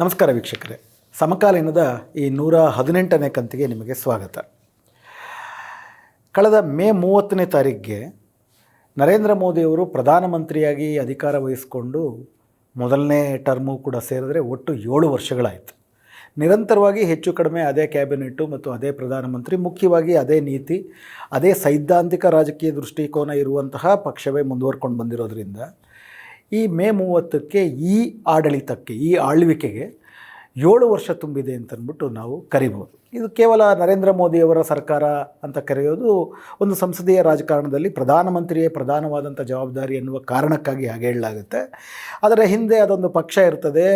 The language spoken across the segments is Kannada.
ನಮಸ್ಕಾರ ವೀಕ್ಷಕರೇ, ಸಮಕಾಲೀನದ ಈ 118ನೇ ಕಂತಿಗೆ ನಿಮಗೆ ಸ್ವಾಗತ. ಕಳೆದ ಮೇ 30ನೇ ತಾರೀಕಿಗೆ ನರೇಂದ್ರ ಮೋದಿಯವರು ಪ್ರಧಾನಮಂತ್ರಿಯಾಗಿ ಅಧಿಕಾರ ವಹಿಸಿಕೊಂಡು ಮೊದಲನೇ ಟರ್ಮು ಕೂಡ ಸೇರಿದ್ರೆ ಒಟ್ಟು 7 ವರ್ಷಗಳಾಯಿತು. ನಿರಂತರವಾಗಿ ಹೆಚ್ಚು ಕಡಿಮೆ ಅದೇ ಕ್ಯಾಬಿನೆಟ್ಟು ಮತ್ತು ಅದೇ ಪ್ರಧಾನಮಂತ್ರಿ, ಮುಖ್ಯವಾಗಿ ಅದೇ ನೀತಿ, ಅದೇ ಸೈದ್ಧಾಂತಿಕ ರಾಜಕೀಯ ದೃಷ್ಟಿಕೋನ ಇರುವಂತಹ ಪಕ್ಷವೇ ಮುಂದುವರ್ಕೊಂಡು ಬಂದಿರೋದ್ರಿಂದ ಈ ಮೇ 30ಕ್ಕೆ ಈ ಆಡಳಿತಕ್ಕೆ, ಈ ಆಳ್ವಿಕೆಗೆ 7 ವರ್ಷ ತುಂಬಿದೆ ಅಂತಂದ್ಬಿಟ್ಟು ನಾವು ಕರಿಬೋದು. ಇದು ಕೇವಲ ನರೇಂದ್ರ ಮೋದಿಯವರ ಸರ್ಕಾರ ಅಂತ ಕರೆಯೋದು ಒಂದು ಸಂಸದೀಯ ರಾಜಕಾರಣದಲ್ಲಿ ಪ್ರಧಾನಮಂತ್ರಿಯೇ ಪ್ರಧಾನವಾದಂಥ ಜವಾಬ್ದಾರಿ ಎನ್ನುವ ಕಾರಣಕ್ಕಾಗಿ ಹಾಗೆ ಹೇಳಲಾಗುತ್ತೆ. ಅದರ ಹಿಂದೆ ಅದೊಂದು ಪಕ್ಷ ಇರ್ತದೆ.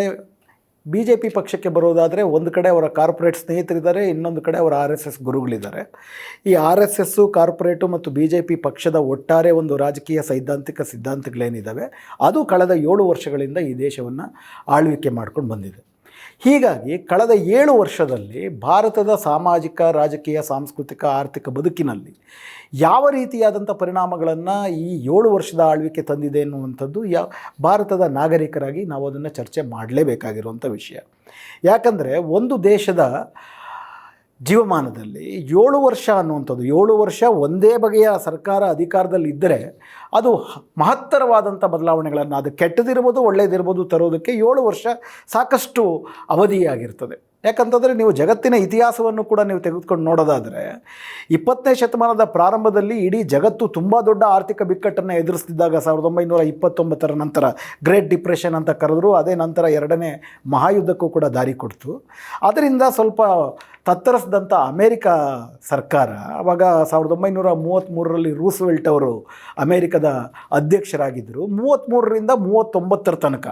BJP ಪಕ್ಷಕ್ಕೆ ಬರೋದಾದರೆ ಒಂದು ಕಡೆ ಅವರ ಕಾರ್ಪೊರೇಟ್ ಸ್ನೇಹಿತರಿದ್ದಾರೆ, ಇನ್ನೊಂದು ಕಡೆ ಅವರ RSS ಗುರುಗಳಿದ್ದಾರೆ. ಈ RSS, ಕಾರ್ಪೊರೇಟು ಮತ್ತು BJP ಪಕ್ಷದ ಒಟ್ಟಾರೆ ಒಂದು ರಾಜಕೀಯ ಸೈದ್ಧಾಂತಿಕ ಸಿದ್ಧಾಂತಗಳೇನಿದ್ದಾವೆ ಅದು ಕಳೆದ 7 ವರ್ಷಗಳಿಂದ ಈ ದೇಶವನ್ನು ಆಳ್ವಿಕೆ ಮಾಡ್ಕೊಂಡು ಬಂದಿದೆ. ಹೀಗಾಗಿ ಕಳೆದ 7 ವರ್ಷದಲ್ಲಿ ಭಾರತದ ಸಾಮಾಜಿಕ, ರಾಜಕೀಯ, ಸಾಂಸ್ಕೃತಿಕ, ಆರ್ಥಿಕ ಬದುಕಿನಲ್ಲಿ ಯಾವ ರೀತಿಯಾದಂಥ ಪರಿಣಾಮಗಳನ್ನು ಈ 7 ವರ್ಷದ ಆಳ್ವಿಕೆ ತಂದಿದೆ ಎನ್ನುವಂಥದ್ದು ಭಾರತದ ನಾಗರಿಕರಾಗಿ ನಾವು ಅದನ್ನು ಚರ್ಚೆ ಮಾಡಲೇಬೇಕಾಗಿರುವಂಥ ವಿಷಯ. ಯಾಕಂದರೆ ಒಂದು ದೇಶದ ಜೀವಮಾನದಲ್ಲಿ 7 ವರ್ಷ ಅನ್ನುವಂಥದ್ದು, 7 ವರ್ಷ ಒಂದೇ ಬಗೆಯ ಸರ್ಕಾರ ಅಧಿಕಾರದಲ್ಲಿ ಇದ್ದರೆ ಅದು ಮಹತ್ತರವಾದಂಥ ಬದಲಾವಣೆಗಳನ್ನು, ಅದು ಕೆಟ್ಟದಿರ್ಬೋದು ಒಳ್ಳೆಯದಿರ್ಬೋದು, ತರೋದಕ್ಕೆ 7 ವರ್ಷ ಸಾಕಷ್ಟು ಅವಧಿಯಾಗಿರ್ತದೆ. ಯಾಕಂತಂದರೆ ನೀವು ಜಗತ್ತಿನ ಇತಿಹಾಸವನ್ನು ಕೂಡ ನೀವು ತೆಗೆದುಕೊಂಡು ನೋಡೋದಾದರೆ 20ನೇ ಶತಮಾನದ ಪ್ರಾರಂಭದಲ್ಲಿ ಇಡೀ ಜಗತ್ತು ತುಂಬ ದೊಡ್ಡ ಆರ್ಥಿಕ ಬಿಕ್ಕಟ್ಟನ್ನು ಎದುರಿಸ್ತಿದ್ದಾಗ 1929ರ ನಂತರ ಗ್ರೇಟ್ ಡಿಪ್ರೆಷನ್ ಅಂತ ಕರೆದ್ರು. ಅದೇ ನಂತರ 2ನೇ ಮಹಾಯುದ್ಧಕ್ಕೂ ಕೂಡ ದಾರಿ ಕೊಡ್ತು. ಅದರಿಂದ ಸ್ವಲ್ಪ ತತ್ತರಿಸಿದಂಥ ಅಮೇರಿಕ ಸರ್ಕಾರ ಆವಾಗ 1933ರಲ್ಲಿ ರೂಸ್ವೆಲ್ಟ್ ಅವರು ಅಮೇರಿಕದ ಅಧ್ಯಕ್ಷರಾಗಿದ್ದರು. 33ರಿಂದ 39ರ ತನಕ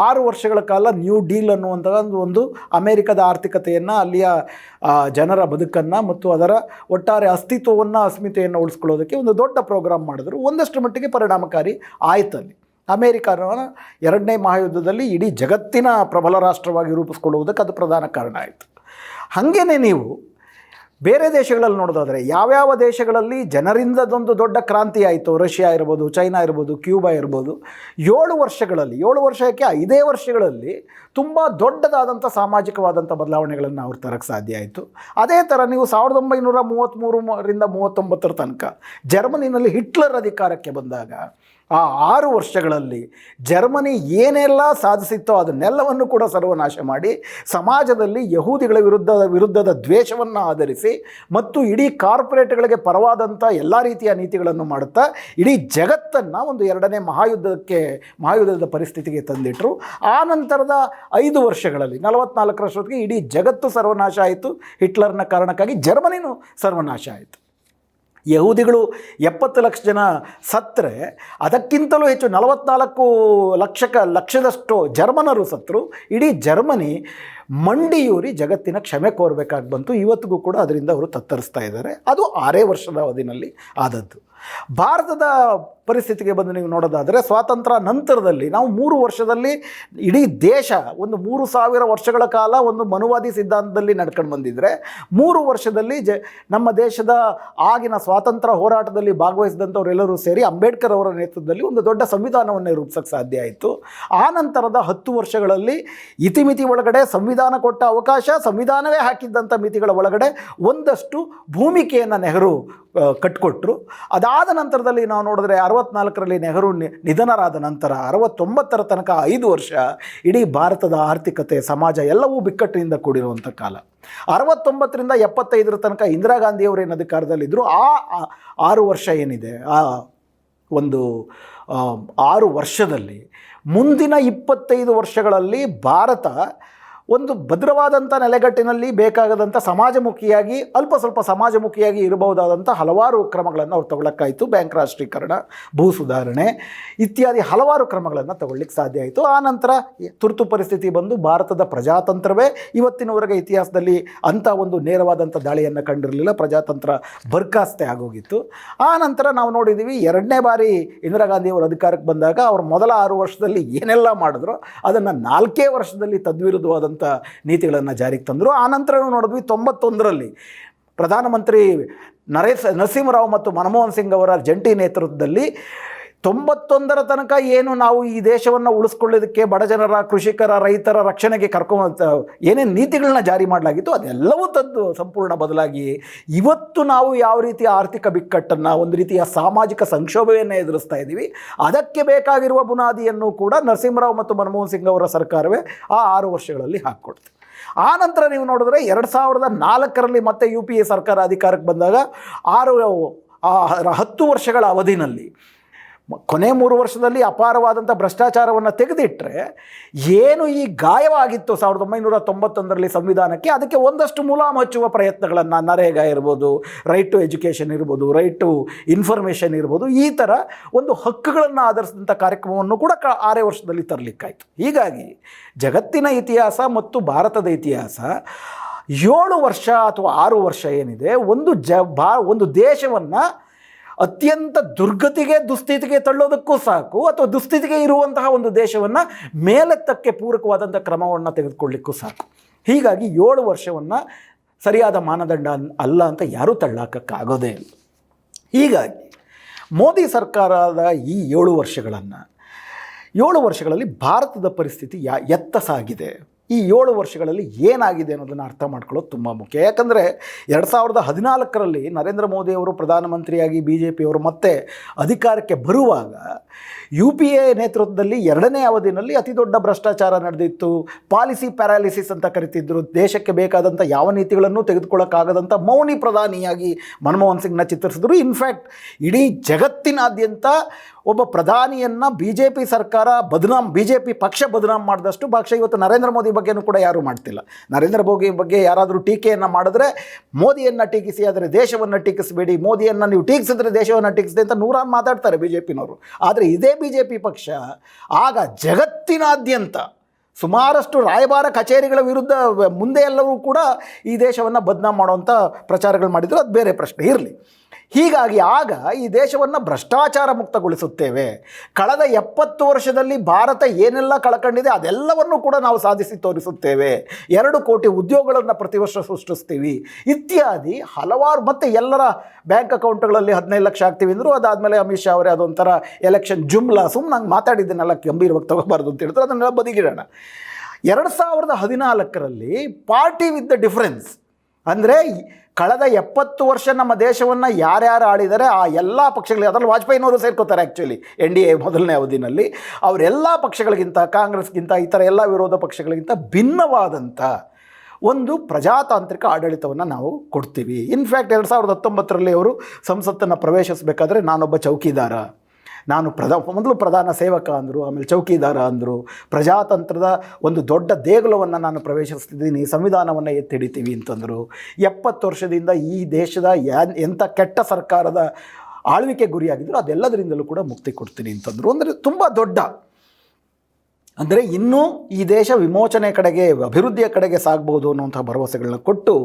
6 ವರ್ಷಗಳ ಕಾಲ ನ್ಯೂ ಡೀಲ್ ಅನ್ನುವಂಥ ಒಂದು ಅಮೇರಿಕದ ಆರ್ಥಿಕತೆಯನ್ನು, ಅಲ್ಲಿಯ ಜನರ ಬದುಕನ್ನು ಮತ್ತು ಅದರ ಒಟ್ಟಾರೆ ಅಸ್ಮಿತೆಯನ್ನು ಉಳಿಸ್ಕೊಳ್ಳೋದಕ್ಕೆ ಒಂದು ದೊಡ್ಡ ಪ್ರೋಗ್ರಾಮ್ ಮಾಡಿದ್ರು. ಒಂದಷ್ಟು ಮಟ್ಟಿಗೆ ಪರಿಣಾಮಕಾರಿ ಆಯ್ತಲ್ಲಿ. ಅಮೇರಿಕಾನ 2ನೇ ಮಹಾಯುದ್ಧದಲ್ಲಿ ಇಡೀ ಜಗತ್ತಿನ ಪ್ರಬಲ ರಾಷ್ಟ್ರವಾಗಿ ರೂಪಿಸ್ಕೊಳ್ಳುವುದಕ್ಕೆ ಅದು ಪ್ರಧಾನ ಕಾರಣ ಆಯಿತು. ಹಾಗೇ ನೀವು ಬೇರೆ ದೇಶಗಳಲ್ಲಿ ನೋಡೋದಾದರೆ ಯಾವ್ಯಾವ ದೇಶಗಳಲ್ಲಿ ಜನರಿಂದದೊಂದು ದೊಡ್ಡ ಕ್ರಾಂತಿ ಆಯಿತು, ರಷ್ಯಾ ಇರ್ಬೋದು, ಚೈನಾ ಇರ್ಬೋದು, ಕ್ಯೂಬಾ ಇರ್ಬೋದು, 7 ವರ್ಷಗಳಲ್ಲಿ, 7 ವರ್ಷಕ್ಕೆ 5 ವರ್ಷಗಳಲ್ಲಿ ತುಂಬ ದೊಡ್ಡದಾದಂಥ ಸಾಮಾಜಿಕವಾದಂಥ ಬದಲಾವಣೆಗಳನ್ನು ಅವ್ರು ತರಕ್ಕೆ ಸಾಧ್ಯ ಆಯಿತು. ಅದೇ ಥರ ನೀವು 1933ರಿಂದ 39ರ ತನಕ ಜರ್ಮನಿನಲ್ಲಿ ಹಿಟ್ಲರ್ ಅಧಿಕಾರಕ್ಕೆ ಬಂದಾಗ ಆ 6 ವರ್ಷಗಳಲ್ಲಿ ಜರ್ಮನಿ ಏನೆಲ್ಲ ಸಾಧಿಸಿತ್ತೋ ಅದನ್ನೆಲ್ಲವನ್ನು ಕೂಡ ಸರ್ವನಾಶ ಮಾಡಿ ಸಮಾಜದಲ್ಲಿ ಯಹೂದಿಗಳ ವಿರುದ್ಧದ ದ್ವೇಷವನ್ನು ಆಧರಿಸಿ ಮತ್ತು ಇಡೀ ಕಾರ್ಪೊರೇಟ್ಗಳಿಗೆ ಪರವಾದಂಥ ಎಲ್ಲ ರೀತಿಯ ನೀತಿಗಳನ್ನು ಮಾಡುತ್ತಾ ಇಡೀ ಜಗತ್ತನ್ನು ಒಂದು 2ನೇ ಮಹಾಯುದ್ಧದ ಪರಿಸ್ಥಿತಿಗೆ ತಂದಿಟ್ಟರು. ಆ ನಂತರದ 5 ವರ್ಷಗಳಲ್ಲಿ 44ರಷ್ಟೊತ್ತಿಗೆ ಇಡೀ ಜಗತ್ತು ಸರ್ವನಾಶ ಆಯಿತು. ಹಿಟ್ಲರ್ನ ಕಾರಣಕ್ಕಾಗಿ ಜರ್ಮನಿನೂ ಸರ್ವನಾಶ ಆಯಿತು. ಯಹೂದಿಗಳು 70 ಲಕ್ಷ ಜನ ಸತ್ತರೆ ಅದಕ್ಕಿಂತಲೂ ಹೆಚ್ಚು 44 ಲಕ್ಷದಷ್ಟು ಜರ್ಮನರು ಸತ್ತರು. ಇಡೀ ಜರ್ಮನಿ ಮಂಡಿಯೂರಿ ಜಗತ್ತಿನ ಕ್ಷಮೆ ಕೋರಬೇಕಾಗಿ ಬಂತು. ಇವತ್ತಿಗೂ ಕೂಡ ಅದರಿಂದ ಅವರು ತತ್ತರಿಸ್ತಾ ಇದ್ದಾರೆ. ಅದು 6 ವರ್ಷದ ಅವಧಿನಲ್ಲಿ ಆದದ್ದು. ಭಾರತದ ಪರಿಸ್ಥಿತಿಗೆ ಬಂದು ನೀವು ನೋಡೋದಾದರೆ ಸ್ವಾತಂತ್ರ್ಯ ನಂತರದಲ್ಲಿ ನಾವು 3 ವರ್ಷದಲ್ಲಿ ಇಡೀ ದೇಶ ಒಂದು 3000 ವರ್ಷಗಳ ಕಾಲ ಒಂದು ಮನುವಾದಿ ಸಿದ್ಧಾಂತದಲ್ಲಿ ನಡ್ಕೊಂಡು ಬಂದಿದ್ದರೆ 3 ವರ್ಷದಲ್ಲಿ ನಮ್ಮ ದೇಶದ ಆಗಿನ ಸ್ವಾತಂತ್ರ್ಯ ಹೋರಾಟದಲ್ಲಿ ಭಾಗವಹಿಸಿದಂಥವರೆಲ್ಲರೂ ಸೇರಿ ಅಂಬೇಡ್ಕರ್ ಅವರ ನೇತೃತ್ವದಲ್ಲಿ ಒಂದು ದೊಡ್ಡ ಸಂವಿಧಾನವನ್ನು ರೂಪಿಸೋಕ್ಕೆ ಸಾಧ್ಯ ಆಯಿತು. ಆ ನಂತರದ 10 ವರ್ಷಗಳಲ್ಲಿ ಇತಿಮಿತಿ ಒಳಗಡೆ ಸಂವಿಧಾನ ಕೊಟ್ಟ ಅವಕಾಶ, ಸಂವಿಧಾನವೇ ಹಾಕಿದ್ದಂಥ ಮಿತಿಗಳ ಒಳಗಡೆ ಒಂದಷ್ಟು ಭೂಮಿಕೆಯನ್ನು ನೆಹರು ಕಟ್ಟಿಕೊಟ್ರು. ಅದಾದ ನಂತರದಲ್ಲಿ ನಾವು ನೋಡಿದ್ರೆ 64ರಲ್ಲಿ ನೆಹರು ನಿಧನರಾದ ನಂತರ 69ರ ತನಕ 5 ವರ್ಷ ಇಡೀ ಭಾರತದ ಆರ್ಥಿಕತೆ, ಸಮಾಜ ಎಲ್ಲವೂ ಬಿಕ್ಕಟ್ಟಿನಿಂದ ಕೂಡಿರುವಂಥ ಕಾಲ. 69ರಿಂದ 75ರ ತನಕ ಇಂದಿರಾ ಗಾಂಧಿಯವರೇನು ಅಧಿಕಾರದಲ್ಲಿದ್ದರು. ಆ 6 ವರ್ಷ ಏನಿದೆ, ಆ ಒಂದು 6 ವರ್ಷದಲ್ಲಿ ಮುಂದಿನ 25 ವರ್ಷಗಳಲ್ಲಿ ಭಾರತ ಒಂದು ಭದ್ರವಾದಂಥ ನೆಲೆಗಟ್ಟಿನಲ್ಲಿ ಬೇಕಾಗದಂಥ ಸಮಾಜಮುಖಿಯಾಗಿ, ಅಲ್ಪ ಸ್ವಲ್ಪ ಸಮಾಜಮುಖಿಯಾಗಿ ಇರಬಹುದಾದಂಥ ಹಲವಾರು ಕ್ರಮಗಳನ್ನು ಅವ್ರು ತಗೊಳ್ಳೋಕ್ಕಾಯಿತು. ಬ್ಯಾಂಕ್ ರಾಷ್ಟ್ರೀಕರಣ, ಭೂ ಸುಧಾರಣೆ ಇತ್ಯಾದಿ ಹಲವಾರು ಕ್ರಮಗಳನ್ನು ತಗೊಳ್ಳಿಕ್ಕೆ ಸಾಧ್ಯ ಆಯಿತು. ಆ ನಂತರ ತುರ್ತು ಪರಿಸ್ಥಿತಿ ಬಂದು ಭಾರತದ ಪ್ರಜಾತಂತ್ರವೇ ಇವತ್ತಿನವರೆಗೆ ಇತಿಹಾಸದಲ್ಲಿ ಅಂಥ ಒಂದು ನೇರವಾದಂಥ ದಾಳಿಯನ್ನು ಕಂಡಿರಲಿಲ್ಲ. ಪ್ರಜಾತಂತ್ರ ಬರ್ಖಾಸ್ತೆ ಆಗೋಗಿತ್ತು. ಆ ನಂತರ ನಾವು ನೋಡಿದ್ದೀವಿ 2ನೇ ಬಾರಿ ಇಂದಿರಾ ಗಾಂಧಿಯವರು ಅಧಿಕಾರಕ್ಕೆ ಬಂದಾಗ ಅವರು ಮೊದಲ 6 ವರ್ಷದಲ್ಲಿ ಏನೆಲ್ಲ ಮಾಡಿದ್ರು ಅದನ್ನು 4 ವರ್ಷದಲ್ಲಿ ತದ್ವಿರುದ್ಧವಾದಂಥ ನೀತಿಗಳನ್ನು ಜಾರಿಗೆ ತಂದರು. ಆನಂತರ ನೋಡಿದ್ವಿ 91ರಲ್ಲಿ ಪ್ರಧಾನಮಂತ್ರಿ ನರಸಿಂಹರಾವ್ ಮತ್ತು ಮನಮೋಹನ್ ಸಿಂಗ್ ಅವರ ಜಂಟಿ ನೇತೃತ್ವದಲ್ಲಿ 91ರ ತನಕ ಏನು ನಾವು ಈ ದೇಶವನ್ನು ಉಳಿಸ್ಕೊಳ್ಳೋದಕ್ಕೆ ಬಡ ಜನರ, ಕೃಷಿಕರ, ರೈತರ ರಕ್ಷಣೆಗೆ ಏನೇನು ನೀತಿಗಳನ್ನ ಜಾರಿ ಮಾಡಲಾಗಿತ್ತು ಅದೆಲ್ಲವೂ ಸಂಪೂರ್ಣ ಬದಲಾಗಿ ಇವತ್ತು ನಾವು ಯಾವ ರೀತಿಯ ಆರ್ಥಿಕ ಬಿಕ್ಕಟ್ಟನ್ನು, ಒಂದು ರೀತಿಯ ಸಾಮಾಜಿಕ ಸಂಕ್ಷೋಭವನ್ನು ಎದುರಿಸ್ತಾ ಇದ್ದೀವಿ. ಅದಕ್ಕೆ ಬೇಕಾಗಿರುವ ಬುನಾದಿಯನ್ನು ಕೂಡ ನರಸಿಂಹರಾವ್ ಮತ್ತು ಮನಮೋಹನ್ ಸಿಂಗ್ ಅವರ ಸರ್ಕಾರವೇ ಆ 6 ವರ್ಷಗಳಲ್ಲಿ ಹಾಕ್ಕೊಡ್ತು. ಆ ನಂತರ ನೀವು ನೋಡಿದ್ರೆ 2004ರಲ್ಲಿ ಮತ್ತೆ UPA ಸರ್ಕಾರ ಅಧಿಕಾರಕ್ಕೆ ಬಂದಾಗ 10 ವರ್ಷಗಳ ಅವಧಿನಲ್ಲಿ ಕೊನೆ 3 ವರ್ಷದಲ್ಲಿ ಅಪಾರವಾದಂಥ ಭ್ರಷ್ಟಾಚಾರವನ್ನು ತೆಗೆದಿಟ್ಟರೆ ಏನು ಈ ಗಾಯವಾಗಿತ್ತು 1991ರಲ್ಲಿ ಸಂವಿಧಾನಕ್ಕೆ, ಅದಕ್ಕೆ ಒಂದಷ್ಟು ಮುಲಾಮು ಹಚ್ಚುವ ಪ್ರಯತ್ನಗಳನ್ನು, ನರೇಗಾ ಇರ್ಬೋದು, ರೈಟ್ ಟು ಎಜುಕೇಷನ್ ಇರ್ಬೋದು, ರೈಟ್ ಟು ಇನ್ಫಾರ್ಮೇಷನ್ ಇರ್ಬೋದು, ಈ ಥರ ಒಂದು ಹಕ್ಕುಗಳನ್ನು ಆಧರಿಸಿದಂಥ ಕಾರ್ಯಕ್ರಮವನ್ನು ಕೂಡ 6 ವರ್ಷದಲ್ಲಿ ತರಲಿಕ್ಕಾಯಿತು. ಹೀಗಾಗಿ ಜಗತ್ತಿನ ಇತಿಹಾಸ ಮತ್ತು ಭಾರತದ ಇತಿಹಾಸ 7 ವರ್ಷ ಅಥವಾ 6 ವರ್ಷ ಏನಿದೆ, ಒಂದು ದೇಶವನ್ನು ಅತ್ಯಂತ ದುಸ್ಥಿತಿಗೆ ತಳ್ಳೋದಕ್ಕೂ ಸಾಕು, ಅಥವಾ ದುಸ್ಥಿತಿಗೆ ಇರುವಂತಹ ಒಂದು ದೇಶವನ್ನು ಮೇಲೆತ್ತಕ್ಕೆ ಪೂರಕವಾದಂಥ ಕ್ರಮವನ್ನು ತೆಗೆದುಕೊಳ್ಳಿಕ್ಕೂ ಸಾಕು. ಹೀಗಾಗಿ 7 ವರ್ಷವನ್ನು ಸರಿಯಾದ ಮಾನದಂಡ ಅಲ್ಲ ಅಂತ ಯಾರೂ ತಳ್ಳೋಕ್ಕಾಗೋದೇ ಇಲ್ಲ. ಹೀಗಾಗಿ ಮೋದಿ ಸರ್ಕಾರದ ಈ 7 ವರ್ಷಗಳಲ್ಲಿ ಭಾರತದ ಪರಿಸ್ಥಿತಿ ಎತ್ತ ಸಾಗಿದೆ, ಈ 7 ವರ್ಷಗಳಲ್ಲಿ ಏನಾಗಿದೆ ಅನ್ನೋದನ್ನು ಅರ್ಥ ಮಾಡ್ಕೊಳ್ಳೋದು ತುಂಬ ಮುಖ್ಯ. ಯಾಕಂದರೆ 2014ರಲ್ಲಿ ನರೇಂದ್ರ ಮೋದಿಯವರು ಪ್ರಧಾನಮಂತ್ರಿಯಾಗಿ BJP ಅವರು ಮತ್ತೆ ಅಧಿಕಾರಕ್ಕೆ ಬರುವಾಗ UPA ನೇತೃತ್ವದಲ್ಲಿ 2ನೇ ಅವಧಿನಲ್ಲಿ ಅತಿ ದೊಡ್ಡ ಭ್ರಷ್ಟಾಚಾರ ನಡೆದಿತ್ತು. ಪಾಲಿಸಿ ಪ್ಯಾರಾಲಿಸಿಸ್ ಅಂತ ಕರಿತಿದ್ರು. ದೇಶಕ್ಕೆ ಬೇಕಾದಂಥ ಯಾವ ನೀತಿಗಳನ್ನು ತೆಗೆದುಕೊಳ್ಳೋಕ್ಕಾಗದಂಥ ಮೌನಿ ಪ್ರಧಾನಿಯಾಗಿ ಮನಮೋಹನ್ ಸಿಂಗ್ನ ಚಿತ್ರಿಸಿದ್ರು. ಇನ್ಫ್ಯಾಕ್ಟ್ ಇಡೀ ಜಗತ್ತಿನಾದ್ಯಂತ ಒಬ್ಬ ಪ್ರಧಾನಿಯನ್ನು BJP ಪಕ್ಷ ಬದನಾಮ್ ಮಾಡಿದಷ್ಟು ಭಾಷೆ ಇವತ್ತು ನರೇಂದ್ರ ಮೋದಿ ಬಗ್ಗೆನೂ ಕೂಡ ಯಾರೂ ಮಾಡ್ತಿಲ್ಲ. ನರೇಂದ್ರ ಮೋದಿ ಬಗ್ಗೆ ಯಾರಾದರೂ ಟೀಕೆಯನ್ನು ಮಾಡಿದ್ರೆ ಮೋದಿಯನ್ನು ಟೀಕಿಸಿ, ಆದರೆ ದೇಶವನ್ನು ಟೀಕಿಸಬೇಡಿ, ಮೋದಿಯನ್ನು ನೀವು ಟೀಕಿಸಿದ್ರೆ ದೇಶವನ್ನು ಟೀಕಿಸಿದೆ ಅಂತ ನೂರಾರು ಮಾತಾಡ್ತಾರೆ BJPನವರು. ಆದರೆ ಇದೇ BJP ಪಕ್ಷ ಆಗ ಜಗತ್ತಿನಾದ್ಯಂತ ಸುಮಾರಷ್ಟು ರಾಯಭಾರ ಕಚೇರಿಗಳ ವಿರುದ್ಧ ಮುಂದೆ ಎಲ್ಲರೂ ಕೂಡ ಈ ದೇಶವನ್ನು ಬದನಾಮ್ ಮಾಡುವಂಥ ಪ್ರಚಾರಗಳು ಮಾಡಿದ್ರು. ಅದು ಬೇರೆ ಪ್ರಶ್ನೆ ಇರಲಿ. ಹೀಗಾಗಿ ಆಗ ಈ ದೇಶವನ್ನು ಭ್ರಷ್ಟಾಚಾರ ಮುಕ್ತಗೊಳಿಸುತ್ತೇವೆ, ಕಳೆದ 70 ವರ್ಷದಲ್ಲಿ ಭಾರತ ಏನೆಲ್ಲ ಕಳ್ಕೊಂಡಿದೆ ಅದೆಲ್ಲವನ್ನು ಕೂಡ ನಾವು ಸಾಧಿಸಿ ತೋರಿಸುತ್ತೇವೆ, 2 ಕೋಟಿ ಉದ್ಯೋಗಗಳನ್ನು ಪ್ರತಿ ವರ್ಷ ಸೃಷ್ಟಿಸ್ತೀವಿ ಇತ್ಯಾದಿ ಹಲವಾರು. ಮತ್ತು ಎಲ್ಲರ ಬ್ಯಾಂಕ್ ಅಕೌಂಟ್ಗಳಲ್ಲಿ 15 ಲಕ್ಷ ಆಗ್ತೀವಿ ಅಂದರು. ಅದಾದಮೇಲೆ ಅಮಿತ್ ಶಾ ಅವರೇ ಅದೊಂಥರ ಎಲೆಕ್ಷನ್ ಜುಮ್ಲಾ, ನಂಗೆ ಮಾತಾಡಿದ್ದನ್ನೆಲ್ಲ ಗಂಭೀರವಾಗಿ ತಗೋಬಾರ್ದು ಅಂತ ಹೇಳಿದ್ರು. ಅದನ್ನೆಲ್ಲ ಬದಿಗಿಡೋಣ. 2014ರಲ್ಲಿ ಪಾರ್ಟಿ ವಿತ್ ದ ಡಿಫರೆನ್ಸ್ ಅಂದರೆ ಕಳೆದ 70 ವರ್ಷ ನಮ್ಮ ದೇಶವನ್ನು ಯಾರ್ಯಾರು ಆಳಿದರೆ ಆ ಎಲ್ಲ ಪಕ್ಷಗಳಿಗೆ, ಅದರಲ್ಲಿ ವಾಜಪೇಯಿನವರು ಸೇರ್ಕೋತಾರೆ ಆ್ಯಕ್ಚುಲಿ NDA ಮೊದಲನೇ ಅವಧಿನಲ್ಲಿ, ಅವರೆಲ್ಲ ಪಕ್ಷಗಳಿಗಿಂತ, ಕಾಂಗ್ರೆಸ್ಗಿಂತ, ಇತರ ಎಲ್ಲ ವಿರೋಧ ಪಕ್ಷಗಳಿಗಿಂತ ಭಿನ್ನವಾದಂಥ ಒಂದು ಪ್ರಜಾತಾಂತ್ರಿಕ ಆಡಳಿತವನ್ನು ನಾವು ಕೊಡ್ತೀವಿ. ಇನ್ಫ್ಯಾಕ್ಟ್ 2019ರಲ್ಲಿ ಅವರು ಸಂಸತ್ತನ್ನು ಪ್ರವೇಶಿಸಬೇಕಾದ್ರೆ ನಾನೊಬ್ಬ ಚೌಕಿದಾರ, ನಾನು ಮೊದಲು ಪ್ರಧಾನ ಸೇವಕ ಅಂದರು, ಆಮೇಲೆ ಚೌಕಿದಾರ ಅಂದರು, ಪ್ರಜಾತಂತ್ರದ ಒಂದು ದೊಡ್ಡ ದೇಗುಲವನ್ನು ನಾನು ಪ್ರವೇಶಿಸ್ತಿದ್ದೀನಿ, ಸಂವಿಧಾನವನ್ನು ಎತ್ತಿಡಿತೀವಿ ಅಂತಂದರು. 70 ವರ್ಷದಿಂದ ಈ ದೇಶದ ಎಂಥ ಕೆಟ್ಟ ಸರ್ಕಾರದ ಆಳ್ವಿಕೆ ಗುರಿಯಾಗಿದ್ದರು ಅದೆಲ್ಲದರಿಂದಲೂ ಕೂಡ ಮುಕ್ತಿ ಕೊಡ್ತೀನಿ ಅಂತಂದರು. ಅಂದರೆ ತುಂಬ ದೊಡ್ಡ, ಅಂದರೆ ಇನ್ನೂ ಈ ದೇಶ ವಿಮೋಚನೆ ಕಡೆಗೆ, ಅಭಿವೃದ್ಧಿಯ ಕಡೆಗೆ ಸಾಗ್ಬೋದು ಅನ್ನುವಂಥ ಭರವಸೆಗಳನ್ನ ಕೊಟ್ಟು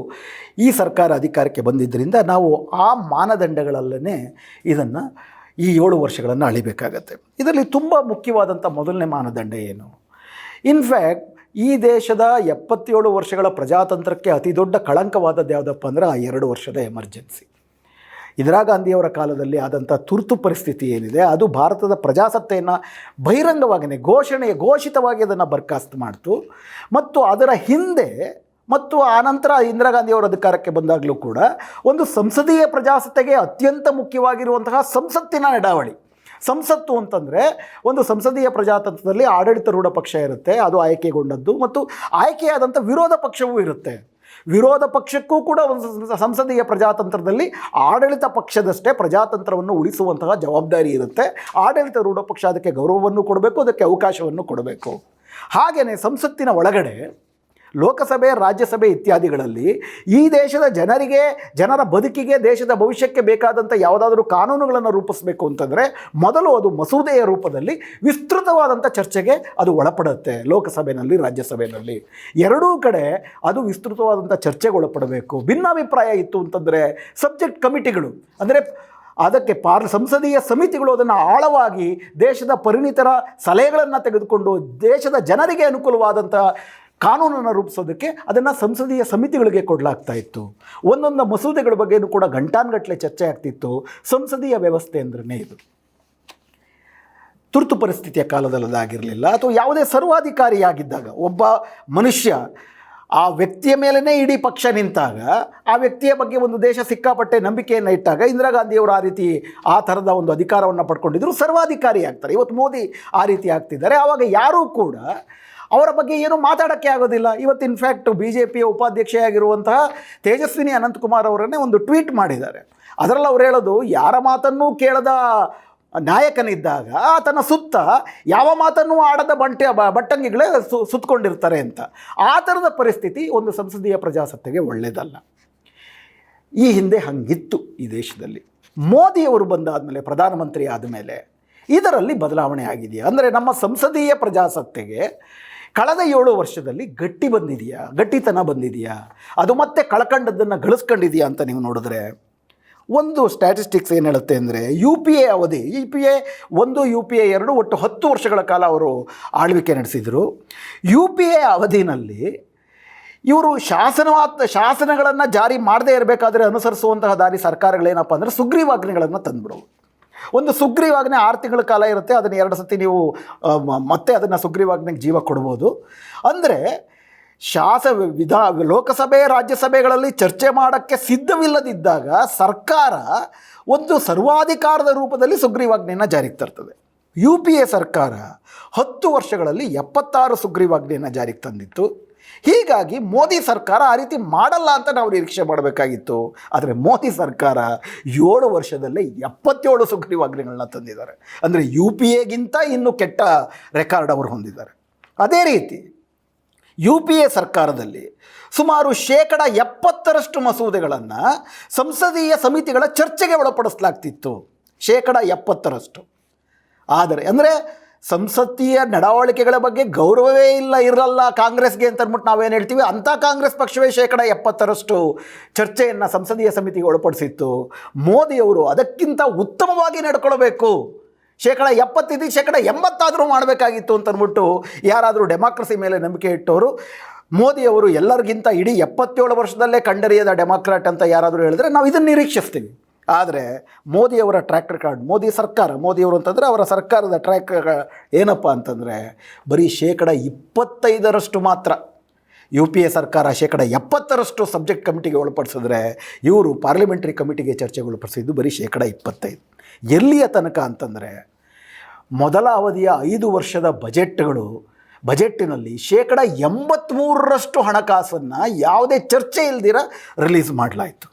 ಈ ಸರ್ಕಾರ ಅಧಿಕಾರಕ್ಕೆ ಬಂದಿದ್ದರಿಂದ ನಾವು ಆ ಮಾನದಂಡಗಳಲ್ಲೇ ಇದನ್ನು ಈ 7 ವರ್ಷಗಳನ್ನು ಅಳಿಬೇಕಾಗತ್ತೆ. ಇದರಲ್ಲಿ ತುಂಬ ಮುಖ್ಯವಾದಂಥ ಮೊದಲನೇ ಮಾನದಂಡ ಏನು? ಇನ್ಫ್ಯಾಕ್ಟ್ ಈ ದೇಶದ 77 ವರ್ಷಗಳ ಪ್ರಜಾತಂತ್ರಕ್ಕೆ ಅತಿ ದೊಡ್ಡ ಕಳಂಕವಾದದ್ದು ಯಾವುದಪ್ಪ ಅಂದರೆ ಆ 2 ವರ್ಷದ ಎಮರ್ಜೆನ್ಸಿ. ಇಂದಿರಾ ಗಾಂಧಿಯವರ ಕಾಲದಲ್ಲಿ ಆದಂಥ ತುರ್ತು ಪರಿಸ್ಥಿತಿ ಏನಿದೆ ಅದು ಭಾರತದ ಪ್ರಜಾಸತ್ತೆಯನ್ನು ಬಹಿರಂಗವಾಗಿಯೇ ಘೋಷಿತವಾಗಿ ಅದನ್ನು ಬರ್ಖಾಸ್ತು ಮಾಡ್ತು. ಮತ್ತು ಅದರ ಹಿಂದೆ ಮತ್ತು ಆನಂತರ ಇಂದಿರಾ ಗಾಂಧಿಯವರ ಅಧಿಕಾರಕ್ಕೆ ಬಂದಾಗಲೂ ಕೂಡ ಒಂದು ಸಂಸದೀಯ ಪ್ರಜಾಸತ್ತೆಗೆ ಅತ್ಯಂತ ಮುಖ್ಯವಾಗಿರುವಂತಹ ಸಂಸತ್ತಿನ ನಡಾವಳಿ. ಸಂಸತ್ತು ಅಂತಂದರೆ ಒಂದು ಸಂಸದೀಯ ಪ್ರಜಾತಂತ್ರದಲ್ಲಿ ಆಡಳಿತಾರೂಢ ಪಕ್ಷ ಇರುತ್ತೆ, ಅದು ಆಯ್ಕೆಗೊಂಡದ್ದು, ಮತ್ತು ಆಯ್ಕೆಯಾದಂಥ ವಿರೋಧ ಪಕ್ಷವೂ ಇರುತ್ತೆ. ವಿರೋಧ ಪಕ್ಷಕ್ಕೂ ಕೂಡ ಒಂದು ಸಂಸದೀಯ ಪ್ರಜಾತಂತ್ರದಲ್ಲಿ ಆಡಳಿತ ಪಕ್ಷದಷ್ಟೇ ಪ್ರಜಾತಂತ್ರವನ್ನು ಉಳಿಸುವಂತಹ ಜವಾಬ್ದಾರಿ ಇರುತ್ತೆ. ಆಡಳಿತಾರೂಢ ಪಕ್ಷ ಅದಕ್ಕೆ ಗೌರವವನ್ನು ಕೊಡಬೇಕು, ಅದಕ್ಕೆ ಅವಕಾಶವನ್ನು ಕೊಡಬೇಕು. ಹಾಗೆಯೇ ಸಂಸತ್ತಿನ ಒಳಗಡೆ ಲೋಕಸಭೆ, ರಾಜ್ಯಸಭೆ ಇತ್ಯಾದಿಗಳಲ್ಲಿ ಈ ದೇಶದ ಜನರ ಬದುಕಿಗೆ, ದೇಶದ ಭವಿಷ್ಯಕ್ಕೆ ಬೇಕಾದಂಥ ಯಾವುದಾದ್ರೂ ಕಾನೂನುಗಳನ್ನು ರೂಪಿಸಬೇಕು ಅಂತಂದರೆ ಮೊದಲು ಅದು ಮಸೂದೆಯ ರೂಪದಲ್ಲಿ ವಿಸ್ತೃತವಾದಂಥ ಚರ್ಚೆಗೆ ಅದು ಒಳಪಡುತ್ತೆ. ಲೋಕಸಭೆಯಲ್ಲಿ, ರಾಜ್ಯಸಭೆಯಲ್ಲಿ ಎರಡೂ ಕಡೆ ಅದು ವಿಸ್ತೃತವಾದಂಥ ಚರ್ಚೆಗೆ ಒಳಪಡಬೇಕು. ಭಿನ್ನಾಭಿಪ್ರಾಯ ಇತ್ತು ಅಂತಂದರೆ ಸಬ್ಜೆಕ್ಟ್ ಕಮಿಟಿಗಳು, ಅಂದರೆ ಅದಕ್ಕೆ ಸಂಸದೀಯ ಸಮಿತಿಗಳು ಅದನ್ನು ಆಳವಾಗಿ ದೇಶದ ಪರಿಣಿತರ ಸಲಹೆಗಳನ್ನು ತೆಗೆದುಕೊಂಡು ದೇಶದ ಜನರಿಗೆ ಅನುಕೂಲವಾದಂಥ ಕಾನೂನನ್ನು ರೂಪಿಸೋದಕ್ಕೆ ಅದನ್ನು ಸಂಸದೀಯ ಸಮಿತಿಗಳಿಗೆ ಕೊಡಲಾಗ್ತಾ ಇತ್ತು. ಒಂದೊಂದು ಮಸೂದೆಗಳ ಬಗ್ಗೆಯೂ ಕೂಡ ಗಂಟಾನುಗಟ್ಟಲೆ ಚರ್ಚೆ ಆಗ್ತಿತ್ತು. ಸಂಸದೀಯ ವ್ಯವಸ್ಥೆ ಅಂದ್ರೇ ಇದು. ತುರ್ತು ಪರಿಸ್ಥಿತಿಯ ಕಾಲದಲ್ಲದಾಗಿರಲಿಲ್ಲ, ಅಥವಾ ಯಾವುದೇ ಸರ್ವಾಧಿಕಾರಿಯಾಗಿದ್ದಾಗ ಒಬ್ಬ ಮನುಷ್ಯ ಆ ವ್ಯಕ್ತಿಯ ಮೇಲೇ ಇಡೀ ಪಕ್ಷ ನಿಂತಾಗ, ಆ ವ್ಯಕ್ತಿಯ ಬಗ್ಗೆ ಒಂದು ದೇಶ ಸಿಕ್ಕಾಪಟ್ಟೆ ನಂಬಿಕೆಯನ್ನು ಇಟ್ಟಾಗ ಇಂದಿರಾ ಗಾಂಧಿಯವರು ಆ ಥರದ ಒಂದು ಅಧಿಕಾರವನ್ನು ಪಡ್ಕೊಂಡಿದ್ದರು, ಸರ್ವಾಧಿಕಾರಿ ಆಗ್ತಾರೆ. ಇವತ್ತು ಮೋದಿ ಆ ರೀತಿ ಆಗ್ತಿದ್ದಾರೆ. ಆವಾಗ ಯಾರೂ ಕೂಡ ಅವರ ಬಗ್ಗೆ ಏನೂ ಮಾತಾಡೋಕ್ಕೆ ಆಗೋದಿಲ್ಲ. ಇವತ್ತು ಇನ್ಫ್ಯಾಕ್ಟ್ BJPಯ ಉಪಾಧ್ಯಕ್ಷೆಯಾಗಿರುವಂತಹ ತೇಜಸ್ವಿನಿ ಅನಂತಕುಮಾರ್ ಅವರನ್ನೇ ಒಂದು ಟ್ವೀಟ್ ಮಾಡಿದ್ದಾರೆ. ಅದರಲ್ಲಿ ಅವ್ರು ಹೇಳೋದು, ಯಾರ ಮಾತನ್ನೂ ಕೇಳದ ನಾಯಕನಿದ್ದಾಗ ಆತನ ಸುತ್ತ ಯಾವ ಮಾತನ್ನೂ ಆಡದ ಬಟ್ಟಂಗಿಗಳೇ ಸುತ್ತಕೊಂಡಿರ್ತಾರೆ ಅಂತ. ಆ ಥರದ ಪರಿಸ್ಥಿತಿ ಒಂದು ಸಂಸದೀಯ ಪ್ರಜಾಸತ್ತೆಗೆ ಒಳ್ಳೆಯದಲ್ಲ. ಈ ಹಿಂದೆ ಹಂಗಿತ್ತು ಈ ದೇಶದಲ್ಲಿ. ಮೋದಿಯವರು ಬಂದಾದಮೇಲೆ, ಪ್ರಧಾನಮಂತ್ರಿ ಆದಮೇಲೆ ಇದರಲ್ಲಿ ಬದಲಾವಣೆ ಆಗಿದೆಯಾ ಅಂದರೆ ನಮ್ಮ ಸಂಸದೀಯ ಪ್ರಜಾಸತ್ತೆಗೆ ಕಳೆದ 7 ವರ್ಷದಲ್ಲಿ ಗಟ್ಟಿತನ ಬಂದಿದೆಯಾ, ಅದು ಮತ್ತೆ ಕಳ್ಕೊಂಡದ್ದನ್ನು ಗಳಿಸ್ಕೊಂಡಿದೆಯಾ ಅಂತ ನೀವು ನೋಡಿದ್ರೆ, ಒಂದು ಸ್ಟ್ಯಾಟಿಸ್ಟಿಕ್ಸ್ ಏನು ಹೇಳುತ್ತೆ ಅಂದರೆ, UPA ಅವಧಿ, UPA 1, UPA 2 ಒಟ್ಟು 10 ವರ್ಷಗಳ ಕಾಲ ಅವರು ಆಳ್ವಿಕೆ ನಡೆಸಿದರು. UPA ಅವಧಿನಲ್ಲಿ ಇವರು ಶಾಸನಗಳನ್ನು ಜಾರಿ ಮಾಡದೇ ಇರಬೇಕಾದ್ರೆ ಅನುಸರಿಸುವಂತಹ ದಾರಿ ಸರ್ಕಾರಗಳೇನಪ್ಪ ಅಂದರೆ ಸುಗ್ರೀವಾಜ್ಞೆಗಳನ್ನು ತಂದುಬಿಡೋದು. ಒಂದು ಸುಗ್ರೀವಾಜ್ಞೆ 6 ತಿಂಗಳ ಕಾಲ ಇರುತ್ತೆ, ಅದನ್ನು 2 ಸತಿ ನೀವು ಮತ್ತೆ ಅದನ್ನು ಸುಗ್ರೀವಾಜ್ಞೆಗೆ ಜೀವ ಕೊಡ್ಬೋದು. ಅಂದರೆ ಲೋಕಸಭೆ ರಾಜ್ಯಸಭೆಗಳಲ್ಲಿ ಚರ್ಚೆ ಮಾಡೋಕ್ಕೆ ಸಿದ್ಧವಿಲ್ಲದಿದ್ದಾಗ ಸರ್ಕಾರ ಒಂದು ಸರ್ವಾಧಿಕಾರದ ರೂಪದಲ್ಲಿ ಸುಗ್ರೀವಾಜ್ಞೆಯನ್ನು ಜಾರಿಗೆ ತರ್ತದೆ. UPA ಸರ್ಕಾರ 10 ವರ್ಷಗಳಲ್ಲಿ 76 ಸುಗ್ರೀವಾಜ್ಞೆಯನ್ನು ಜಾರಿಗೆ ತಂದಿತ್ತು. ಹೀಗಾಗಿ ಮೋದಿ ಸರ್ಕಾರ ಆ ರೀತಿ ಮಾಡಲ್ಲ ಅಂತ ನಾವು ನಿರೀಕ್ಷೆ ಮಾಡಬೇಕಾಗಿತ್ತು. ಆದರೆ ಮೋದಿ ಸರ್ಕಾರ 7 ವರ್ಷದಲ್ಲೇ 77 ಸುಗ್ರೀವಾಜ್ಞೆಗಳನ್ನ ತಂದಿದ್ದಾರೆ. ಅಂದರೆ UPAಗಿಂತ ಇನ್ನೂ ಕೆಟ್ಟ ರೆಕಾರ್ಡ್ ಅವರು ಹೊಂದಿದ್ದಾರೆ. ಅದೇ ರೀತಿ UPA ಸರ್ಕಾರದಲ್ಲಿ ಸುಮಾರು 70% ಮಸೂದೆಗಳನ್ನು ಸಂಸದೀಯ ಸಮಿತಿಗಳ ಚರ್ಚೆಗೆ ಒಳಪಡಿಸಲಾಗ್ತಿತ್ತು. 70%. ಆದರೆ ಅಂದರೆ ಸಂಸದೀಯ ನಡವಳಿಕೆಗಳ ಬಗ್ಗೆ ಗೌರವವೇ ಇರಲ್ಲ ಕಾಂಗ್ರೆಸ್ಗೆ ಅಂತ ಅಂದ್ಬಿಟ್ಟು ನಾವೇನು ಹೇಳ್ತೀವಿ, ಅಂಥ ಕಾಂಗ್ರೆಸ್ ಪಕ್ಷವೇ 70% ಚರ್ಚೆಯನ್ನು ಸಂಸದೀಯ ಸಮಿತಿಗೆ ಒಳಪಡಿಸಿತ್ತು. ಮೋದಿಯವರು ಅದಕ್ಕಿಂತ ಉತ್ತಮವಾಗಿ ನಡ್ಕೊಳ್ಬೇಕು, 70 80 ಮಾಡಬೇಕಾಗಿತ್ತು ಅಂತ ಅಂದ್ಬಿಟ್ಟು ಯಾರಾದರೂ ಡೆಮಾಕ್ರಸಿ ಮೇಲೆ ನಂಬಿಕೆ ಇಟ್ಟವರು, ಮೋದಿಯವರು ಎಲ್ಲರಿಗಿಂತ ಇಡೀ 77 ವರ್ಷದಲ್ಲೇ ಕಂಡರಿಯದ ಡೆಮಾಕ್ರಾಟ್ ಅಂತ ಯಾರಾದರೂ ಹೇಳಿದ್ರೆ ನಾವು ಇದನ್ನು ನಿರೀಕ್ಷಿಸ್ತೀವಿ. ಆದರೆ ಮೋದಿಯವರ ಟ್ರ್ಯಾಕ್ ರೆಕಾರ್ಡ್, ಮೋದಿಯವರು ಅಂತಂದರೆ ಅವರ ಸರ್ಕಾರದ ಟ್ರ್ಯಾಕ್ ರೆಕಾರ್ಡ್ ಏನಪ್ಪ ಅಂತಂದರೆ ಬರೀ 25% ಮಾತ್ರ. UPA ಸರ್ಕಾರ 70% ಸಬ್ಜೆಕ್ಟ್ ಕಮಿಟಿಗೆ ಒಳಪಡಿಸಿದ್ರೆ ಇವರು ಪಾರ್ಲಿಮೆಂಟ್ರಿ ಕಮಿಟಿಗೆ ಚರ್ಚೆಗೆ ಒಳಪಡಿಸಿದ್ದು ಬರೀ 25%. ಎಲ್ಲಿಯ ತನಕ ಅಂತಂದರೆ ಮೊದಲ ಅವಧಿಯ 5 ವರ್ಷದ ಬಜೆಟ್ಟಿನಲ್ಲಿ 83% ಹಣಕಾಸನ್ನು ಯಾವುದೇ ಚರ್ಚೆ ಇಲ್ದಿರ ರಿಲೀಸ್ ಮಾಡಲಾಯಿತು.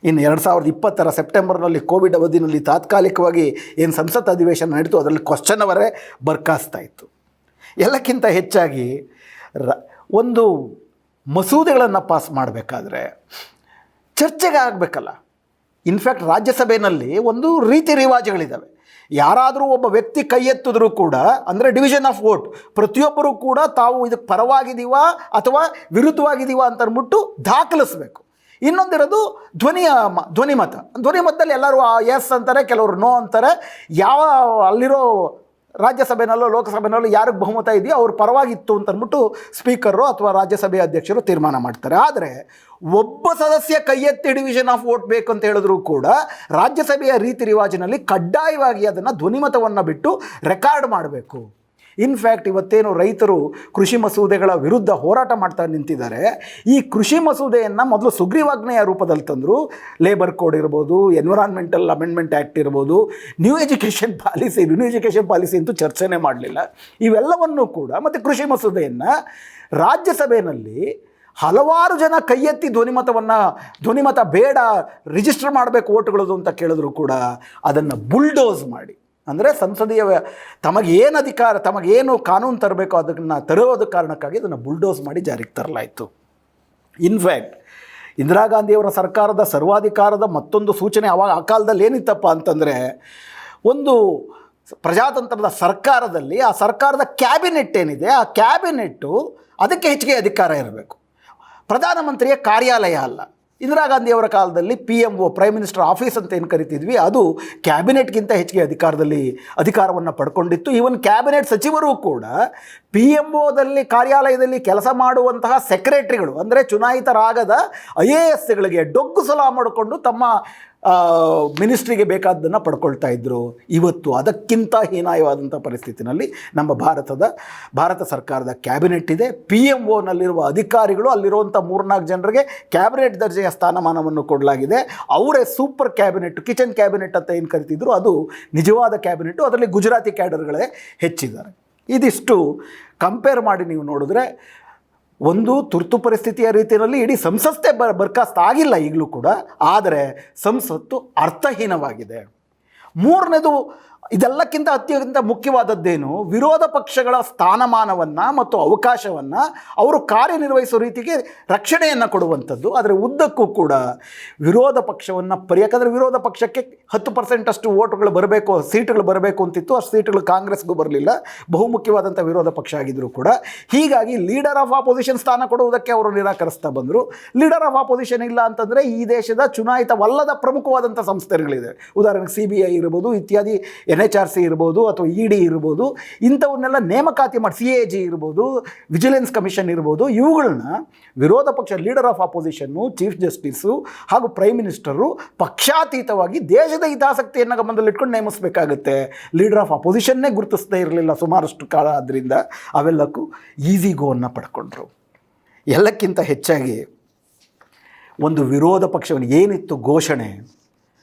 ಇನ್ನು 2020 ಸೆಪ್ಟೆಂಬರ್ನಲ್ಲಿ ಕೋವಿಡ್ ಅವಧಿನಲ್ಲಿ ತಾತ್ಕಾಲಿಕವಾಗಿ ಏನು ಸಂಸತ್ ಅಧಿವೇಶನ ನಡೀತು, ಅದರಲ್ಲಿ ಕ್ವಶ್ಚನ್ ಅವರೇ ಬರ್ಕಾಸ್ತಾ ಇತ್ತು. ಎಲ್ಲಕ್ಕಿಂತ ಹೆಚ್ಚಾಗಿ ಒಂದು ಮಸೂದೆಗಳನ್ನು ಪಾಸ್ ಮಾಡಬೇಕಾದ್ರೆ ಚರ್ಚೆಗೆ ಆಗಬೇಕಲ್ಲ. ಇನ್ಫ್ಯಾಕ್ಟ್ ರಾಜ್ಯಸಭೆಯಲ್ಲಿ ಒಂದು ರೀತಿ ರಿವಾಜುಗಳಿದ್ದಾವೆ. ಯಾರಾದರೂ ಒಬ್ಬ ವ್ಯಕ್ತಿ ಕೈ ಎತ್ತಿದ್ರೂ ಕೂಡ, ಅಂದರೆ ಡಿವಿಷನ್ ಆಫ್ ವೋಟ್, ಪ್ರತಿಯೊಬ್ಬರೂ ಕೂಡ ತಾವು ಇದಕ್ಕೆ ಪರವಾಗಿದ್ದೀವಾ ಅಥವಾ ವಿರುದ್ಧವಾಗಿದ್ದೀವಾ ಅಂತ ಅಂದ್ಬಿಟ್ಟು ದಾಖಲಿಸಬೇಕು. ಇನ್ನೊಂದಿರೋದು ಧ್ವನಿಮತದಲ್ಲಿ ಎಲ್ಲರೂ ಎಸ್ ಅಂತಾರೆ, ಕೆಲವರು ನೋ ಅಂತಾರೆ. ಅಲ್ಲಿರೋ ರಾಜ್ಯಸಭೆನಲ್ಲೋ ಲೋಕಸಭೆನಲ್ಲೋ ಯಾರಿಗೆ ಬಹುಮತ ಇದೆಯೋ ಅವ್ರ ಪರವಾಗಿತ್ತು ಅಂತ ಅಂದ್ಬಿಟ್ಟು ಸ್ಪೀಕರು ಅಥವಾ ರಾಜ್ಯಸಭೆ ಅಧ್ಯಕ್ಷರು ತೀರ್ಮಾನ ಮಾಡ್ತಾರೆ. ಆದರೆ ಒಬ್ಬ ಸದಸ್ಯ ಕೈ ಎತ್ತಿ ಡಿವಿಷನ್ ಆಫ್ ವೋಟ್ ಬೇಕು ಅಂತ ಹೇಳಿದ್ರೂ ಕೂಡ ರಾಜ್ಯಸಭೆಯ ರೀತಿ ರಿವಾಜಿನಲ್ಲಿ ಕಡ್ಡಾಯವಾಗಿ ಅದನ್ನು ಧ್ವನಿಮತವನ್ನು ಬಿಟ್ಟು ರೆಕಾರ್ಡ್ ಮಾಡಬೇಕು. ಇನ್ಫ್ಯಾಕ್ಟ್ ಇವತ್ತೇನು ರೈತರು ಕೃಷಿ ಮಸೂದೆಗಳ ವಿರುದ್ಧ ಹೋರಾಟ ಮಾಡ್ತಾ ನಿಂತಿದ್ದಾರೆ, ಈ ಕೃಷಿ ಮಸೂದೆಯನ್ನು ಮೊದಲು ಸುಗ್ರೀವಾಜ್ಞೆಯ ರೂಪದಲ್ಲಿ ತಂದರು. ಲೇಬರ್ ಕೋಡ್ ಇರ್ಬೋದು, ಎನ್ವಿರಾನ್ಮೆಂಟಲ್ ಅಮೆಂಡ್ಮೆಂಟ್ ಆ್ಯಕ್ಟ್ ಇರ್ಬೋದು, ನ್ಯೂ ಎಜುಕೇಷನ್ ಪಾಲಿಸಿ ಅಂತೂ ಚರ್ಚೆನೇ ಮಾಡಲಿಲ್ಲ. ಇವೆಲ್ಲವನ್ನೂ ಕೂಡ ಮತ್ತು ಕೃಷಿ ಮಸೂದೆಯನ್ನು ರಾಜ್ಯಸಭೆಯಲ್ಲಿ ಹಲವಾರು ಜನ ಕೈ ಎತ್ತಿ ಧ್ವನಿಮತ ಬೇಡ, ರಿಜಿಸ್ಟರ್ ಮಾಡಬೇಕು ಓಟುಗಳದು ಅಂತ ಕೇಳಿದ್ರು ಕೂಡ ಅದನ್ನು ಬುಲ್ಡೋಸ್ ಮಾಡಿ, ಅಂದರೆ ಸಂಸದೀಯ ತಮಗೇನು ಅಧಿಕಾರ, ತಮಗೇನು ಕಾನೂನು ತರಬೇಕು ಅದನ್ನು ತರೋದ ಕಾರಣಕ್ಕಾಗಿ ಅದನ್ನು ಬುಲ್ಡೋಸ್ ಮಾಡಿ ಜಾರಿಗೆ ತರಲಾಯಿತು. ಇನ್ಫ್ಯಾಕ್ಟ್ ಇಂದಿರಾ ಗಾಂಧಿಯವರ ಸರ್ಕಾರದ ಸರ್ವಾಧಿಕಾರದ ಮತ್ತೊಂದು ಸೂಚನೆ ಆ ಕಾಲದಲ್ಲಿ ಏನಿತ್ತಪ್ಪ ಅಂತಂದರೆ, ಒಂದು ಪ್ರಜಾತಂತ್ರದ ಸರ್ಕಾರದಲ್ಲಿ ಆ ಸರ್ಕಾರದ ಕ್ಯಾಬಿನೆಟ್ ಏನಿದೆ, ಆ ಕ್ಯಾಬಿನೆಟ್ಟು ಅದಕ್ಕೆ ಹೆಚ್ಚಿಗೆ ಅಧಿಕಾರ ಇರಬೇಕು, ಪ್ರಧಾನಮಂತ್ರಿಯ ಕಾರ್ಯಾಲಯ ಅಲ್ಲ. ಇಂದಿರಾ ಗಾಂಧಿಯವರ ಕಾಲದಲ್ಲಿ PMO, ಪ್ರೈಮ್ ಮಿನಿಸ್ಟರ್ ಆಫೀಸ್ ಅಂತ ಏನು ಕರಿತಿದ್ವಿ, ಅದು ಕ್ಯಾಬಿನೆಟ್ಗಿಂತ ಹೆಚ್ಚಿಗೆ ಅಧಿಕಾರವನ್ನು ಪಡ್ಕೊಂಡಿತ್ತು. ಈವನ್ ಕ್ಯಾಬಿನೆಟ್ ಸಚಿವರು ಕೂಡ PMOದಲ್ಲಿ ಕಾರ್ಯಾಲಯದಲ್ಲಿ ಕೆಲಸ ಮಾಡುವಂತಹ ಸೆಕ್ರೆಟರಿಗಳು, ಅಂದರೆ ಚುನಾಯಿತರಾಗದ IASಗಳಿಗೆ ಡೊಗ್ಗು ಸಲಾ ಮಾಡಿಕೊಂಡು ತಮ್ಮ ಮಿನಿಸ್ಟ್ರಿಗೆ ಬೇಕಾದ್ದನ್ನು ಪಡ್ಕೊಳ್ತಾ ಇದ್ದರು. ಇವತ್ತು ಅದಕ್ಕಿಂತ ಹೀನಾಯವಾದಂಥ ಪರಿಸ್ಥಿತಿನಲ್ಲಿ ನಮ್ಮ ಭಾರತ ಸರ್ಕಾರದ ಕ್ಯಾಬಿನೆಟ್ ಇದೆ. PMOನಲ್ಲಿರುವ ಅಧಿಕಾರಿಗಳು ಅಲ್ಲಿರುವಂಥ 3-4 ಜನರಿಗೆ ಕ್ಯಾಬಿನೆಟ್ ದರ್ಜೆಯ ಸ್ಥಾನಮಾನವನ್ನು ಕೊಡಲಾಗಿದೆ. ಅವರೇ ಸೂಪರ್ ಕ್ಯಾಬಿನೆಟ್, ಕಿಚನ್ ಕ್ಯಾಬಿನೆಟ್ ಅಂತ ಏನು ಕರಿತಿದ್ರು ಅದು ನಿಜವಾದ ಕ್ಯಾಬಿನೆಟ್ಟು. ಅದರಲ್ಲಿ ಗುಜರಾತಿ ಕ್ಯಾಡರ್ಗಳೇ ಹೆಚ್ಚಿದ್ದಾರೆ. ಇದಿಷ್ಟು ಕಂಪೇರ್ ಮಾಡಿ ನೀವು ನೋಡಿದ್ರೆ ಒಂದು ತುರ್ತು ಪರಿಸ್ಥಿತಿಯ ರೀತಿಯಲ್ಲಿ ಇಡೀ ಸಂಸತ್ತೇ ಬರ್ಖಾಸ್ತು ಆಗಿಲ್ಲ ಈಗಲೂ ಕೂಡ, ಆದರೆ ಸಂಸತ್ತು ಅರ್ಥಹೀನವಾಗಿದೆ. ಮೂರನೇದು, ಇದೆಲ್ಲಕ್ಕಿಂತ ಅತ್ಯಂತ ಮುಖ್ಯವಾದದ್ದೇನು, ವಿರೋಧ ಪಕ್ಷಗಳ ಸ್ಥಾನಮಾನವನ್ನು ಮತ್ತು ಅವಕಾಶವನ್ನು ಅವರು ಕಾರ್ಯನಿರ್ವಹಿಸೋ ರೀತಿಗೆ ರಕ್ಷಣೆಯನ್ನು ಕೊಡುವಂಥದ್ದು. ಆದರೆ ಉದ್ದಕ್ಕೂ ಕೂಡ ವಿರೋಧ ಪಕ್ಷವನ್ನು ಯಾಕಂದರೆ ವಿರೋಧ ಪಕ್ಷಕ್ಕೆ 10% ಅಷ್ಟು ಓಟುಗಳು ಬರಬೇಕು, ಸೀಟುಗಳು ಬರಬೇಕು ಅಂತಿತ್ತು. ಅಷ್ಟು ಸೀಟುಗಳು ಕಾಂಗ್ರೆಸ್ಗೂ ಬರಲಿಲ್ಲ, ಬಹುಮುಖ್ಯವಾದಂಥ ವಿರೋಧ ಪಕ್ಷ ಆಗಿದ್ದರೂ ಕೂಡ. ಹೀಗಾಗಿ ಲೀಡರ್ ಆಫ್ ಆಪೋಸಿಷನ್ ಸ್ಥಾನ ಕೊಡುವುದಕ್ಕೆ ಅವರು ನಿರಾಕರಿಸ್ತಾ ಬಂದರು. ಲೀಡರ್ ಆಫ್ ಆಪೋಸಿಷನ್ ಇಲ್ಲ ಅಂತಂದರೆ ಈ ದೇಶದ ಚುನಾಯಿತವಲ್ಲದ ಪ್ರಮುಖವಾದಂಥ ಸಂಸ್ಥೆಗಳಿದೆ. ಉದಾಹರಣೆಗೆ CBI ಇರ್ಬೋದು, ಇತ್ಯಾದಿ NHRC ಇರ್ಬೋದು, ಅಥವಾ ED ಇರ್ಬೋದು. ಇಂಥವನ್ನೆಲ್ಲ ನೇಮಕಾತಿ ಮಾಡಿ, CAG ಇರ್ಬೋದು, ವಿಜಿಲೆನ್ಸ್ ಕಮಿಷನ್ ಇರ್ಬೋದು, ಇವುಗಳನ್ನ ವಿರೋಧ ಪಕ್ಷ ಲೀಡರ್ ಆಫ್ ಆಪೋಸಿಷನ್ನು, ಚೀಫ್ ಜಸ್ಟಿಸು ಹಾಗೂ ಪ್ರೈಮ್ ಮಿನಿಸ್ಟರು ಪಕ್ಷಾತೀತವಾಗಿ ದೇಶದ ಹಿತಾಸಕ್ತಿಯನ್ನು ಗಮನದಲ್ಲಿಟ್ಕೊಂಡು ನೇಮಿಸಬೇಕಾಗುತ್ತೆ. ಲೀಡರ್ ಆಫ್ ಅಪೋಸಿಷನ್ನೇ ಗುರುತಿಸದೇ ಇರಲಿಲ್ಲ ಸುಮಾರಷ್ಟು ಕಾಲ. ಆದ್ದರಿಂದ ಅವೆಲ್ಲಕ್ಕೂ ಈಸಿ ಗೋವನ್ನು ಪಡ್ಕೊಂಡ್ರು. ಎಲ್ಲಕ್ಕಿಂತ ಹೆಚ್ಚಾಗಿ ಒಂದು ವಿರೋಧ ಪಕ್ಷವನ್ನು ಏನಿತ್ತು ಘೋಷಣೆ,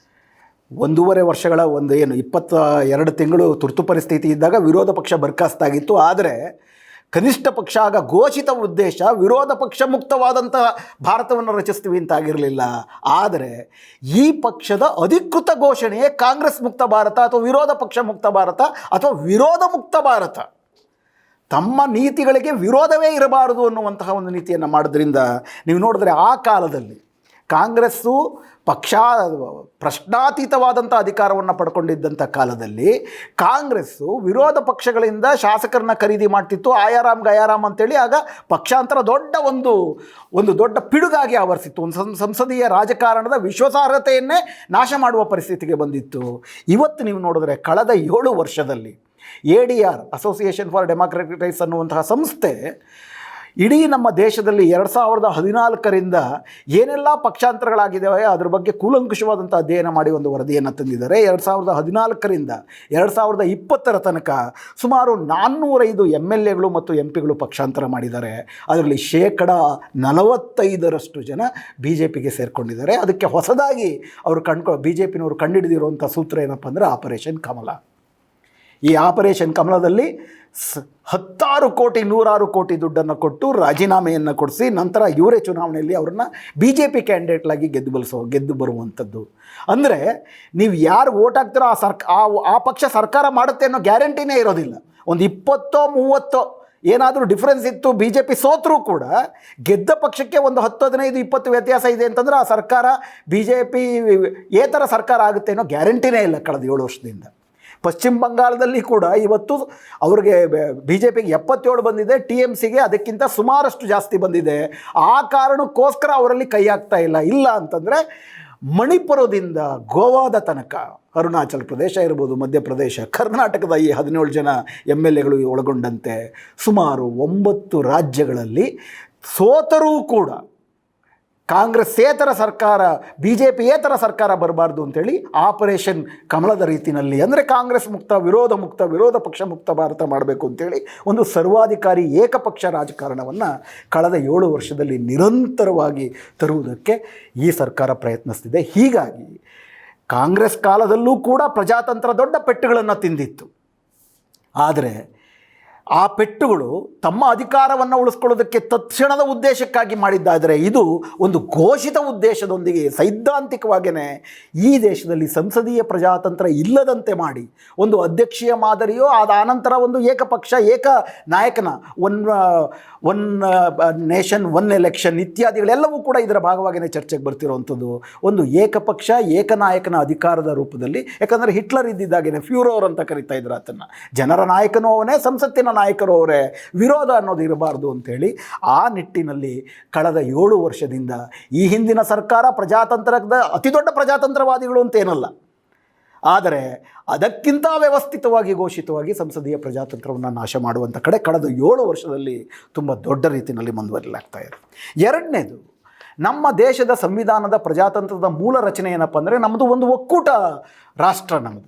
1.5 ವರ್ಷಗಳ 22 ತಿಂಗಳು ತುರ್ತು ಪರಿಸ್ಥಿತಿ ಇದ್ದಾಗ ವಿರೋಧ ಪಕ್ಷ ಬರ್ಖಾಸ್ತಾಗಿತ್ತು. ಆದರೆ ಕನಿಷ್ಠ ಪಕ್ಷ ಆಗ ಘೋಷಿತ ಉದ್ದೇಶ ವಿರೋಧ ಪಕ್ಷ ಮುಕ್ತವಾದಂಥ ಭಾರತವನ್ನು ರಚಿಸ್ತೀವಿ ಅಂತಾಗಿರಲಿಲ್ಲ. ಆದರೆ ಈ ಪಕ್ಷದ ಅಧಿಕೃತ ಘೋಷಣೆಯೇ ಕಾಂಗ್ರೆಸ್ ಮುಕ್ತ ಭಾರತ ಅಥವಾ ವಿರೋಧ ಪಕ್ಷ ಮುಕ್ತ ಭಾರತ ಅಥವಾ ವಿರೋಧ ಮುಕ್ತ ಭಾರತ. ತಮ್ಮ ನೀತಿಗಳಿಗೆ ವಿರೋಧವೇ ಇರಬಾರದು ಅನ್ನುವಂತಹ ಒಂದು ನೀತಿಯನ್ನು ಮಾಡೋದ್ರಿಂದ ನೀವು ನೋಡಿದ್ರೆ ಆ ಕಾಲದಲ್ಲಿ ಕಾಂಗ್ರೆಸ್ಸು ಪ್ರಶ್ನಾತೀತವಾದಂಥ ಅಧಿಕಾರವನ್ನು ಪಡ್ಕೊಂಡಿದ್ದಂಥ ಕಾಲದಲ್ಲಿ ಕಾಂಗ್ರೆಸ್ಸು ವಿರೋಧ ಪಕ್ಷಗಳಿಂದ ಶಾಸಕರನ್ನ ಖರೀದಿ ಮಾಡ್ತಿತ್ತು. ಆಯಾರಾಮ್ ಗಯಾರಾಮ್ ಅಂತೇಳಿ ಆಗ ಪಕ್ಷಾಂತರ ಒಂದು ದೊಡ್ಡ ಪಿಡುಗಾಗಿ ಆವರಿಸಿತ್ತು. ಒಂದು ಸಂಸದೀಯ ರಾಜಕಾರಣದ ವಿಶ್ವಾಸಾರ್ಹತೆಯನ್ನೇ ನಾಶ ಮಾಡುವ ಪರಿಸ್ಥಿತಿಗೆ ಬಂದಿತ್ತು. ಇವತ್ತು ನೀವು ನೋಡಿದ್ರೆ ಕಳೆದ 7 ವರ್ಷದಲ್ಲಿ ADR, association for democratic rights ಅನ್ನುವಂತಹ ಸಂಸ್ಥೆ ಇಡೀ ನಮ್ಮ ದೇಶದಲ್ಲಿ 2014ರಿಂದ ಏನೆಲ್ಲ ಪಕ್ಷಾಂತರಗಳಾಗಿದ್ದಾವೆ ಅದ್ರ ಬಗ್ಗೆ ಕೂಲಂಕುಷವಾದಂಥ ಅಧ್ಯಯನ ಮಾಡಿ ಒಂದು ವರದಿಯನ್ನು ತಂದಿದ್ದಾರೆ. 2014ರಿಂದ 2020 ತನಕ ಸುಮಾರು 405 MLAಗಳು ಮತ್ತು MP ಗಳು ಪಕ್ಷಾಂತರ ಮಾಡಿದ್ದಾರೆ. ಅದರಲ್ಲಿ 45% ಜನ BJPಗೆ ಸೇರಿಕೊಂಡಿದ್ದಾರೆ. ಅದಕ್ಕೆ ಹೊಸದಾಗಿ ಅವರು BJPನವರು ಕಂಡುಹಿಡಿದಿರುವಂಥ ಸೂತ್ರ ಏನಪ್ಪ ಅಂದರೆ ಆಪರೇಷನ್ ಕಮಲ. ಈ ಆಪರೇಷನ್ ಕಮಲದಲ್ಲಿ 10 ಕೋಟಿ 106 ಕೋಟಿ ದುಡ್ಡನ್ನು ಕೊಟ್ಟು ರಾಜೀನಾಮೆಯನ್ನು ಕೊಡಿಸಿ ನಂತರ ಇವರೇ ಚುನಾವಣೆಯಲ್ಲಿ ಅವರನ್ನು BJP ಕ್ಯಾಂಡಿಡೇಟ್ಲಾಗಿ ಗೆದ್ದು ಬರುವಂಥದ್ದು. ಅಂದರೆ ನೀವು ಯಾರು ಓಟ್ ಹಾಕ್ತಿರೋ ಆ ಪಕ್ಷ ಸರ್ಕಾರ ಮಾಡುತ್ತೆ ಅನ್ನೋ ಗ್ಯಾರಂಟಿನೇ ಇರೋದಿಲ್ಲ. ಒಂದು 20-30 ಏನಾದರೂ ಡಿಫ್ರೆನ್ಸ್ ಇತ್ತು, BJP ಸೋತರೂ ಕೂಡ ಗೆದ್ದ ಪಕ್ಷಕ್ಕೆ ಒಂದು 10-15-20 ವ್ಯತ್ಯಾಸ ಇದೆ ಅಂತಂದರೆ ಆ ಸರ್ಕಾರ BJP ಏತರ ಸರ್ಕಾರ ಆಗುತ್ತೆ ಅನ್ನೋ ಗ್ಯಾರಂಟಿನೇ ಇಲ್ಲ ಕಳೆದ 7 ವರ್ಷದಿಂದ. ಪಶ್ಚಿಮ ಬಂಗಾಳದಲ್ಲಿ ಕೂಡ ಇವತ್ತು ಅವ್ರಿಗೆ BJPಗೆ 77 ಬಂದಿದೆ, TMCಗೆ ಅದಕ್ಕಿಂತ ಸುಮಾರಷ್ಟು ಜಾಸ್ತಿ ಬಂದಿದೆ. ಆ ಕಾರಣಕ್ಕೋಸ್ಕರ ಅವರಲ್ಲಿ ಕೈ ಹಾಕ್ತಾ ಇಲ್ಲ ಅಂತಂದರೆ ಮಣಿಪುರದಿಂದ ಗೋವಾದ ತನಕ, ಅರುಣಾಚಲ ಪ್ರದೇಶ ಇರ್ಬೋದು, ಮಧ್ಯಪ್ರದೇಶ, ಕರ್ನಾಟಕದ ಈ 17 ಜನ MLAಗಳು ಒಳಗೊಂಡಂತೆ ಸುಮಾರು 9 ರಾಜ್ಯಗಳಲ್ಲಿ ಸೋತರೂ ಕೂಡ ಕಾಂಗ್ರೆಸ್ಸೇತರ ಸರ್ಕಾರ, BJP ಏತರ ಸರ್ಕಾರ ಬರಬಾರ್ದು ಅಂತೇಳಿ ಆಪರೇಷನ್ ಕಮಲದ ರೀತಿಯಲ್ಲಿ, ಅಂದರೆ ಕಾಂಗ್ರೆಸ್ ಮುಕ್ತ, ವಿರೋಧ ಪಕ್ಷ ಮುಕ್ತ ಭಾರತ ಮಾಡಬೇಕು ಅಂತೇಳಿ ಒಂದು ಸರ್ವಾಧಿಕಾರಿ ಏಕಪಕ್ಷ ರಾಜಕಾರಣವನ್ನು ಕಳೆದ 7 ವರ್ಷದಲ್ಲಿ ನಿರಂತರವಾಗಿ ತರುವುದಕ್ಕೆ ಈ ಸರ್ಕಾರ ಪ್ರಯತ್ನಿಸ್ತಿದೆ. ಹೀಗಾಗಿ ಕಾಂಗ್ರೆಸ್ ಕಾಲದಲ್ಲೂ ಕೂಡ ಪ್ರಜಾತಂತ್ರ ದೊಡ್ಡ ಪೆಟ್ಟುಗಳನ್ನು ತಿಂದಿತ್ತು. ಆದರೆ ಆ ಪೆಟ್ಟುಗಳು ತಮ್ಮ ಅಧಿಕಾರವನ್ನು ಉಳಿಸ್ಕೊಳ್ಳೋದಕ್ಕೆ ತಕ್ಷಣದ ಉದ್ದೇಶಕ್ಕಾಗಿ ಮಾಡಿದ್ದಾದರೆ ಇದು ಒಂದು ಘೋಷಿತ ಉದ್ದೇಶದೊಂದಿಗೆ ಸೈದ್ಧಾಂತಿಕವಾಗಿಯೇ ಈ ದೇಶದಲ್ಲಿ ಸಂಸದೀಯ ಪ್ರಜಾತಂತ್ರ ಇಲ್ಲದಂತೆ ಮಾಡಿ ಒಂದು ಅಧ್ಯಕ್ಷೀಯ ಮಾದರಿಯೋ ಆದ ಆನಂತರ ಒಂದು ಏಕಪಕ್ಷ ಏಕ ನಾಯಕನ ಒನ್ ನೇಷನ್ ಒನ್ ಎಲೆಕ್ಷನ್ ಇತ್ಯಾದಿಗಳೆಲ್ಲವೂ ಕೂಡ ಇದರ ಭಾಗವಾಗಿಯೇ ಚರ್ಚೆಗೆ ಬರ್ತಿರೋವಂಥದ್ದು. ಒಂದು ಏಕಪಕ್ಷ ಏಕನಾಯಕನ ಅಧಿಕಾರದ ರೂಪದಲ್ಲಿ, ಯಾಕಂದರೆ ಹಿಟ್ಲರ್ ಇದ್ದಿದ್ದಾಗೇನೆ ಫ್ಯೂರೋರ್ ಅಂತ ಕರಿತಾ ಇದ್ರು ಆತನ್ನು, ಜನರ ನಾಯಕನೂ ಅವನೇ, ಸಂಸತ್ತಿನ ನಾಯಕರು ಅವರೇ, ವಿರೋಧ ಅನ್ನೋದು ಇರಬಾರ್ದು ಅಂಥೇಳಿ ಆ ನಿಟ್ಟಿನಲ್ಲಿ ಕಳೆದ 7 ವರ್ಷದಿಂದ ಈ ಹಿಂದಿನ ಸರ್ಕಾರ ಪ್ರಜಾತಂತ್ರದ ಅತಿ ದೊಡ್ಡ ಪ್ರಜಾತಂತ್ರವಾದಿಗಳು ಅಂತೇನಲ್ಲ, ಆದರೆ ಅದಕ್ಕಿಂತ ವ್ಯವಸ್ಥಿತವಾಗಿ ಘೋಷಿತವಾಗಿ ಸಂಸದೀಯ ಪ್ರಜಾತಂತ್ರವನ್ನು ನಾಶ ಮಾಡುವಂಥ ಕಡೆ ಕಳೆದ 7 ವರ್ಷದಲ್ಲಿ ತುಂಬ ದೊಡ್ಡ ರೀತಿಯಲ್ಲಿ ಮುಂದುವರಿಲಾಗ್ತಾ ಇದೆ. ಎರಡನೇದು, ನಮ್ಮ ದೇಶದ ಸಂವಿಧಾನದ ಪ್ರಜಾತಂತ್ರದ ಮೂಲ ರಚನೆ ಏನಪ್ಪ ಅಂದರೆ ನಮ್ಮದು ಒಂದು ಒಕ್ಕೂಟ ರಾಷ್ಟ್ರ, ನಮ್ಮದು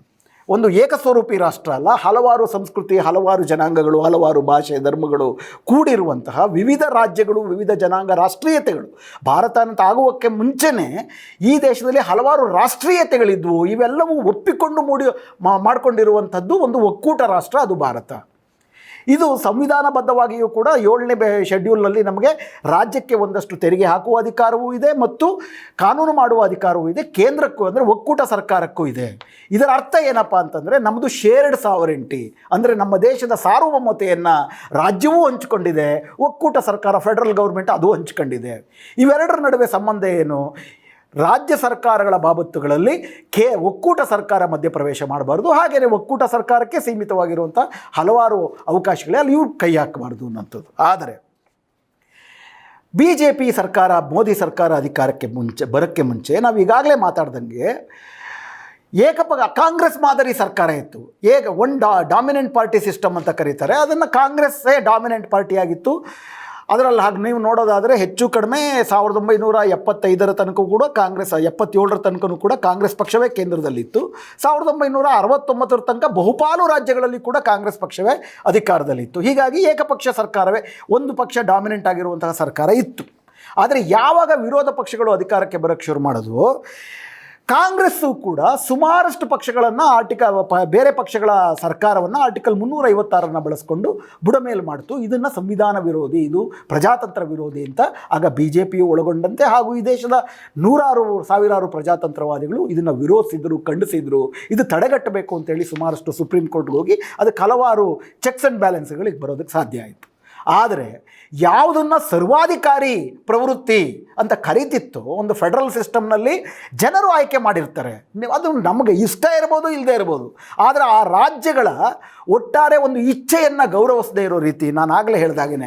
ಒಂದು ಏಕಸ್ವರೂಪಿ ರಾಷ್ಟ್ರ ಅಲ್ಲ, ಹಲವಾರು ಸಂಸ್ಕೃತಿ, ಹಲವಾರು ಜನಾಂಗಗಳು, ಹಲವಾರು ಭಾಷೆ, ಧರ್ಮಗಳು ಕೂಡಿರುವಂತಹ ವಿವಿಧ ರಾಜ್ಯಗಳು, ವಿವಿಧ ಜನಾಂಗ ರಾಷ್ಟ್ರೀಯತೆಗಳು. ಭಾರತ ಅಂತ ಆಗುವಕ್ಕೆ ಮುಂಚೆನೇ ಈ ದೇಶದಲ್ಲಿ ಹಲವಾರು ರಾಷ್ಟ್ರೀಯತೆಗಳಿದ್ವು. ಇವೆಲ್ಲವೂ ಒಪ್ಪಿಕೊಂಡು ಮಾಡಿಕೊಂಡಿರುವಂಥದ್ದು ಒಂದು ಒಕ್ಕೂಟ ರಾಷ್ಟ್ರ, ಅದು ಭಾರತ. ಇದು ಸಂವಿಧಾನಬದ್ಧವಾಗಿಯೂ ಕೂಡ 7ನೇ ಶೆಡ್ಯೂಲ್ನಲ್ಲಿ ನಮಗೆ ರಾಜ್ಯಕ್ಕೆ ಒಂದಷ್ಟು ತೆರಿಗೆ ಹಾಕುವ ಅಧಿಕಾರವೂ ಇದೆ ಮತ್ತು ಕಾನೂನು ಮಾಡುವ ಅಧಿಕಾರವೂ ಇದೆ, ಕೇಂದ್ರಕ್ಕೂ ಅಂದರೆ ಒಕ್ಕೂಟ ಸರ್ಕಾರಕ್ಕೂ ಇದೆ. ಇದರ ಅರ್ಥ ಏನಪ್ಪ ಅಂತಂದರೆ ನಮ್ಮದು ಶೇರ್ಡ್ ಸಾವರೆಂಟಿ, ಅಂದರೆ ನಮ್ಮ ದೇಶದ ಸಾರ್ವಭೌಮತೆಯನ್ನು ರಾಜ್ಯವೂ ಹಂಚಿಕೊಂಡಿದೆ, ಒಕ್ಕೂಟ ಸರ್ಕಾರ ಫೆಡರಲ್ ಗೌರ್ಮೆಂಟ್ ಅದು ಹಂಚಿಕೊಂಡಿದೆ. ಇವೆರಡರ ನಡುವೆ ಸಂಬಂಧ ಏನು? ರಾಜ್ಯ ಸರ್ಕಾರಗಳ ಬಾಬತ್ತುಗಳಲ್ಲಿ ಒಕ್ಕೂಟ ಸರ್ಕಾರ ಮಧ್ಯಪ್ರವೇಶ ಮಾಡಬಾರ್ದು, ಹಾಗೆಯೇ ಒಕ್ಕೂಟ ಸರ್ಕಾರಕ್ಕೆ ಸೀಮಿತವಾಗಿರುವಂಥ ಹಲವಾರು ಅವಕಾಶಗಳೇ ಅಲ್ಲಿ ಇವ್ರು ಕೈ ಹಾಕಬಾರ್ದು ಅನ್ನೋಂಥದ್ದು. ಆದರೆ BJP ಸರ್ಕಾರ, ಮೋದಿ ಸರ್ಕಾರ ಅಧಿಕಾರಕ್ಕೆ ಬರೋಕ್ಕೆ ಮುಂಚೆ ನಾವು ಈಗಾಗಲೇ ಮಾತಾಡ್ದಂಗೆ ಕಾಂಗ್ರೆಸ್ ಮಾದರಿ ಸರ್ಕಾರ ಇತ್ತು. ಡಾಮಿನೆಂಟ್ ಪಾರ್ಟಿ ಸಿಸ್ಟಮ್ ಅಂತ ಕರೀತಾರೆ, ಅದನ್ನು ಕಾಂಗ್ರೆಸ್ಸೇ ಡಾಮಿನೆಂಟ್ ಪಾರ್ಟಿಯಾಗಿತ್ತು. ಅದರಲ್ಲಿ ಹಾಗೆ ನೀವು ನೋಡೋದಾದರೆ ಹೆಚ್ಚು ಕಡಿಮೆ 1975 ತನಕ ಕೂಡ ಕಾಂಗ್ರೆಸ್, 77 ತನಕನೂ ಕೂಡ ಕಾಂಗ್ರೆಸ್ ಪಕ್ಷವೇ ಕೇಂದ್ರದಲ್ಲಿತ್ತು. 1969 ತನಕ ಬಹುಪಾಲು ರಾಜ್ಯಗಳಲ್ಲಿ ಕೂಡ ಕಾಂಗ್ರೆಸ್ ಪಕ್ಷವೇ ಅಧಿಕಾರದಲ್ಲಿತ್ತು. ಹೀಗಾಗಿ ಏಕಪಕ್ಷ ಸರ್ಕಾರವೇ, ಒಂದು ಪಕ್ಷ ಡಾಮಿನೆಂಟ್ ಆಗಿರುವಂತಹ ಸರ್ಕಾರ ಇತ್ತು. ಆದರೆ ಯಾವಾಗ ವಿರೋಧ ಪಕ್ಷಗಳು ಅಧಿಕಾರಕ್ಕೆ ಬರೋಕ್ಕೆ ಶುರು ಮಾಡೋದು, ಕಾಂಗ್ರೆಸ್ಸು ಕೂಡ ಸುಮಾರಷ್ಟು ಪಕ್ಷಗಳನ್ನು ಬೇರೆ ಪಕ್ಷಗಳ ಸರ್ಕಾರವನ್ನು ಆರ್ಟಿಕಲ್ 356 ಬಳಸ್ಕೊಂಡು ಬುಡಮೇಲು ಮಾಡ್ತು. ಇದನ್ನು ಸಂವಿಧಾನ ವಿರೋಧಿ, ಇದು ಪ್ರಜಾತಂತ್ರ ವಿರೋಧಿ ಅಂತ ಆಗ BJPಯು ಒಳಗೊಂಡಂತೆ ಹಾಗೂ ಈ ದೇಶದ ಸಾವಿರಾರು ಪ್ರಜಾತಂತ್ರವಾದಿಗಳು ಇದನ್ನು ವಿರೋಧಿಸಿದರು, ಖಂಡಿಸಿದರು. ಇದು ತಡೆಗಟ್ಟಬೇಕು ಅಂತೇಳಿ ಸುಮಾರಷ್ಟು ಸುಪ್ರೀಂ ಕೋರ್ಟ್ಗೆ ಹೋಗಿ ಅದಕ್ಕೆ ಹಲವಾರು ಚೆಕ್ಸ್ ಆ್ಯಂಡ್ ಬ್ಯಾಲೆನ್ಸ್ಗಳಿಗೆ ಬರೋದಕ್ಕೆ ಸಾಧ್ಯ ಆಯಿತು. ಆದರೆ ಯಾವುದನ್ನು ಸರ್ವಾಧಿಕಾರಿ ಪ್ರವೃತ್ತಿ ಅಂತ ಕರೀತಿತ್ತು, ಒಂದು ಫೆಡರಲ್ ಸಿಸ್ಟಮ್ನಲ್ಲಿ ಜನರು ಆಯ್ಕೆ ಮಾಡಿರ್ತಾರೆ, ಅದು ನಮಗೆ ಇಷ್ಟ ಇರ್ಬೋದು, ಇಲ್ಲದೆ ಇರ್ಬೋದು. ಆದರೆ ಆ ರಾಜ್ಯಗಳ ಒಟ್ಟಾರೆ ಒಂದು ಇಚ್ಛೆಯನ್ನು ಗೌರವಿಸದೇ ಇರೋ ರೀತಿ, ನಾನು ಆಗಲೇ ಹೇಳಿದಾಗೇ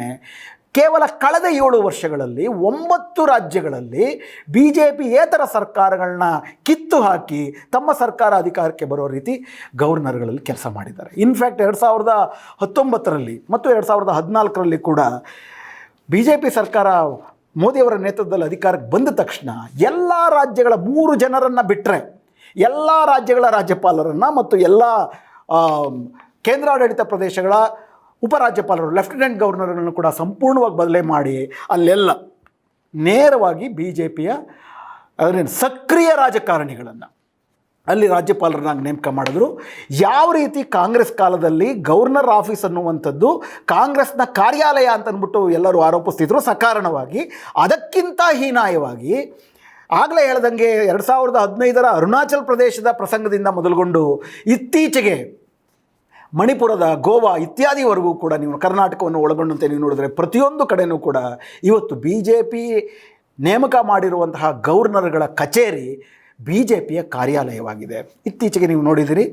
ಕೇವಲ ಕಳೆದ 7 ವರ್ಷಗಳಲ್ಲಿ 9 ರಾಜ್ಯಗಳಲ್ಲಿ BJP ಏತರ ಸರ್ಕಾರಗಳನ್ನ ಕಿತ್ತು ಹಾಕಿ ತಮ್ಮ ಸರ್ಕಾರ ಅಧಿಕಾರಕ್ಕೆ ಬರೋ ರೀತಿ ಗವರ್ನರ್ಗಳಲ್ಲಿ ಕೆಲಸ ಮಾಡಿದ್ದಾರೆ. ಇನ್ಫ್ಯಾಕ್ಟ್ 2019ರಲ್ಲಿ ಮತ್ತು 2014ರಲ್ಲಿ ಕೂಡ BJP ಸರ್ಕಾರ ಮೋದಿಯವರ ನೇತೃತ್ವದಲ್ಲಿ ಅಧಿಕಾರಕ್ಕೆ ಬಂದ ತಕ್ಷಣ ಎಲ್ಲ ರಾಜ್ಯಗಳ 3 ಜನರನ್ನು ಬಿಟ್ಟರೆ ಎಲ್ಲ ರಾಜ್ಯಗಳ ರಾಜ್ಯಪಾಲರನ್ನು ಮತ್ತು ಎಲ್ಲ ಕೇಂದ್ರಾಡಳಿತ ಪ್ರದೇಶಗಳ ಉಪರಾಜ್ಯಪಾಲರು, ಲೆಫ್ಟಿನೆಂಟ್ ಗವರ್ನರ್ಗಳನ್ನು ಕೂಡ ಸಂಪೂರ್ಣವಾಗಿ ಬದಲೇ ಮಾಡಿ ಅಲ್ಲೆಲ್ಲ ನೇರವಾಗಿ BJPಯ ಸಕ್ರಿಯ ರಾಜಕಾರಣಿಗಳನ್ನು ಅಲ್ಲಿ ರಾಜ್ಯಪಾಲರನ್ನಾಗಿ ನೇಮಕ ಮಾಡಿದ್ರು. ಯಾವ ರೀತಿ ಕಾಂಗ್ರೆಸ್ ಕಾಲದಲ್ಲಿ ಗವರ್ನರ್ ಆಫೀಸ್ ಅನ್ನುವಂಥದ್ದು ಕಾಂಗ್ರೆಸ್ನ ಕಾರ್ಯಾಲಯ ಅಂತಂದ್ಬಿಟ್ಟು ಎಲ್ಲರೂ ಆರೋಪಿಸ್ತಿದ್ರು ಸಕಾರಣವಾಗಿ, ಅದಕ್ಕಿಂತ ಹೀನಾಯವಾಗಿ ಆಗಲೇ ಹೇಳ್ದಂಗೆ 2015ರ ಅರುಣಾಚಲ್ ಪ್ರದೇಶದ ಪ್ರಸಂಗದಿಂದ ಮೊದಲುಗೊಂಡು ಇತ್ತೀಚೆಗೆ ಮಣಿಪುರದ, ಗೋವಾ ಇತ್ಯಾದಿವರೆಗೂ ಕೂಡ ನೀವು ಕರ್ನಾಟಕವನ್ನು ಒಳಗೊಂಡಂತೆ ನೀವು ನೋಡಿದ್ರೆ ಪ್ರತಿಯೊಂದು ಕಡೆಯೂ ಕೂಡ ಇವತ್ತು BJP ನೇಮಕ ಮಾಡಿರುವಂತಹ ಗವರ್ನರ್ಗಳ ಕಚೇರಿ BJPಯ ಕಾರ್ಯಾಲಯವಾಗಿದೆ. ಇತ್ತೀಚೆಗೆ ನೀವು ನೋಡಿದಿರಿ,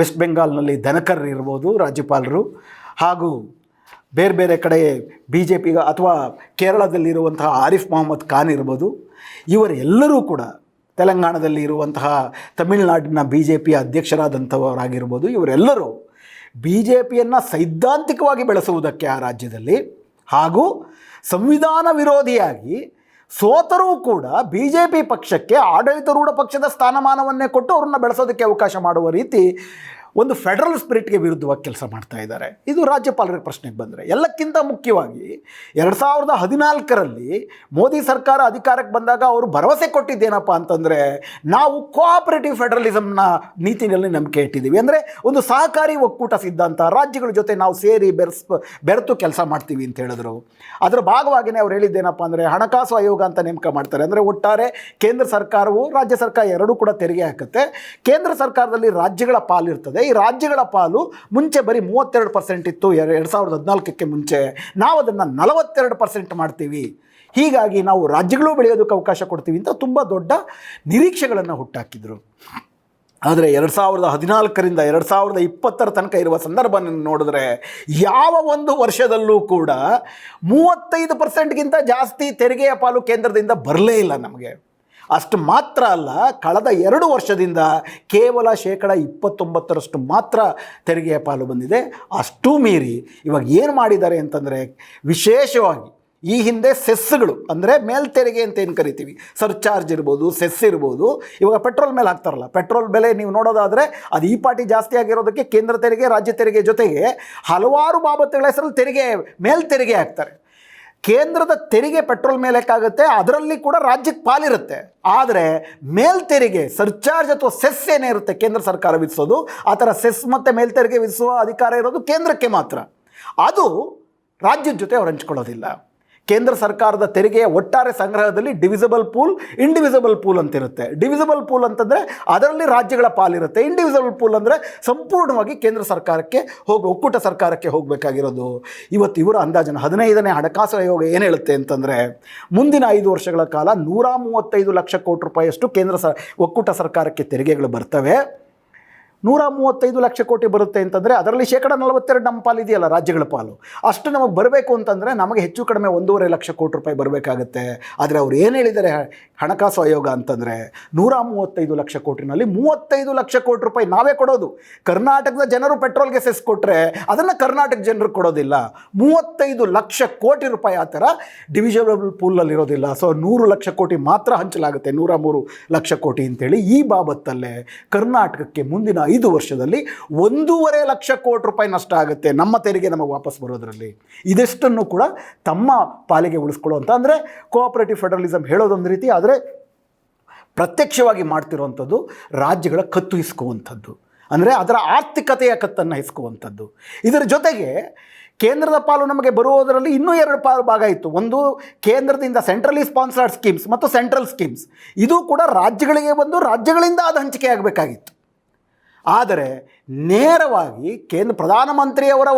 ವೆಸ್ಟ್ ಬೆಂಗಾಲ್ನಲ್ಲಿ ಧನಕರ್ ಇರ್ಬೋದು ರಾಜ್ಯಪಾಲರು, ಹಾಗೂ ಬೇರೆ ಬೇರೆ ಕಡೆ BJP ಅಥವಾ ಕೇರಳದಲ್ಲಿರುವಂತಹ ಆರಿಫ್ ಮೊಹಮ್ಮದ್ ಖಾನ್ ಇರ್ಬೋದು, ಇವರೆಲ್ಲರೂ ಕೂಡ ತೆಲಂಗಾಣದಲ್ಲಿ ಇರುವಂತಹ ತಮಿಳುನಾಡಿನ BJPಯ ಅಧ್ಯಕ್ಷರಾದಂಥವರಾಗಿರ್ಬೋದು, ಇವರೆಲ್ಲರೂ BJPಯನ್ನು ಸೈದ್ಧಾಂತಿಕವಾಗಿ ಬೆಳೆಸುವುದಕ್ಕೆ ಆ ರಾಜ್ಯದಲ್ಲಿ ಹಾಗೂ ಸಂವಿಧಾನ ವಿರೋಧಿಯಾಗಿ ಸೋತರೂ ಕೂಡ BJP ಪಕ್ಷಕ್ಕೆ ಆಡಳಿತಾರೂಢ ಪಕ್ಷದ ಸ್ಥಾನಮಾನವನ್ನೇ ಕೊಟ್ಟು ಅವ್ರನ್ನ ಬೆಳೆಸೋದಕ್ಕೆ ಅವಕಾಶ ಮಾಡುವ ರೀತಿ ಒಂದು ಫೆಡರಲ್ ಸ್ಪಿರಿಟ್ಗೆ ವಿರುದ್ಧವಾಗಿ ಕೆಲಸ ಮಾಡ್ತಾ ಇದ್ದಾರೆ. ಇದು ರಾಜ್ಯಪಾಲರ ಪ್ರಶ್ನೆಗೆ ಬಂದರೆ, ಎಲ್ಲಕ್ಕಿಂತ ಮುಖ್ಯವಾಗಿ 2014ರಲ್ಲಿ ಮೋದಿ ಸರ್ಕಾರ ಅಧಿಕಾರಕ್ಕೆ ಬಂದಾಗ ಅವರು ಭರವಸೆ ಕೊಟ್ಟಿದ್ದೇನಪ್ಪ ಅಂತಂದರೆ, ನಾವು ಕೋಆಪರೇಟಿವ್ ಫೆಡರಲಿಸಮ್ನ ನೀತಿನಲ್ಲಿ ನಂಬಿಕೆ ಇಟ್ಟಿದ್ದೀವಿ, ಅಂದರೆ ಒಂದು ಸಹಕಾರಿ ಒಕ್ಕೂಟ ಸಿದ್ಧಾಂತ, ರಾಜ್ಯಗಳ ಜೊತೆ ನಾವು ಸೇರಿ ಬೆರೆತು ಕೆಲಸ ಮಾಡ್ತೀವಿ ಅಂತ ಹೇಳಿದ್ರು. ಅದರ ಭಾಗವಾಗಿಯೇ ಅವ್ರು ಹೇಳಿದ್ದೇನಪ್ಪ ಅಂದರೆ, ಹಣಕಾಸು ಆಯೋಗ ಅಂತ ನೇಮಕ ಮಾಡ್ತಾರೆ. ಅಂದರೆ ಒಟ್ಟಾರೆ ಕೇಂದ್ರ ಸರ್ಕಾರವು ರಾಜ್ಯ ಸರ್ಕಾರ ಎರಡೂ ಕೂಡ ತೆರಿಗೆ ಹಾಕುತ್ತೆ. ಕೇಂದ್ರ ಸರ್ಕಾರದಲ್ಲಿ ರಾಜ್ಯಗಳ ಪಾಲು ಇರ್ತದೆ. ಈ ರಾಜ್ಯಗಳ ಪಾಲು ಮುಂಚೆ ಬರೀ 32% ಇತ್ತು 2014ಕ್ಕೆ ಮುಂಚೆ, ನಾವು ಅದನ್ನು 42% ಮಾಡ್ತೀವಿ. ಹೀಗಾಗಿ ನಾವು ರಾಜ್ಯಗಳು ಬೆಳೆಯೋದಕ್ಕೆ ಅವಕಾಶ ಕೊಡ್ತೀವಿ ಅಂತ ತುಂಬ ದೊಡ್ಡ ನಿರೀಕ್ಷೆಗಳನ್ನು ಹುಟ್ಟಾಕಿದ್ರು. ಆದರೆ 2014ರಿಂದ 2020 ತನಕ ಇರುವ ಸಂದರ್ಭ ನೋಡಿದ್ರೆ ಯಾವ ಒಂದು ವರ್ಷದಲ್ಲೂ ಕೂಡ 35%ಗಿಂತ ಜಾಸ್ತಿ ತೆರಿಗೆಯ ಪಾಲು ಕೇಂದ್ರದಿಂದ ಬರಲೇ ಇಲ್ಲ ನಮಗೆ. ಅಷ್ಟು ಮಾತ್ರ ಅಲ್ಲ, ಕಳೆದ 2 ವರ್ಷದಿಂದ ಕೇವಲ 29% ಮಾತ್ರ ತೆರಿಗೆಯ ಪಾಲು ಬಂದಿದೆ. ಅಷ್ಟೂ ಮೀರಿ ಇವಾಗ ಏನು ಮಾಡಿದ್ದಾರೆ ಅಂತಂದರೆ, ವಿಶೇಷವಾಗಿ ಈ ಹಿಂದೆ ಸೆಸ್ಗಳು ಅಂದರೆ ಮೇಲ್ತೆರಿಗೆ ಅಂತ ಏನು ಕರಿತೀವಿ, ಸರ್ಚಾರ್ಜ್ ಇರ್ಬೋದು, ಸೆಸ್ ಇರ್ಬೋದು. ಇವಾಗ ಪೆಟ್ರೋಲ್ ಮೇಲೆ ಹಾಕ್ತಾರಲ್ಲ, ಪೆಟ್ರೋಲ್ ಬೆಲೆ ನೀವು ನೋಡೋದಾದರೆ ಅದು ಈ ಪಾಟಿ ಜಾಸ್ತಿ ಆಗಿರೋದಕ್ಕೆ ಕೇಂದ್ರ ತೆರಿಗೆ, ರಾಜ್ಯ ತೆರಿಗೆ ಜೊತೆಗೆ ಹಲವಾರು ಬಾಬತ್ತುಗಳ ಹೆಸರಲ್ಲಿ ತೆರಿಗೆ, ಮೇಲ್ತೆರಿಗೆ ಹಾಕ್ತಾರೆ. ಕೇಂದ್ರದ ತೆರಿಗೆ ಪೆಟ್ರೋಲ್ ಮೇಲೆ ಆಗುತ್ತೆ, ಅದರಲ್ಲಿ ಕೂಡ ರಾಜ್ಯಕ್ಕೆ ಪಾಲಿರುತ್ತೆ. ಆದರೆ ಮೇಲ್ತೆರಿಗೆ, ಸರ್ಚಾರ್ಜ್ ಅಥವಾ ಸೆಸ್ ಏನೇ ಇರುತ್ತೆ ಕೇಂದ್ರ ಸರ್ಕಾರ ವಿಧಿಸೋದು, ಆ ಥರ ಸೆಸ್ ಮತ್ತು ಮೇಲ್ತೆರಿಗೆ ವಿಧಿಸುವ ಅಧಿಕಾರ ಇರೋದು ಕೇಂದ್ರಕ್ಕೆ ಮಾತ್ರ. ಅದು ರಾಜ್ಯದ ಜೊತೆ ಅವ್ರು ಹಂಚ್ಕೊಳ್ಳೋದಿಲ್ಲ. ಕೇಂದ್ರ ಸರ್ಕಾರದ ತೆರಿಗೆಯ ಒಟ್ಟಾರೆ ಸಂಗ್ರಹದಲ್ಲಿ ಡಿವಿಸಿಬಲ್ ಪೂಲ್, ಇಂಡಿವಿಸಿಬಲ್ ಪೂಲ್ ಅಂತಿರುತ್ತೆ. ಡಿವಿಸಿಬಲ್ ಪೂಲ್ ಅಂತಂದರೆ ಅದರಲ್ಲಿ ರಾಜ್ಯಗಳ ಪಾಲಿರುತ್ತೆ. ಇಂಡಿವಿಸಿಬಲ್ ಪೂಲ್ ಅಂದರೆ ಸಂಪೂರ್ಣವಾಗಿ ಕೇಂದ್ರ ಸರ್ಕಾರಕ್ಕೆ ಒಕ್ಕೂಟ ಸರ್ಕಾರಕ್ಕೆ ಹೋಗಬೇಕಾಗಿರೋದು. ಇವತ್ತು ಇವರ ಅಂದಾಜನ 15ನೇ ಹಣಕಾಸು ಆಯೋಗ ಏನು ಹೇಳುತ್ತೆ ಅಂತಂದರೆ, ಮುಂದಿನ 5 ವರ್ಷಗಳ ಕಾಲ 135 ಲಕ್ಷ ಕೋಟಿ ರೂಪಾಯಿಯಷ್ಟು ಒಕ್ಕೂಟ ಸರ್ಕಾರಕ್ಕೆ ತೆರಿಗೆಗಳು ಬರ್ತವೆ. 135 ಲಕ್ಷ ಕೋಟಿ ಬರುತ್ತೆ ಅಂತಂದರೆ ಅದರಲ್ಲಿ 42% ನಮ್ಮ ಪಾಲಿದೆಯಲ್ಲ, ರಾಜ್ಯಗಳ ಪಾಲು. ಅಷ್ಟು ನಮಗೆ ಬರಬೇಕು ಅಂತಂದರೆ ನಮಗೆ ಹೆಚ್ಚು ಕಡಿಮೆ 1.5 ಲಕ್ಷ ಕೋಟಿ ರೂಪಾಯಿ ಬರಬೇಕಾಗುತ್ತೆ. ಆದರೆ ಅವ್ರು ಏನು ಹೇಳಿದ್ದಾರೆ ಹಣಕಾಸು ಆಯೋಗ ಅಂತಂದರೆ, 135 ಲಕ್ಷ ಕೋಟಿನಲ್ಲಿ 35 ಲಕ್ಷ ಕೋಟಿ ರೂಪಾಯಿ ನಾವೇ ಕೊಡೋದು. ಕರ್ನಾಟಕದ ಜನರು ಪೆಟ್ರೋಲ್ಗೆ ಸೆಸ್ ಕೊಟ್ಟರೆ ಅದನ್ನು ಕರ್ನಾಟಕ ಜನರು ಕೊಡೋದಿಲ್ಲ. 35 ಲಕ್ಷ ಕೋಟಿ ರೂಪಾಯಿ ಆ ಥರ ಡಿವಿಷಬಲ್ ಪೂಲಲ್ಲಿರೋದಿಲ್ಲ. ಸೊ 100 ಲಕ್ಷ ಕೋಟಿ ಮಾತ್ರ ಹಂಚಲಾಗುತ್ತೆ, 103 ಲಕ್ಷ ಕೋಟಿ ಅಂತೇಳಿ. ಈ ಬಾಬತ್ತಲ್ಲೇ ಕರ್ನಾಟಕಕ್ಕೆ ಮುಂದಿನ 5 ವರ್ಷದಲ್ಲಿ 1.5 ಲಕ್ಷ ಕೋಟಿ ರೂಪಾಯಿ ನಷ್ಟ ಆಗುತ್ತೆ ನಮ್ಮ ತೆರಿಗೆ ನಮಗೆ ವಾಪಸ್ ಬರೋದರಲ್ಲಿ. ಇದೆಷ್ಟನ್ನು ಕೂಡ ತಮ್ಮ ಪಾಲಿಗೆ ಉಳಿಸ್ಕೊಳ್ಳುವಂಥ, ಅಂದರೆ ಕೋಆಪರೇಟಿವ್ ಫೆಡರಲಿಸಮ್ ಹೇಳೋದೊಂದು ರೀತಿ, ಆದರೆ ಪ್ರತ್ಯಕ್ಷವಾಗಿ ಮಾಡ್ತಿರುವಂಥದ್ದು ರಾಜ್ಯಗಳ ಕತ್ತು ಹಿಸ್ಕುವಂಥದ್ದು, ಅಂದರೆ ಅದರ ಆರ್ಥಿಕತೆಯ ಕತ್ತನ್ನು ಹಿಸ್ಕುವಂಥದ್ದು. ಇದರ ಜೊತೆಗೆ ಕೇಂದ್ರದ ಪಾಲು ನಮಗೆ ಬರುವುದರಲ್ಲಿ ಇನ್ನೂ 2 ಭಾಗ ಇತ್ತು. ಒಂದು ಕೇಂದ್ರದಿಂದ ಸೆಂಟ್ರಲಿ ಸ್ಪಾನ್ಸರ್ಡ್ ಸ್ಕೀಮ್ಸ್ ಮತ್ತು ಸೆಂಟ್ರಲ್ ಸ್ಕೀಮ್ಸ್. ಇದು ಕೂಡ ರಾಜ್ಯಗಳಿಗೆ ಬಂದು ರಾಜ್ಯಗಳಿಂದ ಅದು ಹಂಚಿಕೆ ಆಗಬೇಕಾಗಿತ್ತು. ಆದರೆ ನೇರವಾಗಿ ಪ್ರಧಾನಮಂತ್ರಿಯವರ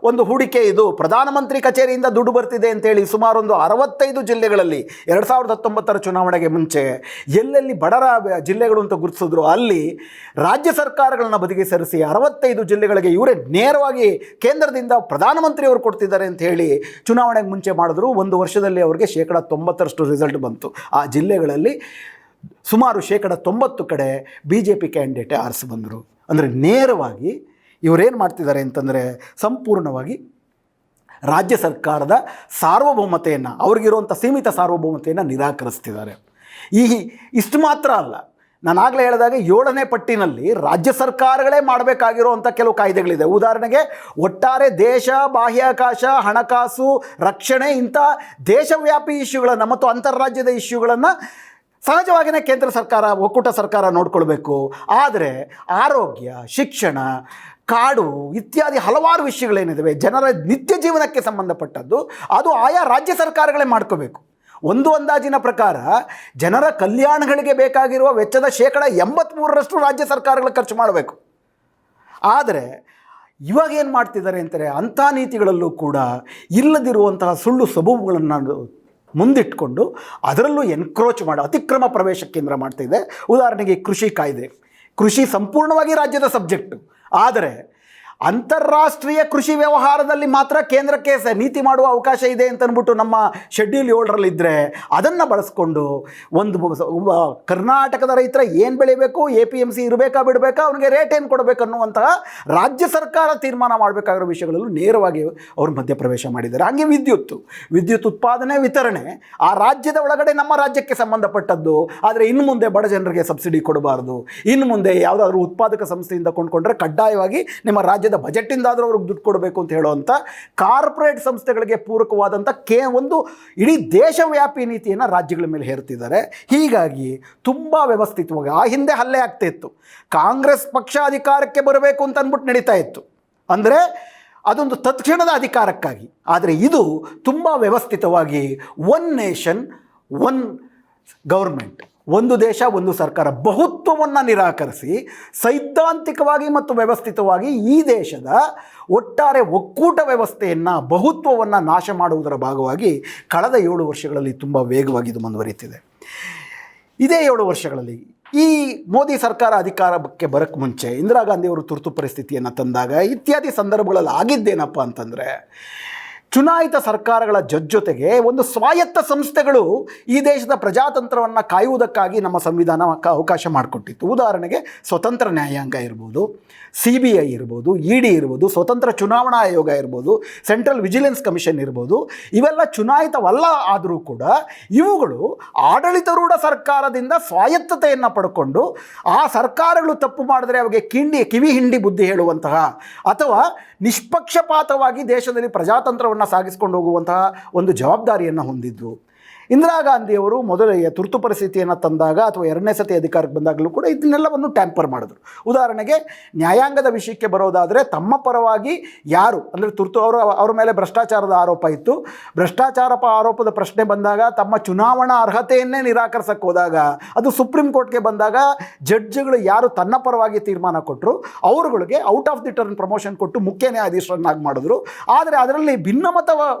ಒಂದು ಹೂಡಿಕೆ, ಇದು ಪ್ರಧಾನಮಂತ್ರಿ ಕಚೇರಿಯಿಂದ ದುಡ್ಡು ಬರ್ತಿದೆ ಅಂತೇಳಿ ಸುಮಾರು ಒಂದು 65 ಜಿಲ್ಲೆಗಳಲ್ಲಿ 2019 ಚುನಾವಣೆಗೆ ಮುಂಚೆ ಎಲ್ಲೆಲ್ಲಿ ಬಡರ ಜಿಲ್ಲೆಗಳು ಅಂತ ಗುರುತಿಸಿದ್ರು ಅಲ್ಲಿ ರಾಜ್ಯ ಸರ್ಕಾರಗಳನ್ನ ಬದಿಗೆ ಸರಿಸಿ 65 ಜಿಲ್ಲೆಗಳಿಗೆ ಇವರೇ ನೇರವಾಗಿ ಕೇಂದ್ರದಿಂದ ಪ್ರಧಾನಮಂತ್ರಿಯವರು ಕೊಡ್ತಿದ್ದಾರೆ ಅಂತ ಹೇಳಿ ಚುನಾವಣೆಗೆ ಮುಂಚೆ ಮಾಡಿದ್ರು. 1 ವರ್ಷದಲ್ಲಿ ಅವರಿಗೆ 90% ರಿಸಲ್ಟ್ ಬಂತು. ಆ ಜಿಲ್ಲೆಗಳಲ್ಲಿ ಸುಮಾರು 90% ಕಡೆ BJP ಕ್ಯಾಂಡಿಡೇಟೇ ಆರಿಸಿ ಬಂದರು. ಅಂದರೆ ನೇರವಾಗಿ ಇವರೇನು ಮಾಡ್ತಿದ್ದಾರೆ ಅಂತಂದರೆ, ಸಂಪೂರ್ಣವಾಗಿ ರಾಜ್ಯ ಸರ್ಕಾರದ ಸಾರ್ವಭೌಮತೆಯನ್ನು, ಅವ್ರಿಗಿರುವಂಥ ಸೀಮಿತ ಸಾರ್ವಭೌಮತೆಯನ್ನು ನಿರಾಕರಿಸ್ತಿದ್ದಾರೆ. ಇಷ್ಟು ಮಾತ್ರ ಅಲ್ಲ, ನಾನು ಆಗಲೇ ಹೇಳಿದಾಗ 7ನೇ ಪಟ್ಟಿನಲ್ಲಿ ರಾಜ್ಯ ಸರ್ಕಾರಗಳೇ ಮಾಡಬೇಕಾಗಿರುವಂಥ ಕೆಲವು ಕಾಯ್ದೆಗಳಿದೆ. ಉದಾಹರಣೆಗೆ ಒಟ್ಟಾರೆ ದೇಶ, ಬಾಹ್ಯಾಕಾಶ, ಹಣಕಾಸು, ರಕ್ಷಣೆ, ಇಂಥ ದೇಶವ್ಯಾಪಿ ಇಶ್ಯೂಗಳನ್ನು ಮತ್ತು ಅಂತಾರಾಜ್ಯದ ಇಶ್ಯೂಗಳನ್ನು ಸಹಜವಾಗಿಯೇ ಕೇಂದ್ರ ಸರ್ಕಾರ, ಒಕ್ಕೂಟ ಸರ್ಕಾರ ನೋಡ್ಕೊಳ್ಬೇಕು. ಆದರೆ ಆರೋಗ್ಯ, ಶಿಕ್ಷಣ, ಕಾಡು ಇತ್ಯಾದಿ ಹಲವಾರು ವಿಷಯಗಳೇನಿದ್ದಾವೆ ಜನರ ನಿತ್ಯ ಜೀವನಕ್ಕೆ ಸಂಬಂಧಪಟ್ಟದ್ದು, ಅದು ಆಯಾ ರಾಜ್ಯ ಸರ್ಕಾರಗಳೇ ಮಾಡ್ಕೋಬೇಕು. ಒಂದು ಅಂದಾಜಿನ ಪ್ರಕಾರ ಜನರ ಕಲ್ಯಾಣಗಳಿಗೆ ಬೇಕಾಗಿರುವ ವೆಚ್ಚದ 83% ರಾಜ್ಯ ಸರ್ಕಾರಗಳು ಖರ್ಚು ಮಾಡಬೇಕು. ಆದರೆ ಇವಾಗ ಏನು ಮಾಡ್ತಿದ್ದಾರೆ ಅಂತಾರೆ, ಅಂಥ ನೀತಿಗಳಲ್ಲೂ ಕೂಡ ಇಲ್ಲದಿರುವಂತಹ ಸುಳ್ಳು ಸಬೂಬುಗಳನ್ನು ಮುಂದಿಟ್ಕೊಂಡು ಅದರಲ್ಲೂ ಎನ್ಕ್ರೋಚ್ ಮಾಡಿ ಅತಿಕ್ರಮ ಪ್ರವೇಶ ಕೇಂದ್ರ ಮಾಡ್ತಿದೆ. ಉದಾಹರಣೆಗೆ ಕೃಷಿ ಕಾಯ್ದೆ, ಕೃಷಿ ಸಂಪೂರ್ಣವಾಗಿ ರಾಜ್ಯದ ಸಬ್ಜೆಕ್ಟು. ಆದರೆ ಅಂತಾರಾಷ್ಟ್ರೀಯ ಕೃಷಿ ವ್ಯವಹಾರದಲ್ಲಿ ಮಾತ್ರ ಕೇಂದ್ರಕ್ಕೆ ನೀತಿ ಮಾಡುವ ಅವಕಾಶ ಇದೆ ಅಂತ ಅಂದ್ಬಿಟ್ಟು ನಮ್ಮ ಶೆಡ್ಯೂಲ್ 7ರಲ್ಲಿದ್ದರೆ ಅದನ್ನು ಬಳಸ್ಕೊಂಡು ಒಬ್ಬ ಕರ್ನಾಟಕದ ರೈತರ ಏನು ಬೆಳಿಬೇಕು, APMC ಇರಬೇಕಾ ಬಿಡಬೇಕಾ, ಅವನಿಗೆ ರೇಟ್ ಏನು ಕೊಡಬೇಕು ಅನ್ನುವಂತಹ ರಾಜ್ಯ ಸರ್ಕಾರ ತೀರ್ಮಾನ ಮಾಡಬೇಕಾಗಿರೋ ವಿಷಯಗಳಲ್ಲೂ ನೇರವಾಗಿ ಅವರು ಮಧ್ಯಪ್ರವೇಶ ಮಾಡಿದ್ದಾರೆ. ಹಾಗೆ ವಿದ್ಯುತ್ ಉತ್ಪಾದನೆ, ವಿತರಣೆ ಆ ರಾಜ್ಯದ ಒಳಗಡೆ ನಮ್ಮ ರಾಜ್ಯಕ್ಕೆ ಸಂಬಂಧಪಟ್ಟದ್ದು. ಆದರೆ ಇನ್ನು ಮುಂದೆ ಬಡ ಜನರಿಗೆ ಸಬ್ಸಿಡಿ ಕೊಡಬಾರ್ದು. ಇನ್ನು ಮುಂದೆ ಯಾವುದಾದ್ರೂ ಉತ್ಪಾದಕ ಸಂಸ್ಥೆಯಿಂದ ಕೊಂಡ್ಕೊಂಡ್ರೆ ಕಡ್ಡಾಯವಾಗಿ ನಿಮ್ಮ ರಾಜ್ಯ ಬಜೆಟಿಂದಾದರೂ ಅವ್ರಿಗೆ ದುಡ್ಡು ಕೊಡಬೇಕು ಅಂತ ಹೇಳುವಂಥ ಕಾರ್ಪೊರೇಟ್ ಸಂಸ್ಥೆಗಳಿಗೆ ಪೂರಕವಾದಂಥ ಒಂದು ಇಡೀ ದೇಶವ್ಯಾಪಿ ನೀತಿಯನ್ನು ರಾಜ್ಯಗಳ ಮೇಲೆ ಹೇರ್ತಿದ್ದಾರೆ. ಹೀಗಾಗಿ ತುಂಬ ವ್ಯವಸ್ಥಿತವಾಗಿ, ಆ ಹಿಂದೆ ಹಲ್ಲೆ ಆಗ್ತಾ ಇತ್ತು, ಕಾಂಗ್ರೆಸ್ ಪಕ್ಷ ಅಧಿಕಾರಕ್ಕೆ ಬರಬೇಕು ಅಂತ ಅಂದ್ಬಿಟ್ಟು ನಡೀತಾ ಇತ್ತು, ಅಂದರೆ ಅದೊಂದು ತತ್ಕ್ಷಣದ ಅಧಿಕಾರಕ್ಕಾಗಿ. ಆದರೆ ಇದು ತುಂಬ ವ್ಯವಸ್ಥಿತವಾಗಿ ಒನ್ ನೇಷನ್ ಒನ್ ಗೌರ್ಮೆಂಟ್, ಒಂದು ದೇಶ ಒಂದು ಸರ್ಕಾರ, ಬಹುತ್ವವನ್ನು ನಿರಾಕರಿಸಿ ಸೈದ್ಧಾಂತಿಕವಾಗಿ ಮತ್ತು ವ್ಯವಸ್ಥಿತವಾಗಿ ಈ ದೇಶದ ಒಟ್ಟಾರೆ ಒಕ್ಕೂಟ ವ್ಯವಸ್ಥೆಯನ್ನು, ಬಹುತ್ವವನ್ನು ನಾಶ ಮಾಡುವುದರ ಭಾಗವಾಗಿ ಕಳೆದ 7 ವರ್ಷಗಳಲ್ಲಿ ತುಂಬ ವೇಗವಾಗಿ ಇದು ಮುಂದುವರಿಯುತ್ತಿದೆ. ಇದೇ 7 ವರ್ಷಗಳಲ್ಲಿ ಈ ಮೋದಿ ಸರ್ಕಾರ ಅಧಿಕಾರಕ್ಕೆ ಬರೋಕ್ಕೆ ಮುಂಚೆ ಇಂದಿರಾ ಗಾಂಧಿಯವರು ತುರ್ತು ಪರಿಸ್ಥಿತಿಯನ್ನು ತಂದಾಗ ಇತ್ಯಾದಿ ಸಂದರ್ಭಗಳಲ್ಲಿ ಆಗಿದ್ದೇನಪ್ಪ ಅಂತಂದರೆ, ಚುನಾಯಿತ ಸರ್ಕಾರಗಳ ಜೊತೆಗೆ ಒಂದು ಸ್ವಾಯತ್ತ ಸಂಸ್ಥೆಗಳು ಈ ದೇಶದ ಪ್ರಜಾತಂತ್ರವನ್ನು ಕಾಯುವುದಕ್ಕಾಗಿ ನಮ್ಮ ಸಂವಿಧಾನ ಅವಕಾಶ ಮಾಡಿಕೊಟ್ಟಿತ್ತು. ಉದಾಹರಣೆಗೆ ಸ್ವತಂತ್ರ ನ್ಯಾಯಾಂಗ ಇರ್ಬೋದು, CBI ಇರ್ಬೋದು, ED ಇರ್ಬೋದು, ಸ್ವತಂತ್ರ ಚುನಾವಣಾ ಆಯೋಗ ಇರ್ಬೋದು, ಸೆಂಟ್ರಲ್ ವಿಜಿಲೆನ್ಸ್ ಕಮಿಷನ್ ಇರ್ಬೋದು. ಇವೆಲ್ಲ ಚುನಾಯಿತವಲ್ಲ ಆದರೂ ಕೂಡ ಇವುಗಳು ಆಡಳಿತಾರೂಢ ಸರ್ಕಾರದಿಂದ ಸ್ವಾಯತ್ತತೆಯನ್ನು ಪಡ್ಕೊಂಡು ಆ ಸರ್ಕಾರಗಳು ತಪ್ಪು ಮಾಡಿದ್ರೆ ಅವಿಗೆ ಕಿವಿ ಹಿಂಡಿ ಬುದ್ಧಿ ಹೇಳುವಂತಹ ಅಥವಾ ನಿಷ್ಪಕ್ಷಪಾತವಾಗಿ ದೇಶದಲ್ಲಿ ಪ್ರಜಾತಂತ್ರವನ್ನು ಸಾಗಿಸಿಕೊಂಡು ಹೋಗುವಂತಹ ಒಂದು ಜವಾಬ್ದಾರಿಯನ್ನು ಹೊಂದಿದ್ದು. ಇಂದಿರಾ ಗಾಂಧಿಯವರು ಮೊದಲ ತುರ್ತು ಪರಿಸ್ಥಿತಿಯನ್ನು ತಂದಾಗ ಅಥವಾ ಎರಡನೇ ಸತಿ ಅಧಿಕಾರಕ್ಕೆ ಬಂದಾಗಲೂ ಕೂಡ ಇದನ್ನೆಲ್ಲವನ್ನು ಟ್ಯಾಂಪರ್ ಮಾಡಿದ್ರು. ಉದಾಹರಣೆಗೆ ನ್ಯಾಯಾಂಗದ ವಿಷಯಕ್ಕೆ ಬರೋದಾದರೆ ತಮ್ಮ ಪರವಾಗಿ ಯಾರು ಅಂದರೆ ಅವರ ಮೇಲೆ ಭ್ರಷ್ಟಾಚಾರದ ಆರೋಪ ಇತ್ತು. ಭ್ರಷ್ಟಾಚಾರ ಆರೋಪದ ಪ್ರಶ್ನೆ ಬಂದಾಗ ತಮ್ಮ ಚುನಾವಣಾ ಅರ್ಹತೆಯನ್ನೇ ನಿರಾಕರಿಸಕ್ಕೆ ಹೋದಾಗ ಅದು ಸುಪ್ರೀಂ ಕೋರ್ಟ್ಗೆ ಬಂದಾಗ ಜಡ್ಜ್ಗಳು ಯಾರು ತನ್ನ ಪರವಾಗಿ ತೀರ್ಮಾನ ಕೊಟ್ಟರು ಅವರುಗಳಿಗೆ out of the turn promotion ಕೊಟ್ಟು ಮುಖ್ಯ ನ್ಯಾಯಾಧೀಶರನ್ನಾಗಿ ಮಾಡಿದ್ರು. ಆದರೆ ಅದರಲ್ಲಿ ಭಿನ್ನಮತ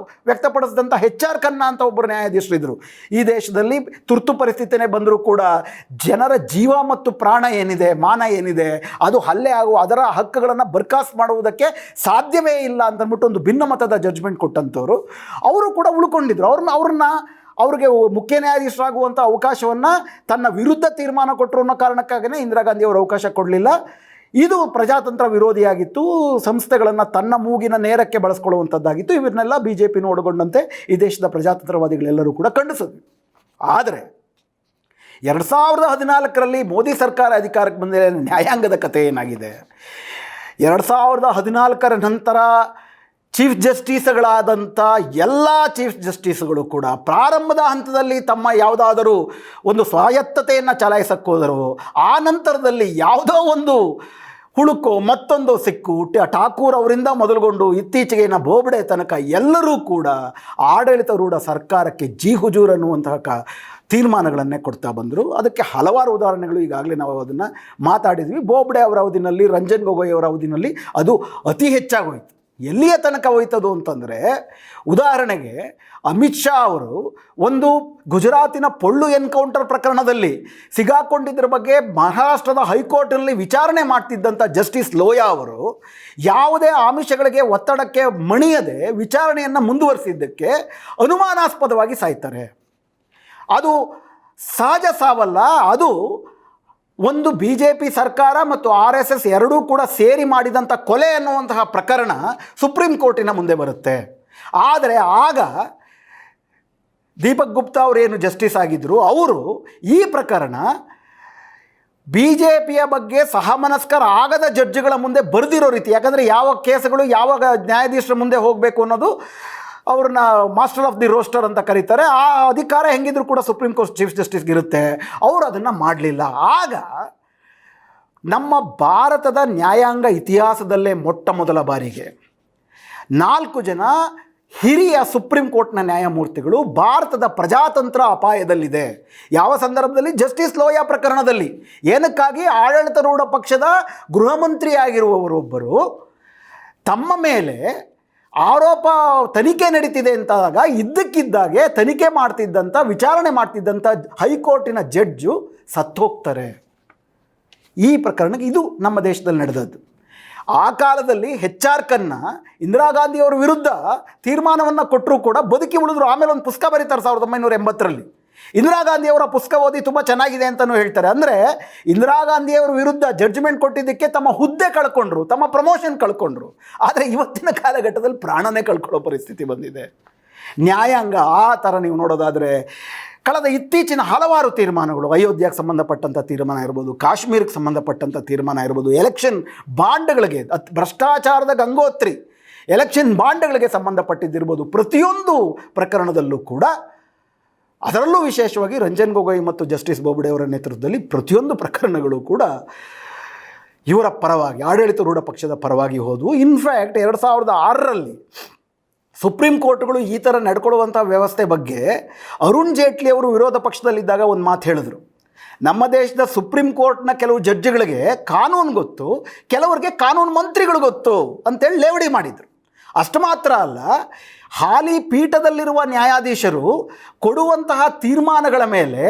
ವ್ಯಕ್ತಪಡಿಸಿದಂಥ HR ಖನ್ನಾ ಅಂತ ಒಬ್ಬರು ನ್ಯಾಯಾಧೀಶರಿದ್ದರು. ಈ ದೇಶದಲ್ಲಿ ತುರ್ತು ಪರಿಸ್ಥಿತಿನೇ ಬಂದರೂ ಕೂಡ ಜನರ ಜೀವ ಮತ್ತು ಪ್ರಾಣ ಏನಿದೆ, ಮಾನ ಏನಿದೆ, ಅದು ಹಲ್ಲೆ ಆಗುವ ಅದರ ಹಕ್ಕುಗಳನ್ನು ಬರ್ಖಾಸ್ತು ಮಾಡುವುದಕ್ಕೆ ಸಾಧ್ಯವೇ ಇಲ್ಲ ಅಂತಂದ್ಬಿಟ್ಟು ಒಂದು ಭಿನ್ನಮತದ ಜಡ್ಜ್ಮೆಂಟ್ ಕೊಟ್ಟಂಥವ್ರು ಅವರು ಕೂಡ ಉಳ್ಕೊಂಡಿದ್ರು. ಅವ್ರಿಗೆ ಮುಖ್ಯ ನ್ಯಾಯಾಧೀಶರಾಗುವಂಥ ಅವಕಾಶವನ್ನು ತನ್ನ ವಿರುದ್ಧ ತೀರ್ಮಾನ ಕೊಟ್ಟರು ಅನ್ನೋ ಕಾರಣಕ್ಕಾಗಿಯೇ ಇಂದಿರಾ ಗಾಂಧಿ ಅವರು ಅವಕಾಶ ಕೊಡಲಿಲ್ಲ. ಇದು ಪ್ರಜಾತಂತ್ರ ವಿರೋಧಿಯಾಗಿತ್ತು, ಸಂಸ್ಥೆಗಳನ್ನು ತನ್ನ ಮೂಗಿನ ನೇರಕ್ಕೆ ಬಳಸ್ಕೊಳ್ಳುವಂಥದ್ದಾಗಿತ್ತು. ಇವನ್ನೆಲ್ಲ BJP ಒಳಗೊಂಡಂತೆ ಈ ದೇಶದ ಪ್ರಜಾತಂತ್ರವಾದಿಗಳೆಲ್ಲರೂ ಕೂಡ ಖಂಡಿಸಿದ್ವಿ. ಆದರೆ 2014ರಲ್ಲಿ ಮೋದಿ ಸರ್ಕಾರ ಅಧಿಕಾರಕ್ಕೆ ಬಂದ ನ್ಯಾಯಾಂಗದ ಕಥೆ ಏನಾಗಿದೆ? 2014ರ ನಂತರ ಚೀಫ್ ಜಸ್ಟಿಸ್ಗಳಾದಂಥ ಎಲ್ಲ ಚೀಫ್ ಜಸ್ಟಿಸ್ಗಳು ಕೂಡ ಪ್ರಾರಂಭದ ಹಂತದಲ್ಲಿ ತಮ್ಮ ಯಾವುದಾದರೂ ಒಂದು ಸ್ವಾಯತ್ತತೆಯನ್ನು ಚಲಾಯಿಸಕ್ಕೋದರು. ಆ ನಂತರದಲ್ಲಿ ಯಾವುದೋ ಒಂದು ಹುಳುಕೋ ಮತ್ತೊಂದು ಸಿಕ್ಕು ಠಾಕೂರ್ ಅವರಿಂದ ಮೊದಲುಗೊಂಡು ಇತ್ತೀಚೆಗಿನ ಬೋಬ್ಡೆ ತನಕ ಎಲ್ಲರೂ ಕೂಡ ಆಡಳಿತಾರೂಢ ಸರ್ಕಾರಕ್ಕೆ ಹುಜೂರ್ ಅನ್ನುವಂತಹ ತೀರ್ಮಾನಗಳನ್ನೇ ಕೊಡ್ತಾ ಬಂದರು. ಅದಕ್ಕೆ ಹಲವಾರು ಉದಾಹರಣೆಗಳು ಈಗಾಗಲೇ ನಾವು ಅದನ್ನು ಮಾತಾಡಿದ್ವಿ. ಬೋಬ್ಡೆ ಅವರ ಅವಧಿನಲ್ಲಿ, ರಂಜನ್ ಗೊಗೊಯ್ ಅವರ ಅವಧಿನಲ್ಲಿ ಅದು ಅತಿ ಹೆಚ್ಚಾಗೋಯಿತು. ಎಲ್ಲಿಯ ತನಕ ಹೋಯ್ತದು ಅಂತಂದರೆ, ಉದಾಹರಣೆಗೆ ಅಮಿತ್ ಶಾ ಅವರು ಒಂದು ಗುಜರಾತಿನ ಪೊಳ್ಳು ಎನ್ಕೌಂಟರ್ ಪ್ರಕರಣದಲ್ಲಿ ಸಿಗಾಕೊಂಡಿದ್ದರ ಬಗ್ಗೆ ಮಹಾರಾಷ್ಟ್ರದ ಹೈಕೋರ್ಟಲ್ಲಿ ವಿಚಾರಣೆ ಮಾಡ್ತಿದ್ದಂಥ ಜಸ್ಟಿಸ್ ಲೋಯಾ ಅವರು ಯಾವುದೇ ಆಮಿಷಗಳಿಗೆ ಒತ್ತಡಕ್ಕೆ ಮಣಿಯದೆ ವಿಚಾರಣೆಯನ್ನು ಮುಂದುವರಿಸಿದ್ದಕ್ಕೆ ಅನುಮಾನಾಸ್ಪದವಾಗಿ ಸಾಯ್ತಾರೆ. ಅದು ಸಹಜ ಸಾವಲ್ಲ, ಅದು ಒಂದು BJP ಸರ್ಕಾರ ಮತ್ತು RSS ಎರಡೂ ಕೂಡ ಸೇರಿ ಮಾಡಿದಂಥ ಕೊಲೆ ಅನ್ನುವಂತಹ ಪ್ರಕರಣ ಸುಪ್ರೀಂ ಕೋರ್ಟಿನ ಮುಂದೆ ಬರುತ್ತೆ. ಆದರೆ ಆಗ ದೀಪಕ್ ಗುಪ್ತಾ ಅವರೇನು ಜಸ್ಟಿಸ್ ಆಗಿದ್ದರು, ಅವರು ಈ ಪ್ರಕರಣ BJPಯ ಬಗ್ಗೆ ಸಹಮನಸ್ಕರಾಗದ ಜಡ್ಜ್ಗಳ ಮುಂದೆ ಬರೆದಿರೋ ರೀತಿ, ಯಾಕಂದರೆ ಯಾವ ಕೇಸುಗಳು ಯಾವಾಗ ನ್ಯಾಯಾಧೀಶರ ಮುಂದೆ ಹೋಗಬೇಕು ಅನ್ನೋದು ಅವ್ರನ್ನ ಮಾಸ್ಟರ್ ಆಫ್ ದಿ ರೋಸ್ಟರ್ ಅಂತ ಕರೀತಾರೆ. ಆ ಅಧಿಕಾರ ಹೆಂಗಿದ್ರು ಕೂಡ ಸುಪ್ರೀಂ ಕೋರ್ಟ್ ಚೀಫ್ ಜಸ್ಟಿಸ್ಗೆ ಇರುತ್ತೆ. ಅವರು ಅದನ್ನು ಮಾಡಲಿಲ್ಲ. ಆಗ ನಮ್ಮ ಭಾರತದ ನ್ಯಾಯಾಂಗ ಇತಿಹಾಸದಲ್ಲೇ ಮೊಟ್ಟ ಮೊದಲ ಬಾರಿಗೆ 4 ಜನ ಹಿರಿಯ ಸುಪ್ರೀಂ ಕೋರ್ಟ್ನ ನ್ಯಾಯಮೂರ್ತಿಗಳು ಭಾರತದ ಪ್ರಜಾತಂತ್ರ ಅಪಾಯದಲ್ಲಿದೆ. ಯಾವ ಸಂದರ್ಭದಲ್ಲಿ? ಜಸ್ಟಿಸ್ ಲೋಯಾ ಪ್ರಕರಣದಲ್ಲಿ. ಏನಕ್ಕಾಗಿ? ಆಡಳಿತಾರೂಢ ಪಕ್ಷದ ಗೃಹ ಮಂತ್ರಿ ಆಗಿರುವವರೊಬ್ಬರು ತಮ್ಮ ಮೇಲೆ ಆರೋಪ ತನಿಖೆ ನಡೀತಿದೆ ಅಂತಾದಾಗ ಇದ್ದಕ್ಕಿದ್ದಾಗೆ ತನಿಖೆ ಮಾಡ್ತಿದ್ದಂಥ, ವಿಚಾರಣೆ ಮಾಡ್ತಿದ್ದಂಥ ಹೈಕೋರ್ಟಿನ ಜಡ್ಜು ಸತ್ತೋಗ್ತಾರೆ. ಈ ಪ್ರಕರಣಕ್ಕೆ ಇದು ನಮ್ಮ ದೇಶದಲ್ಲಿ ನಡೆದದ್ದು. ಆ ಕಾಲದಲ್ಲಿ HR ಖನ್ನಾ ಇಂದಿರಾ ಗಾಂಧಿಯವರ ವಿರುದ್ಧ ತೀರ್ಮಾನವನ್ನು ಕೊಟ್ಟರೂ ಕೂಡ ಬದುಕಿ ಉಳಿದ್ರು. ಆಮೇಲೆ ಒಂದು ಪುಸ್ತಕ ಬರೀತಾರೆ 1980ರಲ್ಲಿ. ಇಂದಿರಾ ಗಾಂಧಿಯವರ ಪುಸ್ತಕ ಓದಿ ತುಂಬ ಚೆನ್ನಾಗಿದೆ ಅಂತಲೂ ಹೇಳ್ತಾರೆ. ಅಂದರೆ ಇಂದಿರಾ ಗಾಂಧಿಯವರ ವಿರುದ್ಧ ಜಡ್ಜ್ಮೆಂಟ್ ಕೊಟ್ಟಿದ್ದಕ್ಕೆ ತಮ್ಮ ಹುದ್ದೆ ಕಳ್ಕೊಂಡ್ರು, ತಮ್ಮ ಪ್ರಮೋಷನ್ ಕಳ್ಕೊಂಡ್ರು. ಆದರೆ ಇವತ್ತಿನ ಕಾಲಘಟ್ಟದಲ್ಲಿ ಪ್ರಾಣನೇ ಕಳ್ಕೊಳ್ಳೋ ಪರಿಸ್ಥಿತಿ ಬಂದಿದೆ. ನ್ಯಾಯಾಂಗ ಆ ಥರ ನೀವು ನೋಡೋದಾದರೆ ಕಳೆದ ಇತ್ತೀಚಿನ ಹಲವಾರು ತೀರ್ಮಾನಗಳು, ಅಯೋಧ್ಯೆಗೆ ಸಂಬಂಧಪಟ್ಟಂಥ ತೀರ್ಮಾನ ಇರ್ಬೋದು, ಕಾಶ್ಮೀರಕ್ಕೆ ಸಂಬಂಧಪಟ್ಟಂಥ ತೀರ್ಮಾನ ಇರ್ಬೋದು, ಎಲೆಕ್ಷನ್ ಬಾಂಡ್ಗಳಿಗೆ, ಭ್ರಷ್ಟಾಚಾರದ ಗಂಗೋತ್ರಿ ಎಲೆಕ್ಷನ್ ಬಾಂಡ್ಗಳಿಗೆ ಸಂಬಂಧಪಟ್ಟಿದ್ದಿರ್ಬೋದು, ಪ್ರತಿಯೊಂದು ಪ್ರಕರಣದಲ್ಲೂ ಕೂಡ, ಅದರಲ್ಲೂ ವಿಶೇಷವಾಗಿ ರಂಜನ್ ಗೊಗೊಯ್ ಮತ್ತು ಜಸ್ಟಿಸ್ ಬೋಬ್ಡೆ ಅವರ ನೇತೃತ್ವದಲ್ಲಿ ಪ್ರತಿಯೊಂದು ಪ್ರಕರಣಗಳು ಕೂಡ ಇವರ ಪರವಾಗಿ, ಆಡಳಿತಾರೂಢ ಪಕ್ಷದ ಪರವಾಗಿ ಹೋದವು. ಇನ್ಫ್ಯಾಕ್ಟ್ 2006ರಲ್ಲಿ ಸುಪ್ರೀಂ ಕೋರ್ಟ್ಗಳು ಈ ಥರ ನಡ್ಕೊಳ್ಳುವಂಥ ವ್ಯವಸ್ಥೆ ಬಗ್ಗೆ ಅರುಣ್ ಜೇಟ್ಲಿ ಅವರು ವಿರೋಧ ಪಕ್ಷದಲ್ಲಿದ್ದಾಗ ಒಂದು ಮಾತು ಹೇಳಿದ್ರು. ನಮ್ಮ ದೇಶದ ಸುಪ್ರೀಂ ಕೋರ್ಟ್ನ ಕೆಲವು ಜಡ್ಜ್ಗಳಿಗೆ ಕಾನೂನು ಗೊತ್ತು, ಕೆಲವರಿಗೆ ಕಾನೂನು ಮಂತ್ರಿಗಳು ಗೊತ್ತು ಅಂತೇಳಿ ಲೇವಡಿ ಮಾಡಿದರು. ಅಷ್ಟು ಮಾತ್ರ ಅಲ್ಲ, ಹಾಲಿ ಪೀಠದಲ್ಲಿರುವ ನ್ಯಾಯಾಧೀಶರು ಕೊಡುವಂತಹ ತೀರ್ಮಾನಗಳ ಮೇಲೆ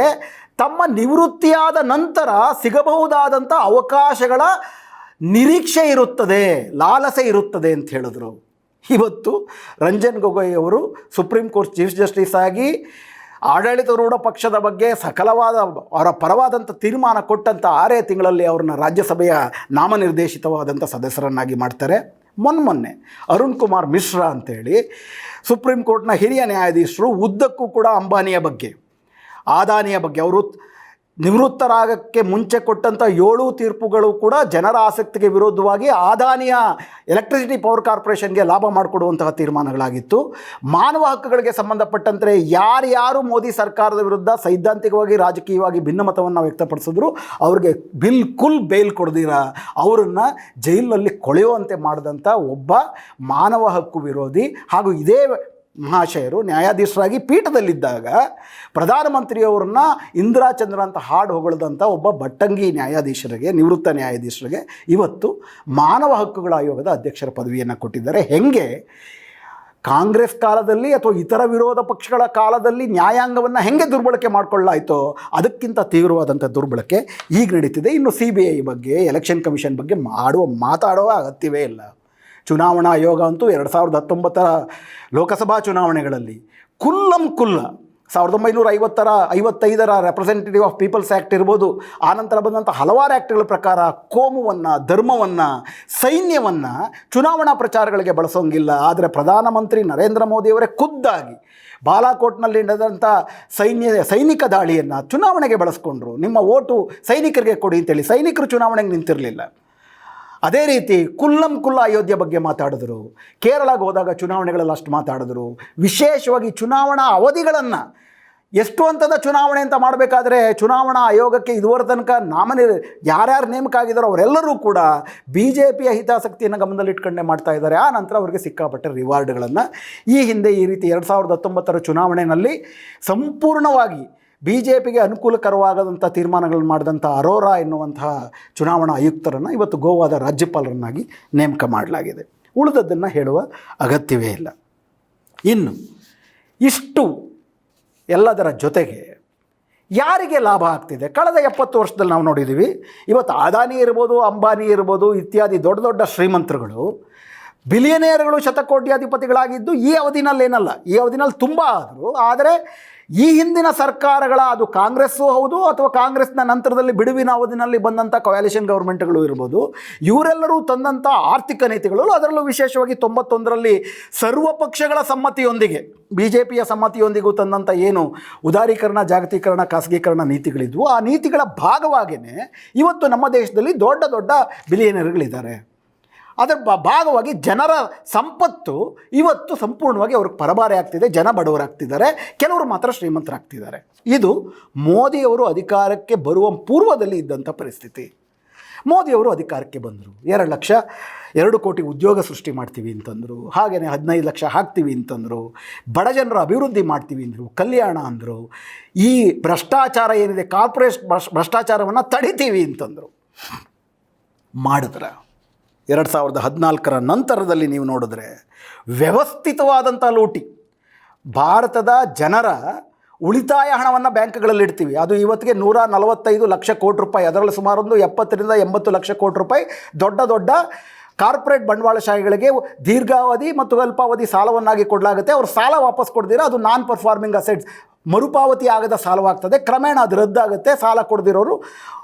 ತಮ್ಮ ನಿವೃತ್ತಿಯಾದ ನಂತರ ಸಿಗಬಹುದಾದಂಥ ಅವಕಾಶಗಳ ನಿರೀಕ್ಷೆ ಇರುತ್ತದೆ, ಲಾಲಸೆ ಇರುತ್ತದೆ ಅಂತ ಹೇಳಿದ್ರು. ಇವತ್ತು ರಂಜನ್ ಗೊಗೊಯ್ ಅವರು ಸುಪ್ರೀಂ ಕೋರ್ಟ್ ಚೀಫ್ ಜಸ್ಟಿಸ್ ಆಗಿ ಆಡಳಿತಾರೂಢ ಪಕ್ಷದ ಬಗ್ಗೆ ಸಕಲವಾದ ಅವರ ಪರವಾದಂಥ ತೀರ್ಮಾನ ಕೊಟ್ಟಂಥ 6 ತಿಂಗಳಲ್ಲಿ ಅವ್ರನ್ನ ರಾಜ್ಯಸಭೆಯ ನಾಮನಿರ್ದೇಶಿತವಾದಂಥ ಸದಸ್ಯರನ್ನಾಗಿ ಮಾಡ್ತಾರೆ. ಮೊನ್ನೆ ಅರುಣ್ ಕುಮಾರ್ ಮಿಶ್ರಾ ಅಂತೇಳಿ ಸುಪ್ರೀಂ ಕೋರ್ಟ್ನ ಹಿರಿಯ ನ್ಯಾಯಾಧೀಶರು ಉದ್ದಕ್ಕೂ ಕೂಡ ಅಂಬಾನಿಯ ಬಗ್ಗೆ, ಅದಾನಿಯ ಬಗ್ಗೆ ಅವರು ನಿವೃತ್ತರಾಗಕ್ಕೆ ಮುಂಚೆ ಕೊಟ್ಟಂಥ 7 ತೀರ್ಪುಗಳು ಕೂಡ ಜನರ ಆಸಕ್ತಿಗೆ ವಿರೋಧವಾಗಿ ಅದಾನಿಯ ಎಲೆಕ್ಟ್ರಿಸಿಟಿ ಪವರ್ ಕಾರ್ಪೊರೇಷನ್ಗೆ ಲಾಭ ಮಾಡಿಕೊಡುವಂತಹ ತೀರ್ಮಾನಗಳಾಗಿತ್ತು. ಮಾನವ ಹಕ್ಕುಗಳಿಗೆ ಸಂಬಂಧಪಟ್ಟಂತೆ ಯಾರ್ಯಾರು ಮೋದಿ ಸರ್ಕಾರದ ವಿರುದ್ಧ ಸೈದ್ಧಾಂತಿಕವಾಗಿ ರಾಜಕೀಯವಾಗಿ ಭಿನ್ನಮತವನ್ನು ವ್ಯಕ್ತಪಡಿಸಿದ್ರು ಅವ್ರಿಗೆ ಬಿಲ್ಕುಲ್ ಬೇಲ್ ಕೊಡ್ದಿರ ಅವರನ್ನು ಜೈಲಿನಲ್ಲಿ ಕೊಳೆಯುವಂತೆ ಮಾಡಿದಂಥ ಒಬ್ಬ ಮಾನವ ಹಕ್ಕು ವಿರೋಧಿ ಹಾಗೂ ಇದೇ ಮಹಾಶಯರು ನ್ಯಾಯಾಧೀಶರಾಗಿ ಪೀಠದಲ್ಲಿದ್ದಾಗ ಪ್ರಧಾನಮಂತ್ರಿಯವರನ್ನ ಇಂದಿರಾ ಚಂದ್ರ ಅಂತ ಹಾಡು ಹೊಗಳಿದಂಥ ಒಬ್ಬ ಬಟ್ಟಂಗಿ ನ್ಯಾಯಾಧೀಶರಿಗೆ, ನಿವೃತ್ತ ನ್ಯಾಯಾಧೀಶರಿಗೆ ಇವತ್ತು ಮಾನವ ಹಕ್ಕುಗಳ ಆಯೋಗದ ಅಧ್ಯಕ್ಷರ ಪದವಿಯನ್ನು ಕೊಟ್ಟಿದ್ದಾರೆ. ಹೆಂಗೆ ಕಾಂಗ್ರೆಸ್ ಕಾಲದಲ್ಲಿ ಅಥವಾ ಇತರ ವಿರೋಧ ಪಕ್ಷಗಳ ಕಾಲದಲ್ಲಿ ನ್ಯಾಯಾಂಗವನ್ನು ಹೆಂಗೆ ದುರ್ಬಳಕೆ ಮಾಡಿಕೊಳ್ಳಾಯಿತೋ ಅದಕ್ಕಿಂತ ತೀವ್ರವಾದಂಥ ದುರ್ಬಳಕೆ ಈಗ ನಡೀತಿದೆ. ಇನ್ನು CBI ಬಗ್ಗೆ, ಎಲೆಕ್ಷನ್ ಕಮಿಷನ್ ಬಗ್ಗೆ ಮಾತಾಡುವ ಅಗತ್ಯವೇ ಇಲ್ಲ. ಚುನಾವಣಾ ಆಯೋಗ ಅಂತೂ 2019 ಲೋಕಸಭಾ ಚುನಾವಣೆಗಳಲ್ಲಿ ಕುಲ್ಲ 1955 ರೆಪ್ರೆಸೆಂಟೇಟಿವ್ ಆಫ್ ಪೀಪಲ್ಸ್ ಆ್ಯಕ್ಟ್ ಇರ್ಬೋದು, ಆನಂತರ ಬಂದಂಥ ಹಲವಾರು ಆ್ಯಕ್ಟ್ಗಳ ಪ್ರಕಾರ ಕೋಮುವನ್ನು, ಧರ್ಮವನ್ನು, ಸೈನ್ಯವನ್ನು ಚುನಾವಣಾ ಪ್ರಚಾರಗಳಿಗೆ ಬಳಸೋಂಗಿಲ್ಲ. ಆದರೆ ಪ್ರಧಾನಮಂತ್ರಿ ನರೇಂದ್ರ ಮೋದಿಯವರೇ ಖುದ್ದಾಗಿ ಬಾಲಾಕೋಟ್ನಲ್ಲಿ ನಡೆದಂಥ ಸೈನಿಕ ದಾಳಿಯನ್ನು ಚುನಾವಣೆಗೆ ಬಳಸ್ಕೊಂಡ್ರು. ನಿಮ್ಮ ಓಟು ಸೈನಿಕರಿಗೆ ಕೊಡಿ ಅಂತೇಳಿ ಸೈನಿಕರು ಚುನಾವಣೆಗೆ ನಿಂತಿರಲಿಲ್ಲ. ಅದೇ ರೀತಿ ಕುಲ್ಲ ಅಯೋಧ್ಯೆ ಬಗ್ಗೆ ಮಾತಾಡಿದ್ರು. ಕೇರಳಕ್ಕೆ ಹೋದಾಗ ಚುನಾವಣೆಗಳಲ್ಲಿ ಅಷ್ಟು ಮಾತಾಡಿದ್ರು. ವಿಶೇಷವಾಗಿ ಚುನಾವಣಾ ಅವಧಿಗಳನ್ನು ಎಷ್ಟು ಹಂತದ ಚುನಾವಣೆ ಅಂತ ಮಾಡಬೇಕಾದ್ರೆ ಚುನಾವಣಾ ಆಯೋಗಕ್ಕೆ ಇದುವರೆ ತನಕ ಯಾರ್ಯಾರು ನೇಮಕ ಆಗಿದ್ದಾರೋ ಅವರೆಲ್ಲರೂ ಕೂಡ BJPಯ ಹಿತಾಸಕ್ತಿಯನ್ನು ಗಮನದಲ್ಲಿಟ್ಕೊಂಡೇ ಮಾಡ್ತಾ ಇದ್ದಾರೆ. ಆ ನಂತರ ಅವರಿಗೆ ಸಿಕ್ಕಾಪಟ್ಟೆ ರಿವಾರ್ಡ್ಗಳನ್ನು ಈ ಹಿಂದೆ ಈ ರೀತಿ 2019 ಚುನಾವಣೆಯಲ್ಲಿ ಸಂಪೂರ್ಣವಾಗಿ BJPಗೆ ಅನುಕೂಲಕರವಾಗದಂಥ ತೀರ್ಮಾನಗಳನ್ನು ಮಾಡಿದಂಥ ಅರೋರಾ ಎನ್ನುವಂತಹ ಚುನಾವಣಾ ಆಯುಕ್ತರನ್ನು ಇವತ್ತು ಗೋವಾದ ರಾಜ್ಯಪಾಲರನ್ನಾಗಿ ನೇಮಕ ಮಾಡಲಾಗಿದೆ. ಉಳಿದದ್ದನ್ನು ಹೇಳುವ ಅಗತ್ಯವೇ ಇಲ್ಲ. ಇನ್ನು ಇಷ್ಟು ಎಲ್ಲದರ ಜೊತೆಗೆ ಯಾರಿಗೆ ಲಾಭ ಆಗ್ತಿದೆ? ಕಳೆದ 70 ವರ್ಷದಲ್ಲಿ ನಾವು ನೋಡಿದ್ದೀವಿ. ಇವತ್ತು ಅದಾನಿ ಇರ್ಬೋದು, ಅಂಬಾನಿ ಇರ್ಬೋದು, ಇತ್ಯಾದಿ ದೊಡ್ಡ ದೊಡ್ಡ ಶ್ರೀಮಂತರುಗಳು, ಬಿಲಿಯನೇರ್ಗಳು, ಶತಕೋಟ್ಯಾಧಿಪತಿಗಳಾಗಿದ್ದು ಈ ಅವಧಿನಲ್ಲೇನಲ್ಲ, ಈ ಅವಧಿನಲ್ಲಿ ತುಂಬ ಆದರು. ಆದರೆ ಈ ಹಿಂದಿನ ಸರ್ಕಾರಗಳ, ಅದು ಕಾಂಗ್ರೆಸ್ಸೂ ಹೌದು ಅಥವಾ ಕಾಂಗ್ರೆಸ್ನ ನಂತರದಲ್ಲಿ ಬಿಡುವಿನ ಅವಧಿನಲ್ಲಿ ಬಂದಂಥ ಕೊಯಾಲಿಷನ್ ಗೌರ್ಮೆಂಟ್ಗಳು ಇರ್ಬೋದು, ಇವರೆಲ್ಲರೂ ತಂದಂಥ ಆರ್ಥಿಕ ನೀತಿಗಳು, ಅದರಲ್ಲೂ ವಿಶೇಷವಾಗಿ 91ರಲ್ಲಿ ಸರ್ವಪಕ್ಷಗಳ ಸಮ್ಮತಿಯೊಂದಿಗೆ BJPಯ ಸಮ್ಮತಿಯೊಂದಿಗೂ ತಂದಂಥ ಏನು ಉದಾರೀಕರಣ, ಜಾಗತೀಕರಣ, ಖಾಸಗೀಕರಣ ನೀತಿಗಳಿದ್ವು, ಆ ನೀತಿಗಳ ಭಾಗವಾಗಿಯೇ ಇವತ್ತು ನಮ್ಮ ದೇಶದಲ್ಲಿ ದೊಡ್ಡ ದೊಡ್ಡ ಬಿಲಿಯನರ್ಗಳಿದ್ದಾರೆ. ಅದರ ಭಾಗವಾಗಿ ಜನರ ಸಂಪತ್ತು ಇವತ್ತು ಸಂಪೂರ್ಣವಾಗಿ ಅವ್ರಿಗೆ ಪರಭಾರೆ ಆಗ್ತಿದೆ. ಜನ ಬಡವರಾಗ್ತಿದ್ದಾರೆ, ಕೆಲವರು ಮಾತ್ರ ಶ್ರೀಮಂತರಾಗ್ತಿದ್ದಾರೆ. ಇದು ಮೋದಿಯವರು ಅಧಿಕಾರಕ್ಕೆ ಬರುವ ಪೂರ್ವದಲ್ಲಿ ಇದ್ದಂಥ ಪರಿಸ್ಥಿತಿ. ಮೋದಿಯವರು ಅಧಿಕಾರಕ್ಕೆ ಬಂದರು, 2 ಕೋಟಿ ಉದ್ಯೋಗ ಸೃಷ್ಟಿ ಮಾಡ್ತೀವಿ ಅಂತಂದರು, ಹಾಗೆಯೇ 15 ಲಕ್ಷ ಹಾಕ್ತೀವಿ ಅಂತಂದರು, ಬಡ ಜನರ ಅಭಿವೃದ್ಧಿ ಮಾಡ್ತೀವಿ ಅಂದರು, ಕಲ್ಯಾಣ ಅಂದರು, ಈ ಭ್ರಷ್ಟಾಚಾರ ಏನಿದೆ ಕಾರ್ಪೊರೇಟ್ ಭ್ರಷ್ಟಾಚಾರವನ್ನು ತಡಿತೀವಿ ಅಂತಂದರು. ಮಾಡಿದ್ರೆ 2014 ನಂತರದಲ್ಲಿ ನೀವು ನೋಡಿದ್ರೆ ವ್ಯವಸ್ಥಿತವಾದಂಥ ಲೂಟಿ. ಭಾರತದ ಜನರ ಉಳಿತಾಯ ಹಣವನ್ನು ಬ್ಯಾಂಕ್ಗಳಲ್ಲಿ ಇಡ್ತೀವಿ, ಅದು ಇವತ್ತಿಗೆ 145 ಲಕ್ಷ ಕೋಟಿ ರೂಪಾಯಿ, ಅದರಲ್ಲಿ ಸುಮಾರು 70 ರಿಂದ 80 ಲಕ್ಷ ಕೋಟಿ ರೂಪಾಯಿ ದೊಡ್ಡ ದೊಡ್ಡ ಕಾರ್ಪೊರೇಟ್ ಬಂಡವಾಳಶಾಹಿಗಳಿಗೆ ದೀರ್ಘಾವಧಿ ಮತ್ತು ಅಲ್ಪಾವಧಿ ಸಾಲವನ್ನಾಗಿ ಕೊಡಲಾಗುತ್ತೆ. ಅವರು ಸಾಲ ವಾಪಸ್ ಕೊಡ್ದಿರ ಅದು ನಾನ್ ಪರ್ಫಾರ್ಮಿಂಗ್ ಅಸೆಟ್ಸ್, ಮರುಪಾವತಿ ಆಗದ ಸಾಲವಾಗ್ತದೆ. ಕ್ರಮೇಣ ಅದು ರದ್ದಾಗುತ್ತೆ. ಸಾಲ ಕೊಡದಿರೋರು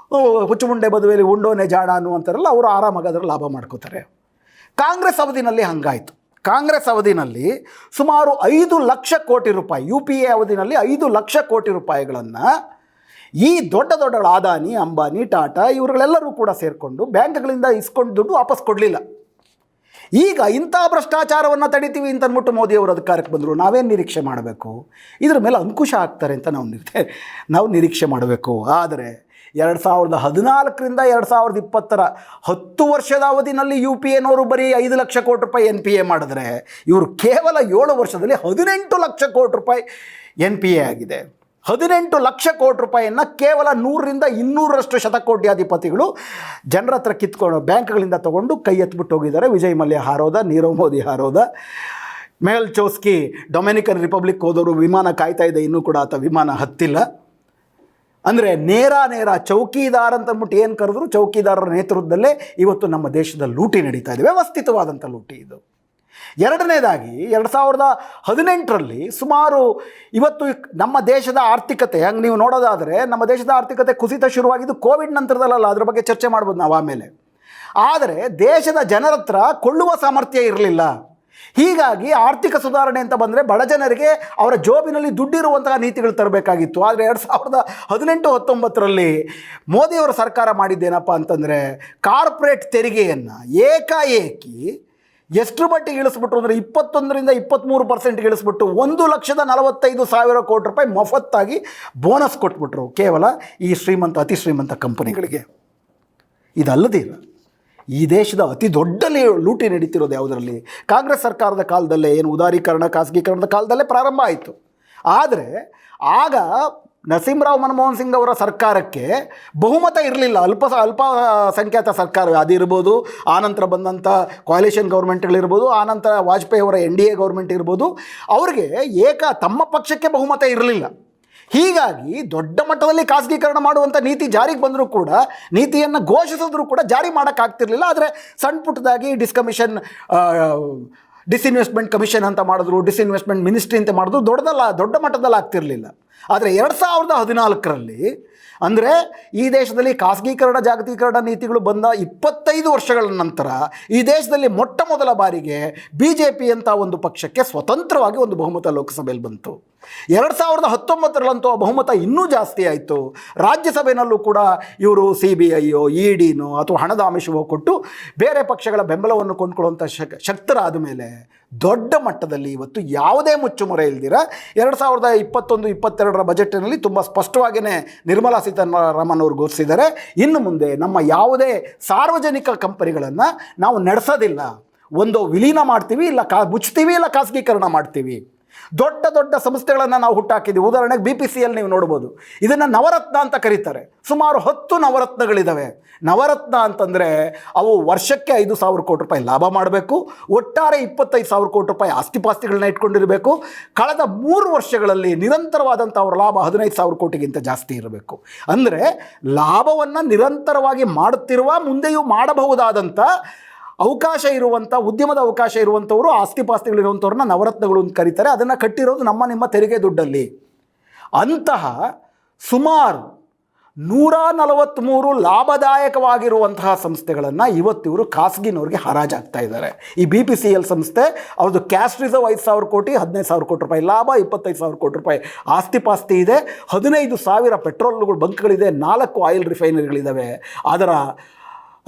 ಹುಚ್ಚುಮುಂಡೆ ಬದುವೆಯಲ್ಲಿ ಉಂಡೋನೆ ಜಾಣ ಅನ್ನುವಂಥರಲ್ಲ, ಅವರು ಆರಾಮಾಗಿ ಅದರ ಲಾಭ ಮಾಡ್ಕೋತಾರೆ. ಕಾಂಗ್ರೆಸ್ ಅವಧಿನಲ್ಲಿ ಹಂಗಾಯಿತು. ಕಾಂಗ್ರೆಸ್ ಅವಧಿನಲ್ಲಿ ಸುಮಾರು 5 ಲಕ್ಷ ಕೋಟಿ ರೂಪಾಯಿ, UPA ಅವಧಿನಲ್ಲಿ 5 ಲಕ್ಷ ಕೋಟಿ ರೂಪಾಯಿಗಳನ್ನು ಈ ದೊಡ್ಡ ದೊಡ್ಡ ಅದಾನಿ, ಅಂಬಾನಿ, ಟಾಟಾ ಇವರುಗಳೆಲ್ಲರೂ ಕೂಡ ಸೇರಿಕೊಂಡು ಬ್ಯಾಂಕ್ಗಳಿಂದ ಇಸ್ಕೊಂಡು ದುಡ್ಡು ವಾಪಸ್ ಕೊಡಲಿಲ್ಲ. ಈಗ ಇಂಥ ಭ್ರಷ್ಟಾಚಾರವನ್ನು ತಡಿತೀವಿ ಅಂತ ಅಂದ್ಬಿಟ್ಟು ಮೋದಿಯವರು ಅಧಿಕಾರಕ್ಕೆ ಬಂದರು. ನಾವೇನು ನಿರೀಕ್ಷೆ ಮಾಡಬೇಕು? ಇದರ ಮೇಲೆ ಅಂಕುಶ ಆಗ್ತಾರೆ ಅಂತ ನಾವು ನಿರೀಕ್ಷೆ ಮಾಡಬೇಕು. ಆದರೆ 2014ರಿಂದ 2020 10 ವರ್ಷದ ಅವಧಿನಲ್ಲಿ UPAನವರು ಬರೀ 5 ಲಕ್ಷ ಕೋಟಿ ರೂಪಾಯಿ NPA ಮಾಡಿದ್ರೆ, ಇವರು ಕೇವಲ 7 ವರ್ಷದಲ್ಲಿ 18 ಲಕ್ಷ ಕೋಟಿ ರೂಪಾಯಿ NPA ಆಗಿದೆ. 18 ಲಕ್ಷ ಕೋಟಿ ರೂಪಾಯಿಯನ್ನು ಕೇವಲ 100ರಿಂದ 200ರಷ್ಟು ಶತಕೋಟ್ಯಾಧಿಪತಿಗಳು ಜನರ ಹತ್ರ ಕಿತ್ಕೊಂಡು ಬ್ಯಾಂಕ್ಗಳಿಂದ ತೊಗೊಂಡು ಕೈ ಎತ್ಬಿಟ್ಟು ಹೋಗಿದ್ದಾರೆ. ವಿಜಯ್ ಮಲ್ಯ ಹಾರೋದ, ನೀರವ್ ಮೋದಿ ಹಾರೋದ, ಮೆಹುಲ್ ಚೋಸ್ಕಿ ಡೊಮಿನಿಕನ್ ರಿಪಬ್ಲಿಕ್ ಹೋದವರು ವಿಮಾನ ಕಾಯ್ತಾ ಇದೆ, ಇನ್ನೂ ಕೂಡ ಆತ ವಿಮಾನ ಹತ್ತಿಲ್ಲ. ಅಂದರೆ ನೇರ ಚೌಕಿದಾರ್ ಅಂತ ಅಂದ್ಬಿಟ್ಟು ಏನು ಕರೆದ್ರು, ಚೌಕಿದಾರರ ನೇತೃತ್ವದಲ್ಲೇ ಇವತ್ತು ನಮ್ಮ ದೇಶದ ಲೂಟಿ ನಡೀತಾ ಇದೆ. ವ್ಯವಸ್ಥಿತವಾದಂಥ ಲೂಟಿ ಇದು. ಎರಡನೇದಾಗಿ 2018ರಲ್ಲಿ ಸುಮಾರು ಇವತ್ತು ನಮ್ಮ ದೇಶದ ಆರ್ಥಿಕತೆ ಹಂಗೆ ನೀವು ನೋಡೋದಾದರೆ ನಮ್ಮ ದೇಶದ ಆರ್ಥಿಕತೆ ಕುಸಿತ ಶುರುವಾಗಿದ್ದು ಕೋವಿಡ್ ನಂತರದಲ್ಲ, ಅದ್ರ ಬಗ್ಗೆ ಚರ್ಚೆ ಮಾಡ್ಬೋದು ನಾವು ಆಮೇಲೆ. ಆದರೆ ದೇಶದ ಜನರ ಹತ್ರ ಕೊಳ್ಳುವ ಸಾಮರ್ಥ್ಯ ಇರಲಿಲ್ಲ. ಹೀಗಾಗಿ ಆರ್ಥಿಕ ಸುಧಾರಣೆ ಅಂತ ಬಂದರೆ ಬಡ ಜನರಿಗೆ ಅವರ ಜೋಬಿನಲ್ಲಿ ದುಡ್ಡಿರುವಂತಹ ನೀತಿಗಳು ತರಬೇಕಾಗಿತ್ತು. ಆದರೆ 2018-19ರಲ್ಲಿ ಮೋದಿಯವರ ಸರ್ಕಾರ ಮಾಡಿದ್ದೇನಪ್ಪ ಅಂತಂದರೆ ಕಾರ್ಪೊರೇಟ್ ತೆರಿಗೆಯನ್ನು ಏಕಾಏಕಿ ಎಷ್ಟು ಮಟ್ಟಿಗೆ ಇಳಿಸ್ಬಿಟ್ರು ಅಂದರೆ 21ರಿಂದ 23% ಇಳಿಸ್ಬಿಟ್ಟು 1,45,000 ಕೋಟಿ ರೂಪಾಯಿ ಮಫತ್ತಾಗಿ ಬೋನಸ್ ಕೊಟ್ಬಿಟ್ರು ಕೇವಲ ಈ ಅತಿ ಶ್ರೀಮಂತ ಕಂಪನಿಗಳಿಗೆ. ಇದಲ್ಲದಿಲ್ಲ, ಈ ದೇಶದ ಅತಿ ದೊಡ್ಡ ಲೂಟಿ ನಡೀತಿರೋದು ಯಾವುದರಲ್ಲಿ? ಕಾಂಗ್ರೆಸ್ ಸರ್ಕಾರದ ಕಾಲದಲ್ಲೇ, ಏನು ಉದಾರೀಕರಣ ಖಾಸಗೀಕರಣದ ಕಾಲದಲ್ಲೇ ಪ್ರಾರಂಭ ಆಯಿತು. ಆದರೆ ಆಗ ನರಸಿಂಹರಾವ್ ಮನಮೋಹನ್ ಸಿಂಗ್ ಅವರ ಸರ್ಕಾರಕ್ಕೆ ಬಹುಮತ ಇರಲಿಲ್ಲ. ಅಲ್ಪಸಂಖ್ಯಾತ ಸರ್ಕಾರ ಅದಿರ್ಬೋದು, ಆನಂತರ ಬಂದಂಥ ಕೋalition ಗೌರ್ಮೆಂಟ್ಗಳಿರ್ಬೋದು, ಆನಂತರ ವಾಜಪೇಯಿ ಅವರ NDA ಗೌರ್ಮೆಂಟ್ ಇರ್ಬೋದು, ಅವ್ರಿಗೆ ತಮ್ಮ ಪಕ್ಷಕ್ಕೆ ಬಹುಮತ ಇರಲಿಲ್ಲ. ಹೀಗಾಗಿ ದೊಡ್ಡ ಮಟ್ಟದಲ್ಲಿ ಖಾಸಗೀಕರಣ ಮಾಡುವಂಥ ನೀತಿ ಜಾರಿಗೆ ಬಂದರೂ ಕೂಡ, ನೀತಿಯನ್ನು ಘೋಷಿಸಿದ್ರೂ ಕೂಡ ಜಾರಿ ಮಾಡೋಕ್ಕಾಗ್ತಿರ್ಲಿಲ್ಲ. ಆದರೆ ಸಣ್ಣ ಪುಟ್ಟದಾಗಿ ಡಿಸ್ಇನ್ವೆಸ್ಟ್ಮೆಂಟ್ ಕಮಿಷನ್ ಅಂತ ಮಾಡಿದ್ರು, ಡಿಸ್ಇನ್ವೆಸ್ಟ್ಮೆಂಟ್ ಮಿನಿಸ್ಟ್ರಿ ಅಂತ ಮಾಡಿದ್ರು, ದೊಡ್ಡ ಮಟ್ಟದಲ್ಲಿ ಆಗ್ತಿರಲಿಲ್ಲ. ಆದರೆ 2014ರಲ್ಲಿ ಅಂದರೆ ಈ ದೇಶದಲ್ಲಿ ಖಾಸಗೀಕರಣ ಜಾಗತೀಕರಣ ನೀತಿಗಳು ಬಂದ 25 ವರ್ಷಗಳ ನಂತರ ಈ ದೇಶದಲ್ಲಿ ಮೊಟ್ಟ ಮೊದಲ ಬಾರಿಗೆ BJP ಅಂತ ಒಂದು ಪಕ್ಷಕ್ಕೆ ಸ್ವತಂತ್ರವಾಗಿ ಒಂದು ಬಹುಮತ ಲೋಕಸಭೆಯಲ್ಲಿ ಬಂತು. 2019ರಲ್ಲಂತೂ ಆ ಬಹುಮತ ಇನ್ನೂ ಜಾಸ್ತಿ ಆಯಿತು. ರಾಜ್ಯಸಭೆಯಲ್ಲೂ ಕೂಡ ಇವರು CBIಯೋ EDನೋ ಅಥವಾ ಹಣದ ಆಮಿಷವೋ ಕೊಟ್ಟು ಬೇರೆ ಪಕ್ಷಗಳ ಬೆಂಬಲವನ್ನು ಕೊಂಡ್ಕೊಳ್ಳುವಂಥ ಶಕ್ತರಾದ ಮೇಲೆ ದೊಡ್ಡ ಮಟ್ಟದಲ್ಲಿ ಇವತ್ತು ಯಾವುದೇ ಮುಚ್ಚುಮರೆ ಇಲ್ದಿರ 2021-22ರ ಬಜೆಟ್ನಲ್ಲಿ ತುಂಬ ಸ್ಪಷ್ಟವಾಗಿಯೇ ನಿರ್ಮಲಾ ಸೀತಾರಾಮನ್ ಅವರು ಘೋಷಿಸಿದ್ದಾರೆ, ಇನ್ನು ಮುಂದೆ ನಮ್ಮ ಯಾವುದೇ ಸಾರ್ವಜನಿಕ ಕಂಪನಿಗಳನ್ನು ನಾವು ನಡೆಸೋದಿಲ್ಲ, ಒಂದು ವಿಲೀನ ಮಾಡ್ತೀವಿ, ಇಲ್ಲ ಮುಚ್ತೀವಿ, ಇಲ್ಲ ಖಾಸಗೀಕರಣ ಮಾಡ್ತೀವಿ. ದೊಡ್ಡ ಸಂಸ್ಥೆಗಳನ್ನು ನಾವು ಹುಟ್ಟಾಕಿದ್ದೀವಿ. ಉದಾಹರಣೆಗೆ BPCL ನೀವು ನೋಡ್ಬೋದು. ಇದನ್ನು ನವರತ್ನ ಅಂತ ಕರೀತಾರೆ. ಸುಮಾರು 10 ನವರತ್ನಗಳಿದ್ದಾವೆ. ನವರತ್ನ ಅಂತಂದರೆ ಅವು ವರ್ಷಕ್ಕೆ 5,000 ಕೋಟಿ ರೂಪಾಯಿ ಲಾಭ ಮಾಡಬೇಕು, ಒಟ್ಟಾರೆ 25,000 ಕೋಟಿ ರೂಪಾಯಿ ಆಸ್ತಿಪಾಸ್ತಿಗಳನ್ನ ಇಟ್ಕೊಂಡಿರಬೇಕು. ಕಳೆದ 3 ವರ್ಷಗಳಲ್ಲಿ ನಿರಂತರವಾದಂಥ ಅವರ ಲಾಭ 15,000 ಕೋಟಿಗಿಂತ ಜಾಸ್ತಿ ಇರಬೇಕು. ಅಂದರೆ ಲಾಭವನ್ನು ನಿರಂತರವಾಗಿ ಮಾಡುತ್ತಿರುವ, ಮುಂದೆಯೂ ಮಾಡಬಹುದಾದಂಥ ಅವಕಾಶ ಇರುವಂಥ, ಉದ್ಯಮದ ಅವಕಾಶ ಇರುವಂಥವರು, ಆಸ್ತಿಪಾಸ್ತಿಗಳಿರುವಂಥವ್ರನ್ನ ನವರತ್ನಗಳು ಅಂತ ಕರೀತಾರೆ. ಅದನ್ನು ಕಟ್ಟಿರೋದು ನಿಮ್ಮ ತೆರಿಗೆ ದುಡ್ಡಲ್ಲಿ. ಅಂತಹ ಸುಮಾರು 143 ಲಾಭದಾಯಕವಾಗಿರುವಂತಹ ಸಂಸ್ಥೆಗಳನ್ನು ಇವತ್ತಿವರು ಖಾಸಗಿನವ್ರಿಗೆ ಹರಾಜಾಗ್ತಾ ಇದ್ದಾರೆ. ಈ BPCL ಸಂಸ್ಥೆ ಅವ್ರದ್ದು ಕ್ಯಾಶ್ ರಿಸರ್ವ್ 5,000 ಕೋಟಿ, 15,000 ಕೋಟಿ ರೂಪಾಯಿ ಲಾಭ, 25,000 ಕೋಟಿ ರೂಪಾಯಿ ಆಸ್ತಿಪಾಸ್ತಿ ಇದೆ, 15,000 ಪೆಟ್ರೋಲ್ ಬಂಕ್ಗಳಿದೆ, 4 ಆಯಿಲ್ ರಿಫೈನರಿಗಳಿದ್ದಾವೆ.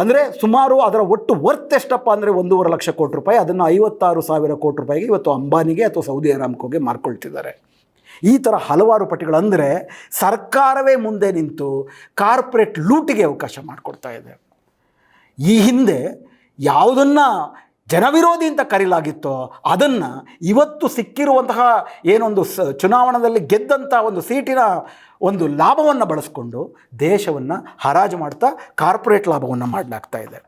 ಅಂದರೆ ಸುಮಾರು ಅದರ ಒಟ್ಟು ವರ್ತ್ ಎಷ್ಟಪ್ಪ ಅಂದರೆ 1.5 ಲಕ್ಷ ಕೋಟಿ ರೂಪಾಯಿ. ಅದನ್ನು 56,000 ಕೋಟಿ ರೂಪಾಯಿಗೆ ಇವತ್ತು ಅಂಬಾನಿಗೆ ಅಥವಾ ಸೌದಿ ಅರಾಮ್ಕೋಗೆ ಮಾರ್ಕೊಳ್ತಿದ್ದಾರೆ. ಈ ಥರ ಹಲವಾರು ಪಟ್ಟಿಗಳು. ಅಂದರೆ ಸರ್ಕಾರವೇ ಮುಂದೆ ನಿಂತು ಕಾರ್ಪೊರೇಟ್ ಲೂಟಿಗೆ ಅವಕಾಶ ಮಾಡಿಕೊಡ್ತಾ ಇದೆ. ಈ ಹಿಂದೆ ಯಾವುದನ್ನು ಜನವಿರೋಧಿ ಅಂತ ಕರೀಲಾಗಿತ್ತೋ ಅದನ್ನು ಇವತ್ತು ಸಿಕ್ಕಿರುವಂತಹ ಏನೊಂದು ಚುನಾವಣೆಯಲ್ಲಿ ಗೆದ್ದಂಥ ಒಂದು ಸೀಟಿನ ಒಂದು ಲಾಭವನ್ನು ಬಳಸ್ಕೊಂಡು ದೇಶವನ್ನು ಹರಾಜು ಮಾಡ್ತಾ ಕಾರ್ಪೊರೇಟ್ ಲಾಭವನ್ನು ಮಾಡಲಾಗ್ತಾ ಇದೆ.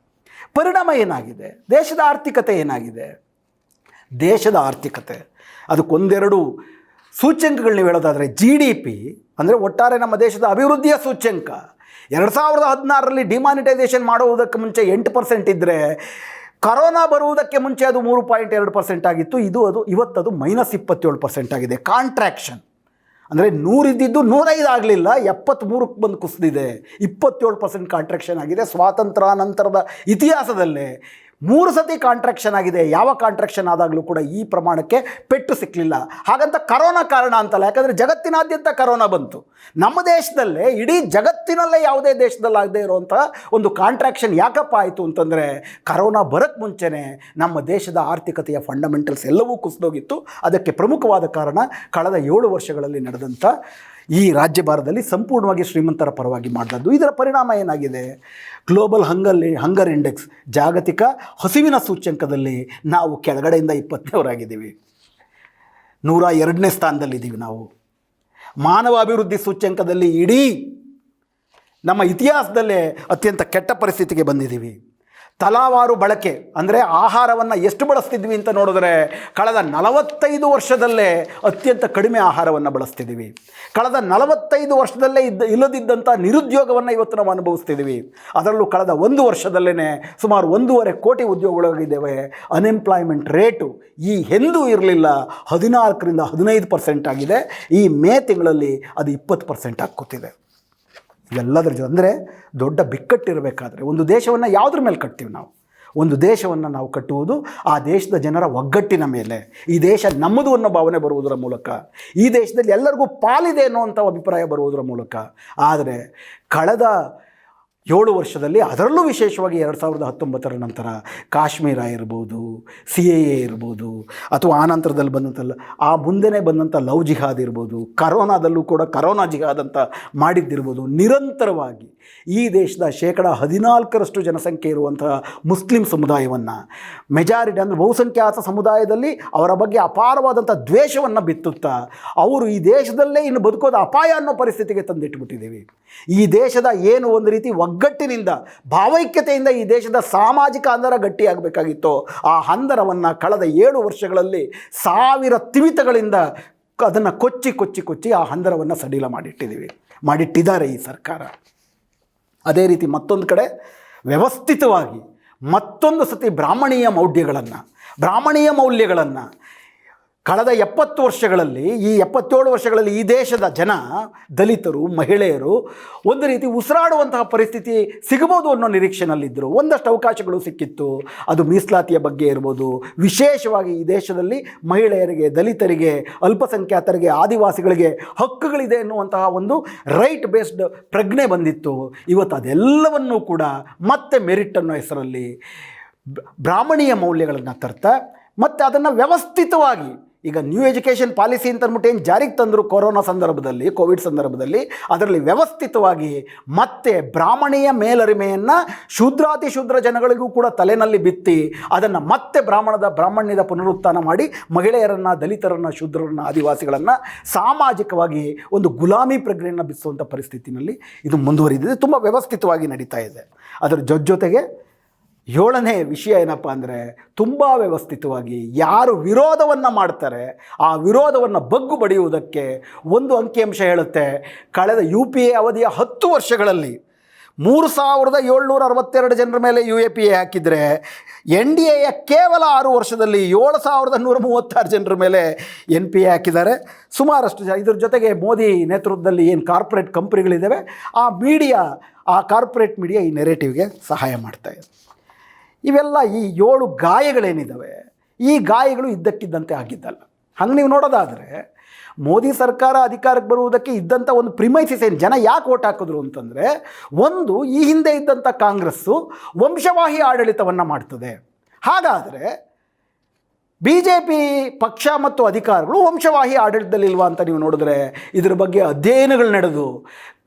ಪರಿಣಾಮ ಏನಾಗಿದೆ? ದೇಶದ ಆರ್ಥಿಕತೆ ಏನಾಗಿದೆ? ದೇಶದ ಆರ್ಥಿಕತೆ ಅದಕ್ಕೊಂದೆರಡು ಸೂಚ್ಯಂಕಗಳು ನೀವು ಹೇಳೋದಾದರೆ, GDP ಅಂದರೆ ಒಟ್ಟಾರೆ ನಮ್ಮ ದೇಶದ ಅಭಿವೃದ್ಧಿಯ ಸೂಚ್ಯಂಕ 2016ರಲ್ಲಿ ಡಿಮಾನಿಟೈಸೇಷನ್ ಮಾಡುವುದಕ್ಕೆ ಮುಂಚೆ 8% ಇದ್ದರೆ, ಕರೋನಾ ಬರುವುದಕ್ಕೆ ಮುಂಚೆ ಅದು 3.2% ಆಗಿತ್ತು. ಇವತ್ತದು -27% ಆಗಿದೆ. ಕಾಂಟ್ರಾಕ್ಷನ್ ಅಂದರೆ 100 ಇದ್ದಿದ್ದು 105 ಆಗಲಿಲ್ಲ, 73ಕ್ಕೆ ಬಂದು ಕುಸಿದಿದೆ. 27% ಕಾಂಟ್ರಾಕ್ಷನ್ ಆಗಿದೆ. ಸ್ವಾತಂತ್ರ್ಯ ನಂತರದ ಇತಿಹಾಸದಲ್ಲೇ 3 ಸತಿ ಕಾಂಟ್ರಾಕ್ಷನ್ ಆಗಿದೆ. ಯಾವ ಕಾಂಟ್ರಾಕ್ಷನ್ ಆದಾಗಲೂ ಕೂಡ ಈ ಪ್ರಮಾಣಕ್ಕೆ ಪೆಟ್ಟು ಸಿಕ್ಕಲಿಲ್ಲ. ಹಾಗಂತ ಕರೋನಾ ಕಾರಣ ಅಂತಲ್ಲ, ಯಾಕಂದರೆ ಜಗತ್ತಿನಾದ್ಯಂತ ಕರೋನಾ ಬಂತು. ನಮ್ಮ ದೇಶದಲ್ಲೇ, ಇಡೀ ಜಗತ್ತಿನಲ್ಲೇ ಯಾವುದೇ ದೇಶದಲ್ಲಾಗದೇ ಇರುವಂಥ ಒಂದು ಕಾಂಟ್ರಾಕ್ಷನ್ ಯಾಕಪ್ಪ ಆಯಿತು ಅಂತಂದರೆ, ಕರೋನಾ ಬರೋಕ್ಕೆ ಮುಂಚೆನೇ ನಮ್ಮ ದೇಶದ ಆರ್ಥಿಕತೆಯ ಫಂಡಮೆಂಟಲ್ಸ್ ಎಲ್ಲವೂ ಕುಸಿದೋಗಿತ್ತು. ಅದಕ್ಕೆ ಪ್ರಮುಖವಾದ ಕಾರಣ ಕಳೆದ 7 ವರ್ಷಗಳಲ್ಲಿ ನಡೆದಂಥ ಈ ರಾಜ್ಯಭಾರದಲ್ಲಿ ಸಂಪೂರ್ಣವಾಗಿ ಶ್ರೀಮಂತರ ಪರವಾಗಿ ಮಾಡಿದ್ದು. ಇದರ ಪರಿಣಾಮ ಏನಾಗಿದೆ? ಗ್ಲೋಬಲ್ ಹಂಗರ್ ಇಂಡೆಕ್ಸ್, ಜಾಗತಿಕ ಹಸಿವಿನ ಸೂಚ್ಯಂಕದಲ್ಲಿ ನಾವು ಕೆಳಗಡೆಯಿಂದ 20ನೇವರಾಗಿದ್ದೀವಿ. 102ನೇ ಸ್ಥಾನದಲ್ಲಿದ್ದೀವಿ ನಾವು. ಮಾನವ ಅಭಿವೃದ್ಧಿ ಸೂಚ್ಯಂಕದಲ್ಲಿ ಇಡೀ ನಮ್ಮ ಇತಿಹಾಸದಲ್ಲೇ ಅತ್ಯಂತ ಕೆಟ್ಟ ಪರಿಸ್ಥಿತಿಗೆ ಬಂದಿದ್ದೀವಿ. ತಲಾವಾರು ಬಳಕೆ ಅಂದರೆ ಆಹಾರವನ್ನು ಎಷ್ಟು ಬಳಸ್ತಿದ್ವಿ ಅಂತ ನೋಡಿದ್ರೆ ಕಳೆದ 45 ವರ್ಷದಲ್ಲೇ ಅತ್ಯಂತ ಕಡಿಮೆ ಆಹಾರವನ್ನು ಬಳಸ್ತಿದ್ದೀವಿ. ಕಳೆದ 45 ವರ್ಷದಲ್ಲೇ ಇಲ್ಲದಿದ್ದಂಥ ನಿರುದ್ಯೋಗವನ್ನು ಇವತ್ತು ನಾವು ಅನುಭವಿಸ್ತಿದ್ದೀವಿ. ಅದರಲ್ಲೂ ಕಳೆದ 1 ವರ್ಷದಲ್ಲೇ ಸುಮಾರು 1.5 ಕೋಟಿ ಉದ್ಯೋಗಗಳಿದ್ದೇವೆ. ಅನ್ಎಂಪ್ಲಾಯ್ಮೆಂಟ್ ರೇಟು ಈ ಎಂದೂ ಇರಲಿಲ್ಲ, 14ರಿಂದ 15% ಆಗಿದೆ. ಈ ಮೇ ತಿಂಗಳಲ್ಲಿ ಅದು 20% ಆಗಿ ಇವೆಲ್ಲದರ ಜೊತೆ ಅಂದರೆ ದೊಡ್ಡ ಬಿಕ್ಕಟ್ಟಿರಬೇಕಾದ್ರೆ ಒಂದು ದೇಶವನ್ನು ಯಾವುದ್ರ ಮೇಲೆ ಕಟ್ತೀವಿ ನಾವು? ಒಂದು ದೇಶವನ್ನು ನಾವು ಕಟ್ಟುವುದು ಆ ದೇಶದ ಜನರ ಒಗ್ಗಟ್ಟಿನ ಮೇಲೆ. ಈ ದೇಶ ನಮ್ಮದು ಅನ್ನೋ ಭಾವನೆ ಬರುವುದರ ಮೂಲಕ, ಈ ದೇಶದಲ್ಲಿ ಎಲ್ಲರಿಗೂ ಪಾಲಿದೆ ಅನ್ನುವಂಥ ಅಭಿಪ್ರಾಯ ಬರುವುದರ ಮೂಲಕ. ಆದರೆ ಕಳೆದ 7 ವರ್ಷದಲ್ಲಿ, ಅದರಲ್ಲೂ ವಿಶೇಷವಾಗಿ 2019 ನಂತರ ಕಾಶ್ಮೀರ ಇರ್ಬೋದು, CAA ಇರ್ಬೋದು, ಅಥವಾ ಆ ನಂತರದಲ್ಲಿ ಬಂದಂಥಲ್ಲ ಆ ಮುಂದೆನೇ ಬಂದಂಥ ಲವ್ ಜಿಹಾದ್ ಇರ್ಬೋದು, ಕರೋನಾದಲ್ಲೂ ಕೂಡ ಕರೋನಾ ಜಿಹಾದ್ ಅಂತ ಮಾಡಿದ್ದಿರ್ಬೋದು, ನಿರಂತರವಾಗಿ ಈ ದೇಶದ 14% ಜನಸಂಖ್ಯೆ ಇರುವಂತಹ ಮುಸ್ಲಿಂ ಸಮುದಾಯವನ್ನು, ಮೆಜಾರಿಟಿ ಅಂದರೆ ಬಹುಸಂಖ್ಯಾತ ಸಮುದಾಯದಲ್ಲಿ ಅವರ ಬಗ್ಗೆ ಅಪಾರವಾದಂಥ ದ್ವೇಷವನ್ನು ಬಿತ್ತುತ್ತಾ ಅವರು ಈ ದೇಶದಲ್ಲೇ ಇನ್ನು ಬದುಕೋದು ಅಪಾಯ ಅನ್ನೋ ಪರಿಸ್ಥಿತಿಗೆ ತಂದಿಟ್ಟುಬಿಟ್ಟಿದ್ದೀವಿ. ಈ ದೇಶದ ಏನು ಒಂದು ರೀತಿ ಒಗ್ಗಟ್ಟಿನಿಂದ, ಭಾವೈಕ್ಯತೆಯಿಂದ ಈ ದೇಶದ ಸಾಮಾಜಿಕ ಹಂದರ ಗಟ್ಟಿಯಾಗಬೇಕಾಗಿತ್ತು, ಆ ಹಂದರವನ್ನು ಕಳೆದ 7 ವರ್ಷಗಳಲ್ಲಿ 1000 ತಿವಿತಗಳಿಂದ ಅದನ್ನು ಕೊಚ್ಚಿ ಆ ಹಂದರವನ್ನು ಸಡಿಲ ಮಾಡಿಟ್ಟಿದ್ದಾರೆ ಈ ಸರ್ಕಾರ. ಅದೇ ರೀತಿ ಮತ್ತೊಂದು ಕಡೆ ವ್ಯವಸ್ಥಿತವಾಗಿ ಮತ್ತೊಂದು ಸತಿ ಬ್ರಾಹ್ಮಣೀಯ ಮೌಲ್ಯಗಳನ್ನು ಕಳೆದ 70 ವರ್ಷಗಳಲ್ಲಿ, ಈ 77 ವರ್ಷಗಳಲ್ಲಿ ಈ ದೇಶದ ಜನ, ದಲಿತರು, ಮಹಿಳೆಯರು ಒಂದು ರೀತಿ ಉಸಿರಾಡುವಂತಹ ಪರಿಸ್ಥಿತಿ ಸಿಗಬಹುದು ಅನ್ನೋ ನಿರೀಕ್ಷೆನಲ್ಲಿದ್ದರು. ಒಂದಷ್ಟು ಅವಕಾಶಗಳು ಸಿಕ್ಕಿತ್ತು. ಅದು ಮೀಸಲಾತಿಯ ಬಗ್ಗೆ ಇರ್ಬೋದು, ವಿಶೇಷವಾಗಿ ಈ ದೇಶದಲ್ಲಿ ಮಹಿಳೆಯರಿಗೆ, ದಲಿತರಿಗೆ, ಅಲ್ಪಸಂಖ್ಯಾತರಿಗೆ, ಆದಿವಾಸಿಗಳಿಗೆ ಹಕ್ಕುಗಳಿದೆ ಎನ್ನುವಂತಹ ಒಂದು ರೈಟ್ ಬೇಸ್ಡ್ ಪ್ರಜ್ಞೆ ಬಂದಿತ್ತು. ಇವತ್ತು ಅದೆಲ್ಲವನ್ನೂ ಕೂಡ ಮತ್ತೆ ಮೆರಿಟ್ ಅನ್ನೋ ಹೆಸರಲ್ಲಿ ಬ್ರಾಹ್ಮಣೀಯ ಮೌಲ್ಯಗಳನ್ನು ತರ್ತಾ ಮತ್ತು ಅದನ್ನು ವ್ಯವಸ್ಥಿತವಾಗಿ, ಈಗ ನ್ಯೂ ಎಜುಕೇಷನ್ ಪಾಲಿಸಿ ಅಂತ ಅಂದ್ಬಿಟ್ಟು ಏನು ಜಾರಿಗೆ ತಂದರು ಕೊರೋನಾ ಸಂದರ್ಭದಲ್ಲಿ, ಕೋವಿಡ್ ಸಂದರ್ಭದಲ್ಲಿ, ಅದರಲ್ಲಿ ವ್ಯವಸ್ಥಿತವಾಗಿ ಮತ್ತೆ ಬ್ರಾಹ್ಮಣೀಯ ಮೇಲರಿಮೆಯನ್ನು ಶೂದ್ರ ಜನಗಳಿಗೂ ಕೂಡ ತಲೆನಲ್ಲಿ ಬಿತ್ತಿ ಅದನ್ನು ಮತ್ತೆ ಬ್ರಾಹ್ಮಣ್ಯದ ಪುನರುತ್ಥಾನ ಮಾಡಿ ಮಹಿಳೆಯರನ್ನು, ದಲಿತರನ್ನು, ಶೂದ್ರರನ್ನು, ಆದಿವಾಸಿಗಳನ್ನು ಸಾಮಾಜಿಕವಾಗಿ ಒಂದು ಗುಲಾಮಿ ಪ್ರಜ್ಞೆಯನ್ನು ಬಿಡಿಸುವಂಥ ಪರಿಸ್ಥಿತಿನಲ್ಲಿ ಇದು ಮುಂದುವರಿದಿದೆ. ತುಂಬ ವ್ಯವಸ್ಥಿತವಾಗಿ ನಡೀತಾ ಇದೆ. ಅದರ ಜೊತೆಗೆ 7ನೇ ವಿಷಯ ಏನಪ್ಪ ಅಂದರೆ, ತುಂಬ ವ್ಯವಸ್ಥಿತವಾಗಿ ಯಾರು ವಿರೋಧವನ್ನು ಮಾಡ್ತಾರೆ ಆ ವಿರೋಧವನ್ನು ಬಗ್ಗು ಬಡಿಯುವುದಕ್ಕೆ ಒಂದು ಅಂಕಿಅಂಶ ಹೇಳುತ್ತೆ. ಕಳೆದ UPA ಅವಧಿಯ 10 ವರ್ಷಗಳಲ್ಲಿ 3762 ಜನರ ಮೇಲೆ UAPA ಹಾಕಿದರೆ, NDAಯ ಕೇವಲ 6 ವರ್ಷದಲ್ಲಿ 7136 ಜನರ ಮೇಲೆ NPA ಹಾಕಿದ್ದಾರೆ. ಸುಮಾರಷ್ಟು ಇದ್ರ ಜೊತೆಗೆ ಮೋದಿ ನೇತೃತ್ವದಲ್ಲಿ ಏನು ಕಾರ್ಪೊರೇಟ್ ಕಂಪ್ನಿಗಳಿದ್ದಾವೆ, ಆ ಕಾರ್ಪೊರೇಟ್ ಮೀಡಿಯಾ ಈ ನೆರೇಟಿವ್ಗೆ ಸಹಾಯ ಮಾಡ್ತಾಯಿದೆ. ಇವೆಲ್ಲ ಈ 7 ಗಾಯಗಳೇನಿದ್ದಾವೆ, ಈ ಗಾಯಗಳು ಇದ್ದಕ್ಕಿದ್ದಂತೆ ಆಗಿದ್ದಲ್ಲ. ಹಂಗೆ ನೀವು ನೋಡೋದಾದರೆ ಮೋದಿ ಸರ್ಕಾರ ಅಧಿಕಾರಕ್ಕೆ ಬರುವುದಕ್ಕೆ ಇದ್ದಂಥ ಒಂದು ಪ್ರಿಮೈಸಿಸ್ ಏನು, ಜನ ಯಾಕೆ ಓಟ್ ಹಾಕಿದ್ರು ಅಂತಂದರೆ, ಒಂದು, ಈ ಹಿಂದೆ ಇದ್ದಂಥ ಕಾಂಗ್ರೆಸ್ಸು ವಂಶವಾಹಿ ಆಡಳಿತವನ್ನು ಮಾಡ್ತದೆ. ಹಾಗಾದರೆ BJP ಪಕ್ಷ ಮತ್ತು ಅಧಿಕಾರಿಗಳು ವಂಶವಾಹಿ ಆಡಳಿತದಲ್ಲಿಲ್ವಾ ಅಂತ ನೀವು ನೋಡಿದ್ರೆ ಇದರ ಬಗ್ಗೆ ಅಧ್ಯಯನಗಳು ನಡೆದು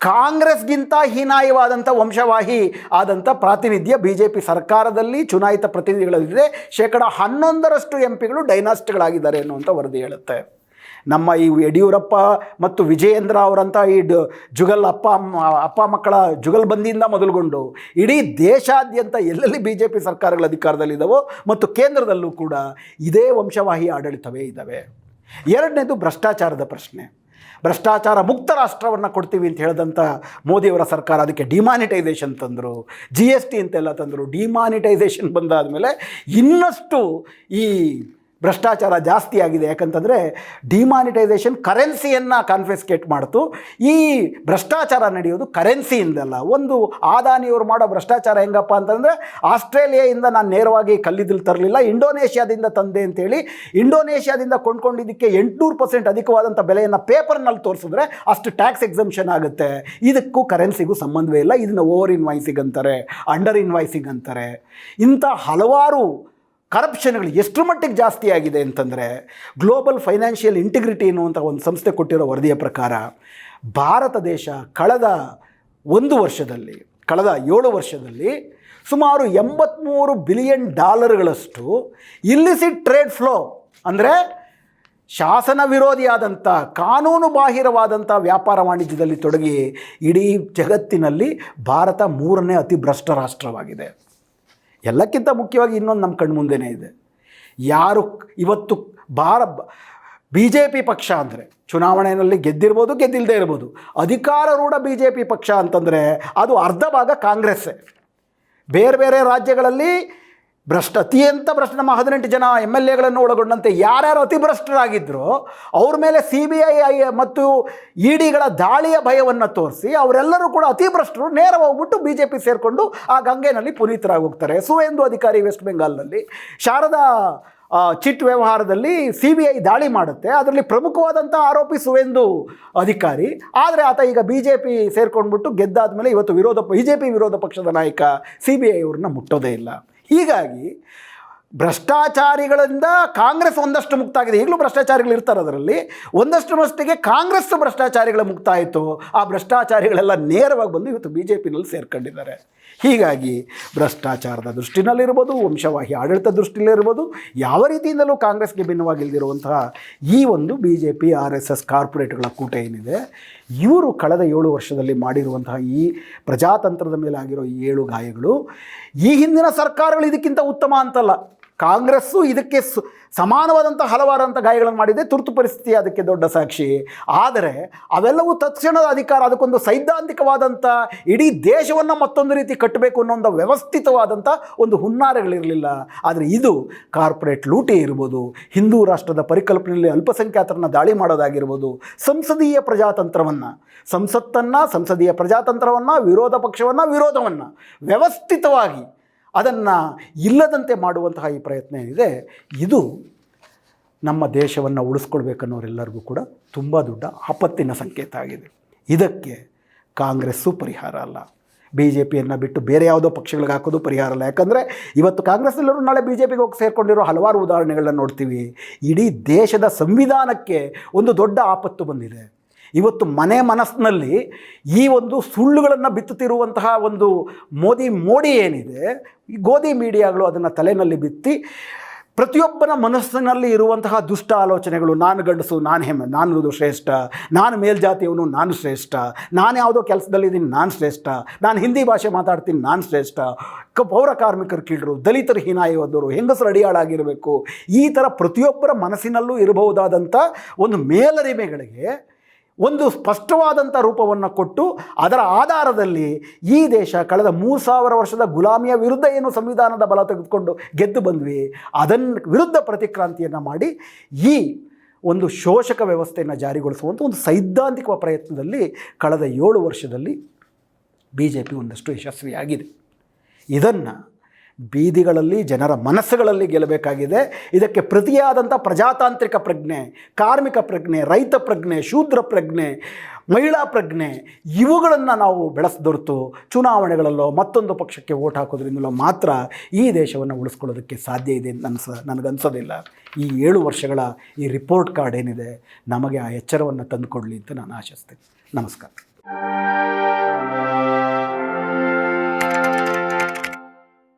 ಕಾಂಗ್ರೆಸ್ಗಿಂತ ಹೀನಾಯವಾದಂಥ ವಂಶವಾಹಿ ಆದಂಥ ಪ್ರಾತಿನಿಧ್ಯ BJP ಸರ್ಕಾರದಲ್ಲಿ ಚುನಾಯಿತ ಪ್ರತಿನಿಧಿಗಳಲ್ಲಿದೆ. 11% MPಗಳು ಡೈನಾಸ್ಟ್ಗಳಾಗಿದ್ದಾರೆ ಅನ್ನುವಂಥ ವರದಿ ಹೇಳುತ್ತೆ. ನಮ್ಮ ಈ ಯಡಿಯೂರಪ್ಪ ಮತ್ತು ವಿಜಯೇಂದ್ರ ಅವರಂಥ ಈ ಜುಗಲ್ ಅಪ್ಪ ಮಕ್ಕಳ ಜುಗಲ್ಬಂದಿಯಿಂದ ಮೊದಲುಗೊಂಡು ಇಡೀ ದೇಶಾದ್ಯಂತ ಎಲ್ಲೆಲ್ಲಿ BJP ಸರ್ಕಾರಗಳ ಅಧಿಕಾರದಲ್ಲಿದ್ದಾವೋ ಮತ್ತು ಕೇಂದ್ರದಲ್ಲೂ ಕೂಡ ಇದೇ ವಂಶವಾಹಿ ಆಡಳಿತವೇ ಇದ್ದಾವೆ. ಎರಡನೇದು ಭ್ರಷ್ಟಾಚಾರದ ಪ್ರಶ್ನೆ. ಭ್ರಷ್ಟಾಚಾರ ಮುಕ್ತ ರಾಷ್ಟ್ರವನ್ನು ಕೊಡ್ತೀವಿ ಅಂತ ಹೇಳಿದಂಥ ಮೋದಿಯವರ ಸರ್ಕಾರ ಅದಕ್ಕೆ ಡಿಮಾನಿಟೈಸೇಷನ್ ತಂದರು, GST ಅಂತೆಲ್ಲ ತಂದರು. ಡಿಮಾನಿಟೈಸೇಷನ್ ಬಂದಾದ ಮೇಲೆ ಇನ್ನಷ್ಟು ಈ ಭ್ರಷ್ಟಾಚಾರ ಜಾಸ್ತಿ ಆಗಿದೆ. ಯಾಕಂತಂದರೆ ಡಿಮಾನಿಟೈಸೇಷನ್ ಕರೆನ್ಸಿಯನ್ನು ಕಾನ್ಫಿಸ್ಕೇಟ್ ಮಾಡ್ತು. ಈ ಭ್ರಷ್ಟಾಚಾರ ನಡೆಯೋದು ಕರೆನ್ಸಿಯಿಂದಲ್ಲ. ಒಂದು ಅದಾನಿಯವರು ಮಾಡೋ ಭ್ರಷ್ಟಾಚಾರ ಹೆಂಗಪ್ಪ ಅಂತಂದರೆ, ಆಸ್ಟ್ರೇಲಿಯಾದಿಂದ ನಾನು ನೇರವಾಗಿ ಕಲ್ಲಿದ್ದಲು ತರಲಿಲ್ಲ, ಇಂಡೋನೇಷ್ಯಾದಿಂದ ತಂದೆ ಅಂತೇಳಿ ಇಂಡೋನೇಷ್ಯಾದಿಂದ ಕೊಂಡ್ಕೊಂಡಿದ್ದಕ್ಕೆ 800% ಅಧಿಕವಾದಂಥ ಬೆಲೆಯನ್ನು ಪೇಪರ್ನಲ್ಲಿ ತೋರಿಸಿದ್ರೆ ಅಷ್ಟು ಟ್ಯಾಕ್ಸ್ ಎಕ್ಸಂಪ್ಷನ್ ಆಗುತ್ತೆ. ಇದಕ್ಕೂ ಕರೆನ್ಸಿಗೂ ಸಂಬಂಧವೇ ಇಲ್ಲ. ಇದನ್ನು ಓವರ್ ಇನ್ವಾಯ್ಸಿಂಗ್ ಅಂತಾರೆ, ಅಂಡರ್ ಇನ್ವಾಯ್ಸಿಂಗ್ ಅಂತಾರೆ. ಇಂಥ ಹಲವಾರು ಕರಪ್ಷನ್ಗಳು ಎಷ್ಟರ ಮಟ್ಟಿಗೆ ಜಾಸ್ತಿ ಆಗಿದೆ ಅಂತಂದರೆ, ಗ್ಲೋಬಲ್ ಫೈನಾನ್ಷಿಯಲ್ ಇಂಟಿಗ್ರಿಟಿ ಎನ್ನುವಂಥ ಒಂದು ಸಂಸ್ಥೆ ಕೊಟ್ಟಿರೋ ವರದಿಯ ಪ್ರಕಾರ ಭಾರತ ದೇಶ ಕಳೆದ 7 ವರ್ಷದಲ್ಲಿ ಸುಮಾರು $83 ಬಿಲಿಯನ್ ಇಲ್ಲಿಸಿಟ್ ಟ್ರೇಡ್ ಫ್ಲೋ, ಅಂದರೆ ಶಾಸನ ವಿರೋಧಿಯಾದಂಥ, ಕಾನೂನು ಬಾಹಿರವಾದಂಥ ವ್ಯಾಪಾರ ವಾಣಿಜ್ಯದಲ್ಲಿ ತೊಡಗಿ ಇಡೀ ಜಗತ್ತಿನಲ್ಲಿ ಭಾರತ 3ನೇ ಅತಿ ಭ್ರಷ್ಟ ರಾಷ್ಟ್ರವಾಗಿದೆ. ಎಲ್ಲಕ್ಕಿಂತ ಮುಖ್ಯವಾಗಿ ಇನ್ನೊಂದು ನಮ್ಮ ಕಣ್ಮುಂದೆನೇ ಇದೆ. ಯಾರು ಇವತ್ತು BJP ಪಕ್ಷ ಅಂದರೆ ಚುನಾವಣೆಯಲ್ಲಿ ಗೆದ್ದಿರ್ಬೋದು, ಗೆದ್ದಿಲ್ಲದೆ ಇರ್ಬೋದು, ಅಧಿಕಾರಾರೂಢ BJP ಪಕ್ಷ ಅಂತಂದರೆ ಅದು ಅರ್ಧ ಭಾಗ ಕಾಂಗ್ರೆಸ್ಸೇ. ಬೇರೆ ಬೇರೆ ರಾಜ್ಯಗಳಲ್ಲಿ ಅತ್ಯಂತ ಭ್ರಷ್ಟ, ನಮ್ಮ 18 ಜನ MLAಗಳನ್ನು ಒಳಗೊಂಡಂತೆ ಯಾರ್ಯಾರು ಅತಿಭ್ರಷ್ಟರಾಗಿದ್ದರೋ ಅವ್ರ ಮೇಲೆ CBI ಮತ್ತು EDಗಳ ದಾಳಿಯ ಭಯವನ್ನು ತೋರಿಸಿ ಅವರೆಲ್ಲರೂ ಕೂಡ ಅತಿಭ್ರಷ್ಟರು ನೇರವಾಗಿ ಹೋಗ್ಬಿಟ್ಟು BJP ಸೇರಿಕೊಂಡು ಆ ಗಂಗೆನಲ್ಲಿ ಪುನೀತರಾಗಿ ಹೋಗ್ತಾರೆ. ಸುವೇಂದು ಅಧಿಕಾರಿ ವೆಸ್ಟ್ ಬೆಂಗಾಲ್ನಲ್ಲಿ ಶಾರದಾ ಚಿಟ್ ವ್ಯವಹಾರದಲ್ಲಿ CBI ದಾಳಿ ಮಾಡುತ್ತೆ. ಅದರಲ್ಲಿ ಪ್ರಮುಖವಾದಂಥ ಆರೋಪಿ ಸುವೇಂದು ಅಧಿಕಾರಿ. ಆದರೆ ಆತ ಈಗ BJP ಸೇರ್ಕೊಂಡ್ಬಿಟ್ಟು ಗೆದ್ದಾದ ಮೇಲೆ ಇವತ್ತು BJP ವಿರೋಧ ಪಕ್ಷದ ನಾಯಕ CBI ಅವ್ರನ್ನ ಮುಟ್ಟೋದೇ ಇಲ್ಲ. ಹೀಗಾಗಿ ಭ್ರಷ್ಟಾಚಾರಿಗಳಿಂದ ಕಾಂಗ್ರೆಸ್ ಒಂದಷ್ಟು ಮುಕ್ತ ಆಗಿದೆ. ಈಗಲೂ ಭ್ರಷ್ಟಾಚಾರಿಗಳು ಇರ್ತಾರೆ, ಅದರಲ್ಲಿ ಒಂದಷ್ಟು ಮಟ್ಟಿಗೆ ಕಾಂಗ್ರೆಸ್ ಭ್ರಷ್ಟಾಚಾರಿಗಳ ಮುಕ್ತ ಆಯಿತು. ಆ ಭ್ರಷ್ಟಾಚಾರಿಗಳೆಲ್ಲ ನೇರವಾಗಿ ಬಂದು ಇವತ್ತು BJPನಲ್ಲಿ ಸೇರ್ಕೊಂಡಿದ್ದಾರೆ. ಹೀಗಾಗಿ ಭ್ರಷ್ಟಾಚಾರದ ದೃಷ್ಟಿನಲ್ಲಿರ್ಬೋದು, ವಂಶವಾಹಿ ಆಡಳಿತ ದೃಷ್ಟಿಯಲ್ಲಿರ್ಬೋದು, ಯಾವ ರೀತಿಯಿಂದಲೂ ಕಾಂಗ್ರೆಸ್ಗೆ ಭಿನ್ನವಾಗಿಲ್ದಿರುವಂತಹ ಈ ಒಂದು BJP RSS ಕಾರ್ಪೊರೇಟ್ಗಳ ಕೂಟ ಏನಿದೆ, ಇವರು ಕಳೆದ 7 ವರ್ಷದಲ್ಲಿ ಮಾಡಿರುವಂತಹ ಈ ಪ್ರಜಾತಂತ್ರದ ಮೇಲೆ ಆಗಿರೋ ಈ 7 ಗಾಯಗಳು ಈ ಹಿಂದಿನ ಸರ್ಕಾರಗಳು ಇದಕ್ಕಿಂತ ಉತ್ತಮ ಅಂತಲ್ಲ. ಕಾಂಗ್ರೆಸ್ಸು ಇದಕ್ಕೆ ಸಮಾನವಾದಂಥ ಹಲವಾರಂಥ ಗಾಯಗಳನ್ನು ಮಾಡಿದೆ. ತುರ್ತು ಪರಿಸ್ಥಿತಿ ಅದಕ್ಕೆ ದೊಡ್ಡ ಸಾಕ್ಷಿ. ಆದರೆ ಅವೆಲ್ಲವೂ ತತ್ಕ್ಷಣದ ಅಧಿಕಾರ, ಅದಕ್ಕೊಂದು ಸೈದ್ಧಾಂತಿಕವಾದಂಥ ಇಡೀ ದೇಶವನ್ನು ಮತ್ತೊಂದು ರೀತಿ ಕಟ್ಟಬೇಕು ಅನ್ನೋ ಒಂದು ವ್ಯವಸ್ಥಿತವಾದಂಥ ಒಂದು ಹುನ್ನಾರಗಳಿರಲಿಲ್ಲ. ಆದರೆ ಇದು ಕಾರ್ಪೊರೇಟ್ ಲೂಟಿ ಇರ್ಬೋದು, ಹಿಂದೂ ರಾಷ್ಟ್ರದ ಪರಿಕಲ್ಪನೆಯಲ್ಲಿ ಅಲ್ಪಸಂಖ್ಯಾತರನ್ನು ದಾಳಿ ಮಾಡೋದಾಗಿರ್ಬೋದು, ಸಂಸದೀಯ ಪ್ರಜಾತಂತ್ರವನ್ನು, ಸಂಸದೀಯ ಪ್ರಜಾತಂತ್ರವನ್ನು, ವಿರೋಧ ವಿರೋಧವನ್ನು ವ್ಯವಸ್ಥಿತವಾಗಿ ಅದನ್ನು ಇಲ್ಲದಂತೆ ಮಾಡುವಂತಹ ಈ ಪ್ರಯತ್ನ ಏನಿದೆ, ಇದು ನಮ್ಮ ದೇಶವನ್ನು ಉಳಿಸ್ಕೊಳ್ಬೇಕನ್ನೋರೆಲ್ಲರಿಗೂ ಕೂಡ ತುಂಬ ದೊಡ್ಡ ಆಪತ್ತಿನ ಸಂಕೇತ ಆಗಿದೆ. ಇದಕ್ಕೆ ಕಾಂಗ್ರೆಸ್ಸು ಪರಿಹಾರ ಅಲ್ಲ, BJPಯನ್ನು ಬಿಟ್ಟು ಬೇರೆ ಯಾವುದೋ ಪಕ್ಷಗಳಿಗೆ ಹಾಕೋದು ಪರಿಹಾರ ಅಲ್ಲ. ಯಾಕಂದರೆ ಇವತ್ತು ಕಾಂಗ್ರೆಸ್ನಲ್ಲರೂ ನಾಳೆ BJPಗೆ ಹೋಗಿ ಸೇರಿಕೊಂಡಿರೋ ಹಲವಾರು ಉದಾಹರಣೆಗಳನ್ನ ನೋಡ್ತೀವಿ. ಇಡೀ ದೇಶದ ಸಂವಿಧಾನಕ್ಕೆ ಒಂದು ದೊಡ್ಡ ಆಪತ್ತು ಬಂದಿದೆ. ಇವತ್ತು ಮನಸ್ಸಿನಲ್ಲಿ ಈ ಒಂದು ಸುಳ್ಳುಗಳನ್ನು ಬಿತ್ತುತ್ತಿರುವಂತಹ ಒಂದು ಮೋಡಿ ಏನಿದೆ, ಈ ಗೋಧಿ ಮೀಡಿಯಾಗಳು ಅದನ್ನು ತಲೆಯಲ್ಲಿ ಬಿತ್ತಿ ಪ್ರತಿಯೊಬ್ಬನ ಮನಸ್ಸಿನಲ್ಲಿ ಇರುವಂತಹ ದುಷ್ಟ ಆಲೋಚನೆಗಳು, ನಾನು ಗಂಡಸು, ನಾನು ಶ್ರೇಷ್ಠ, ನಾನು ಮೇಲ್ಜಾತಿಯವನು, ನಾನು ಶ್ರೇಷ್ಠ, ನಾನು ಯಾವುದೋ ಕೆಲಸದಲ್ಲಿದ್ದೀನಿ, ನಾನು ಶ್ರೇಷ್ಠ, ನಾನು ಹಿಂದಿ ಭಾಷೆ ಮಾತಾಡ್ತೀನಿ, ನಾನು ಶ್ರೇಷ್ಠ, ಪೌರ ಕಾರ್ಮಿಕರು ಕೀಳರು, ದಲಿತರು ಹೀನಾಯವಾದವರು, ಹೆಂಗಸರು ಅಡಿಯಾಳಾಗಿರಬೇಕು, ಈ ಥರ ಪ್ರತಿಯೊಬ್ಬರ ಮನಸ್ಸಿನಲ್ಲೂ ಇರಬಹುದಾದಂಥ ಒಂದು ಮೇಲರಿಮೆಗಳಿಗೆ ಒಂದು ಸ್ಪಷ್ಟವಾದಂಥ ರೂಪವನ್ನು ಕೊಟ್ಟು ಅದರ ಆಧಾರದಲ್ಲಿ ಈ ದೇಶ ಕಳೆದ 3000 ವರ್ಷದ ಗುಲಾಮಿಯ ವಿರುದ್ಧ ಏನು ಸಂವಿಧಾನದ ಬಲ ತೆಗೆದುಕೊಂಡು ಗೆದ್ದು ಬಂದ್ವಿ, ಅದನ್ನು ವಿರುದ್ಧ ಪ್ರತಿಕ್ರಾಂತಿಯನ್ನು ಮಾಡಿ ಈ ಒಂದು ಶೋಷಕ ವ್ಯವಸ್ಥೆಯನ್ನು ಜಾರಿಗೊಳಿಸುವಂಥ ಒಂದು ಸೈದ್ಧಾಂತಿಕ ಪ್ರಯತ್ನದಲ್ಲಿ ಕಳೆದ 7 ವರ್ಷದಲ್ಲಿ BJP ಒಂದಷ್ಟು ಯಶಸ್ವಿಯಾಗಿದೆ. ಇದನ್ನು ಬೀದಿಗಳಲ್ಲಿ, ಜನರ ಮನಸ್ಸುಗಳಲ್ಲಿ ಗೆಲ್ಲಬೇಕಾಗಿದೆ. ಇದಕ್ಕೆ ಪ್ರತಿಯಾದಂಥ ಪ್ರಜಾತಾಂತ್ರಿಕ ಪ್ರಜ್ಞೆ, ಕಾರ್ಮಿಕ ಪ್ರಜ್ಞೆ, ರೈತ ಪ್ರಜ್ಞೆ, ಶೂದ್ರ ಪ್ರಜ್ಞೆ, ಮಹಿಳಾ ಪ್ರಜ್ಞೆ, ಇವುಗಳನ್ನು ನಾವು ಬೆಳೆಸಿದೊರ್ತು ಚುನಾವಣೆಗಳಲ್ಲೋ ಮತ್ತೊಂದು ಪಕ್ಷಕ್ಕೆ ಓಟ್ ಹಾಕೋದ್ರಿಂದಲೋ ಮಾತ್ರ ಈ ದೇಶವನ್ನು ಉಳಿಸ್ಕೊಳ್ಳೋದಕ್ಕೆ ಸಾಧ್ಯ ಇದೆ ಅಂತ ನನಗನ್ಸೋದಿಲ್ಲ. ಈ 7 ವರ್ಷಗಳ ಈ ರಿಪೋರ್ಟ್ ಕಾರ್ಡ್ ಏನಿದೆ ನಮಗೆ ಆ ಎಚ್ಚರವನ್ನು ತಂದುಕೊಡಲಿ ಅಂತ ನಾನು ಆಶಿಸ್ತೇನೆ. ನಮಸ್ಕಾರ.